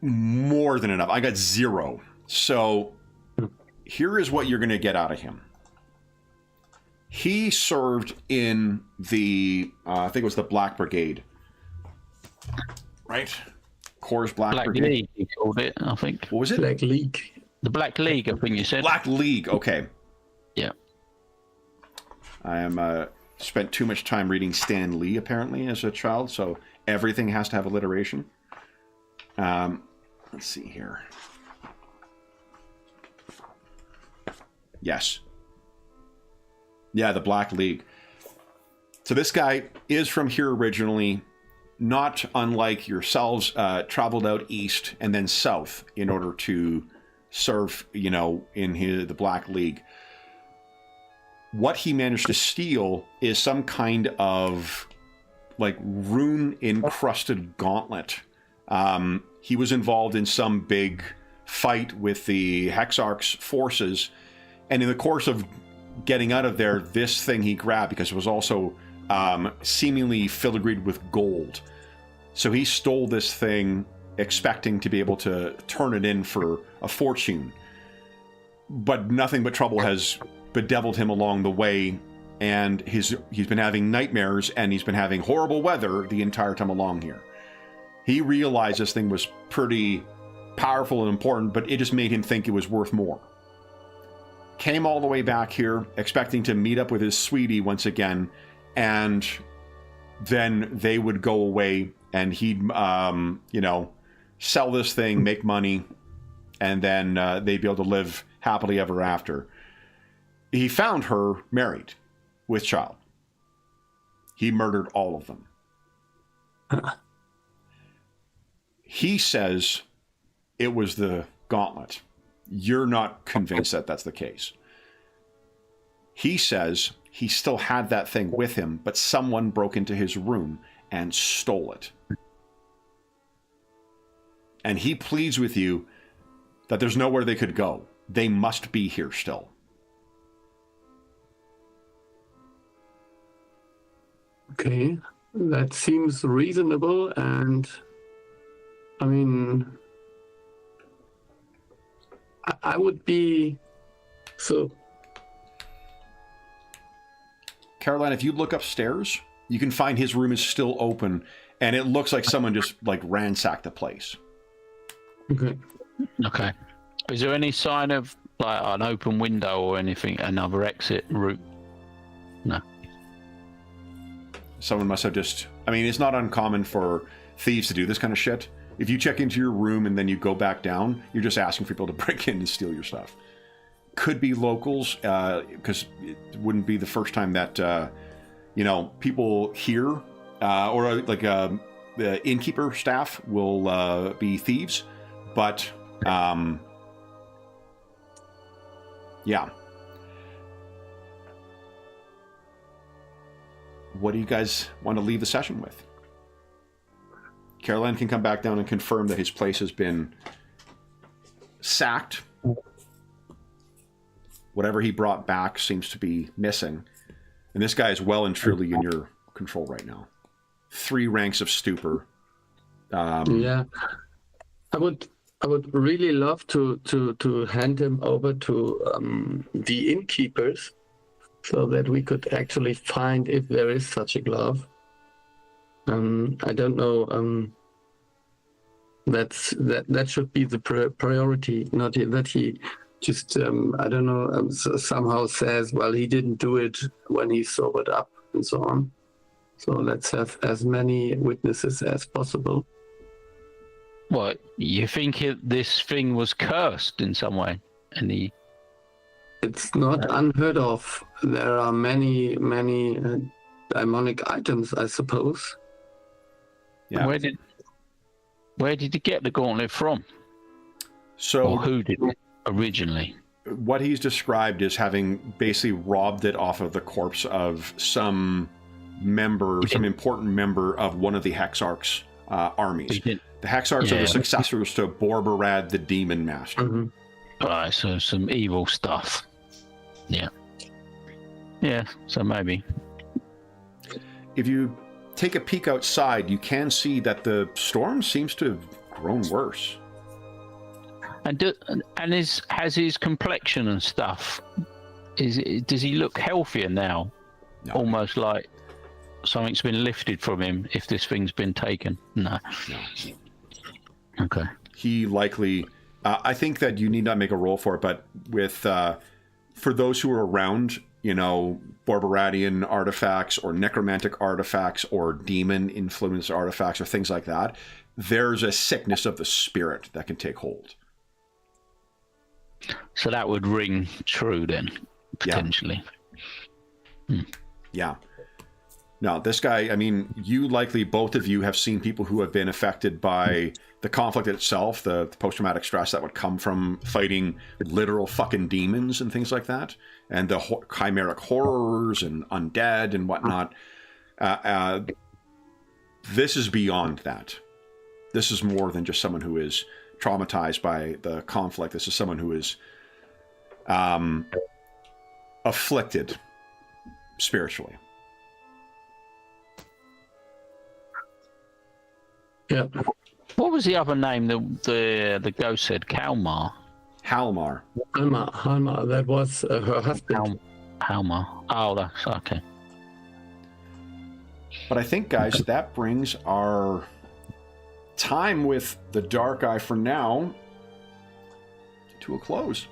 more than enough. I got 0. So here is what you're going to get out of him. He served in the, I think it was the Black Brigade, right? Corps Black Brigade. League, he called it, I think. What was it? Black League. The Black League, I think you said. Black League. Okay. Yeah. I am spent too much time reading Stan Lee apparently as a child, so everything has to have alliteration. Let's see here. Yes. Yeah, the Black League. So this guy is from here originally, not unlike yourselves, traveled out east and then south in order to serve, in the Black League. What he managed to steal is some kind of like rune encrusted gauntlet. He was involved in some big fight with the Hexarch's forces, and in the course of getting out of there, this thing he grabbed, because it was also seemingly filigreed with gold. So he stole this thing expecting to be able to turn it in for a fortune. But nothing but trouble has bedeviled him along the way, and he's been having nightmares, and he's been having horrible weather the entire time along here. He realized this thing was pretty powerful and important, but it just made him think it was worth more. Came all the way back here, expecting to meet up with his sweetie once again, and then they would go away, and he'd, sell this thing, make money, and then they'd be able to live happily ever after. He found her married with child. He murdered all of them. He says it was the gauntlet. You're not convinced that that's the case. He says he still had that thing with him, but someone broke into his room and stole it. And he pleads with you that there's nowhere they could go. They must be here still. Okay, that seems reasonable, and I mean, I would be so. Caroline, if you look upstairs, you can find his room is still open, and it looks like someone just like ransacked the place. Okay. Okay. Is there any sign of like an open window or anything, another exit route? No. Someone must have just... I mean, it's not uncommon for thieves to do this kind of shit. If you check into your room and then you go back down, you're just asking for people to break in and steal your stuff. Could be locals, because it wouldn't be the first time that, people here, or like the innkeeper staff will be thieves. But, yeah. What do you guys want to leave the session with? Caroline can come back down and confirm that his place has been sacked. Whatever he brought back seems to be missing. And this guy is well and truly in your control right now. 3 ranks of stupor. Yeah. I would really love to hand him over to the innkeepers so that we could actually find if there is such a glove. I don't know. That should be the priority, not that he just I don't know, somehow says, well, he didn't do it when he sobered up and so on. So let's have as many witnesses as possible. What, you think this thing was cursed in some way? And it's not unheard of. There are many demonic items, I suppose. Yeah. Where did he get the gauntlet from? So, or who did it originally? What he's described is having basically robbed it off of the corpse of some important member of one of the Hexarch's armies. The Hexarchs are the successors to Borbarad, the Demon Master. Mm-hmm. Right, so some evil stuff. Yeah. Yeah, so maybe. If you take a peek outside, you can see that the storm seems to have grown worse. And has his complexion and stuff, does he look healthier now? No. Almost like something's been lifted from him if this thing's been taken? No. Okay. He likely... I think that you need not make a roll for it, but with for those who are around, Borbaradian artifacts or necromantic artifacts or demon influence artifacts or things like that, there's a sickness of the spirit that can take hold. So that would ring true then, potentially. Yeah. No, this guy, you likely, both of you have seen people who have been affected by the conflict itself, the post-traumatic stress that would come from fighting literal fucking demons and things like that, and the chimeric horrors and undead and whatnot. This is beyond that. This is more than just someone who is traumatized by the conflict. This is someone who is afflicted spiritually. Yeah. What was the other name the ghost said? Halmar. Halmar. That was her husband. Halmar. Oh, that's okay. But I think, guys, that brings our time with the Dark Eye for now to a close.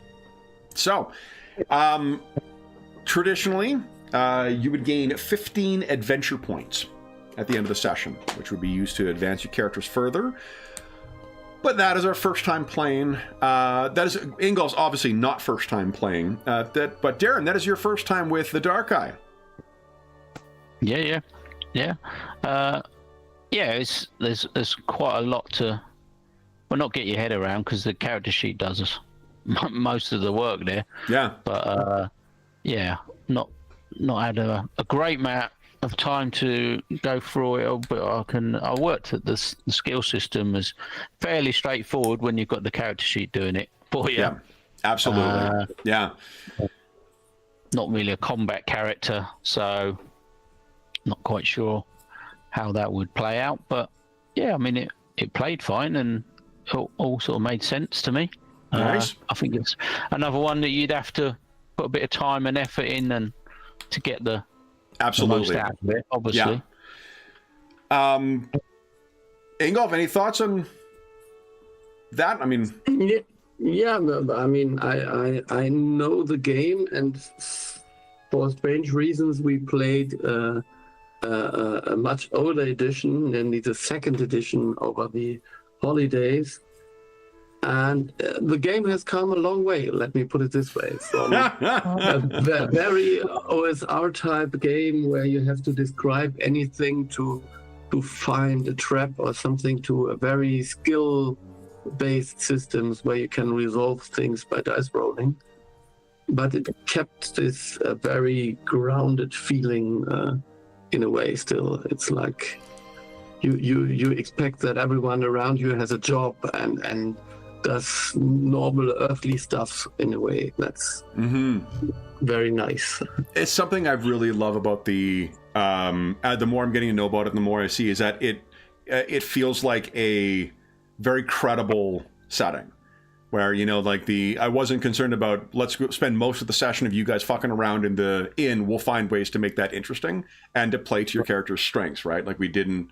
So, traditionally, you would gain 15 adventure points at the end of the session, which would be used to advance your characters further. But that is our first time playing. That is Ingolf's obviously not first time playing. But Darren, that is your first time with the Dark Eye. Yeah. There's quite a lot to, not get your head around, because the character sheet does most of the work there. Yeah. But not had a great amount of time to go through it, but I worked at the skill system as fairly straightforward when you've got the character sheet doing it for you. Yeah, absolutely. Not really a combat character, so not quite sure how that would play out, but it played fine and it all sort of made sense to me. Nice. I think it's another one that you'd have to put a bit of time and effort in and to get the absolutely most out of it, obviously. Ingolf, any thoughts on that? I know the game, and for strange reasons we played a much older edition, namely the second edition over the holidays. And the game has come a long way, let me put it this way. So a very OSR type game where you have to describe anything to find a trap or something, to a very skill-based systems where you can resolve things by dice rolling. But it kept this very grounded feeling in a way still. It's like you expect that everyone around you has a job and does normal earthly stuff in a way. That's very nice. It's something I really love about the more I'm getting to know about it, the more I see is that it feels like a very credible setting. Where, you know, like I wasn't concerned about, let's spend most of the session of you guys fucking around in the inn. We'll find ways to make that interesting and to play to your character's strengths, right? Like we didn't,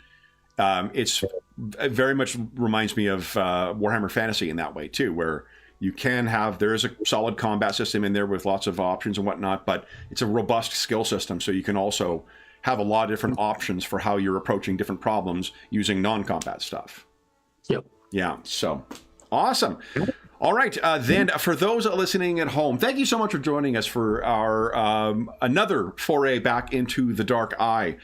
it very much reminds me of Warhammer Fantasy in that way too, where you can have, there is a solid combat system in there with lots of options and whatnot, but it's a robust skill system. So you can also have a lot of different options for how you're approaching different problems using non-combat stuff. Yep. Yeah. So awesome. All right, then for those listening at home, thank you so much for joining us for our another foray back into the Dark Eye.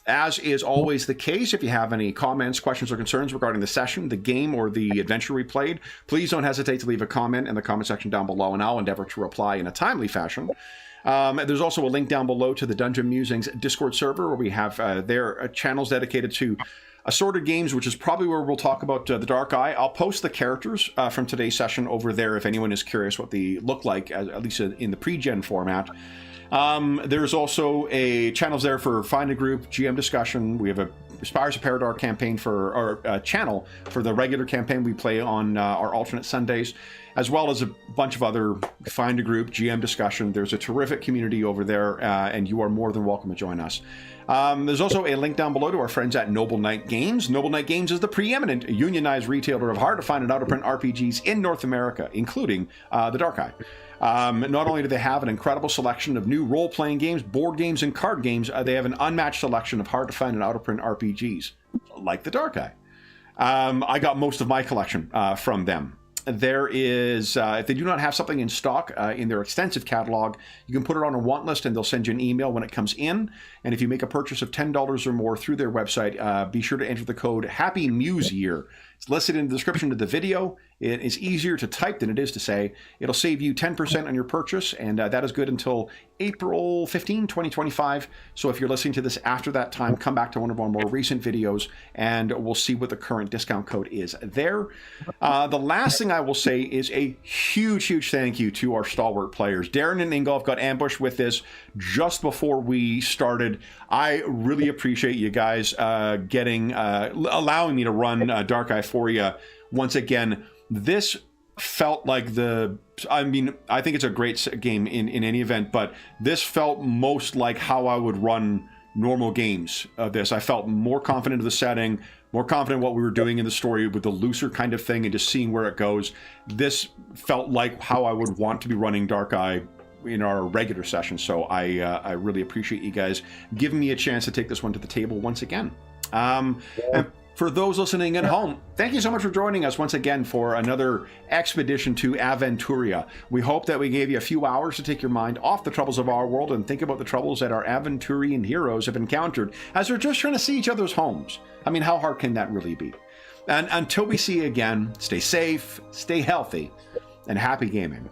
As is always the case, if you have any comments, questions, or concerns regarding the session, the game, or the adventure we played, please don't hesitate to leave a comment in the comment section down below, and I'll endeavor to reply in a timely fashion. There's also a link down below to the Dungeon Musings Discord server, where we have their channels dedicated to assorted games, which is probably where we'll talk about the Dark Eye. I'll post the characters from today's session over there if anyone is curious what they look like, at least in the pre-gen format. There's also a channels there for Find a Group, GM discussion. We have a Spires of Paradar campaign for our channel for the regular campaign we play on our alternate Sundays, as well as a bunch of other Find a Group, GM discussion. There's a terrific community over there, and you are more than welcome to join us. There's also a link down below to our friends at Noble Knight Games. Noble Knight Games is the preeminent unionized retailer of hard-to-find and out-of-print RPGs in North America, including the Dark Eye. Not only do they have an incredible selection of new role-playing games, board games, and card games, they have an unmatched selection of hard-to-find and out-of-print RPGs, like the Dark Eye. I got most of my collection from them. There is, if they do not have something in stock in their extensive catalog, you can put it on a want list and they'll send you an email when it comes in. And if you make a purchase of $10 or more through their website, be sure to enter the code Happy Muse Year. It's listed in the description of the video. It is easier to type than it is to say. It'll save you 10% on your purchase, and that is good until April 15, 2025. So if you're listening to this after that time, come back to one of our more recent videos, and we'll see what the current discount code is there. The last thing I will say is a huge, huge thank you to our stalwart players. Darren and Ingolf got ambushed with this just before we started. I really appreciate you guys allowing me to run Dark Eye for you once again. This felt like I think it's a great game in any event, but this felt most like how I would run normal games of this. I felt more confident of the setting, more confident in what we were doing in the story with the looser kind of thing and just seeing where it goes. This felt like how I would want to be running Dark Eye in our regular session. So I really appreciate you guys giving me a chance to take this one to the table once again. And for those listening at home, thank you so much for joining us once again for another expedition to Aventuria. We hope that we gave you a few hours to take your mind off the troubles of our world and think about the troubles that our Aventurian heroes have encountered as they're just trying to see each other's homes. I mean, how hard can that really be? And until we see you again, stay safe, stay healthy, and happy gaming.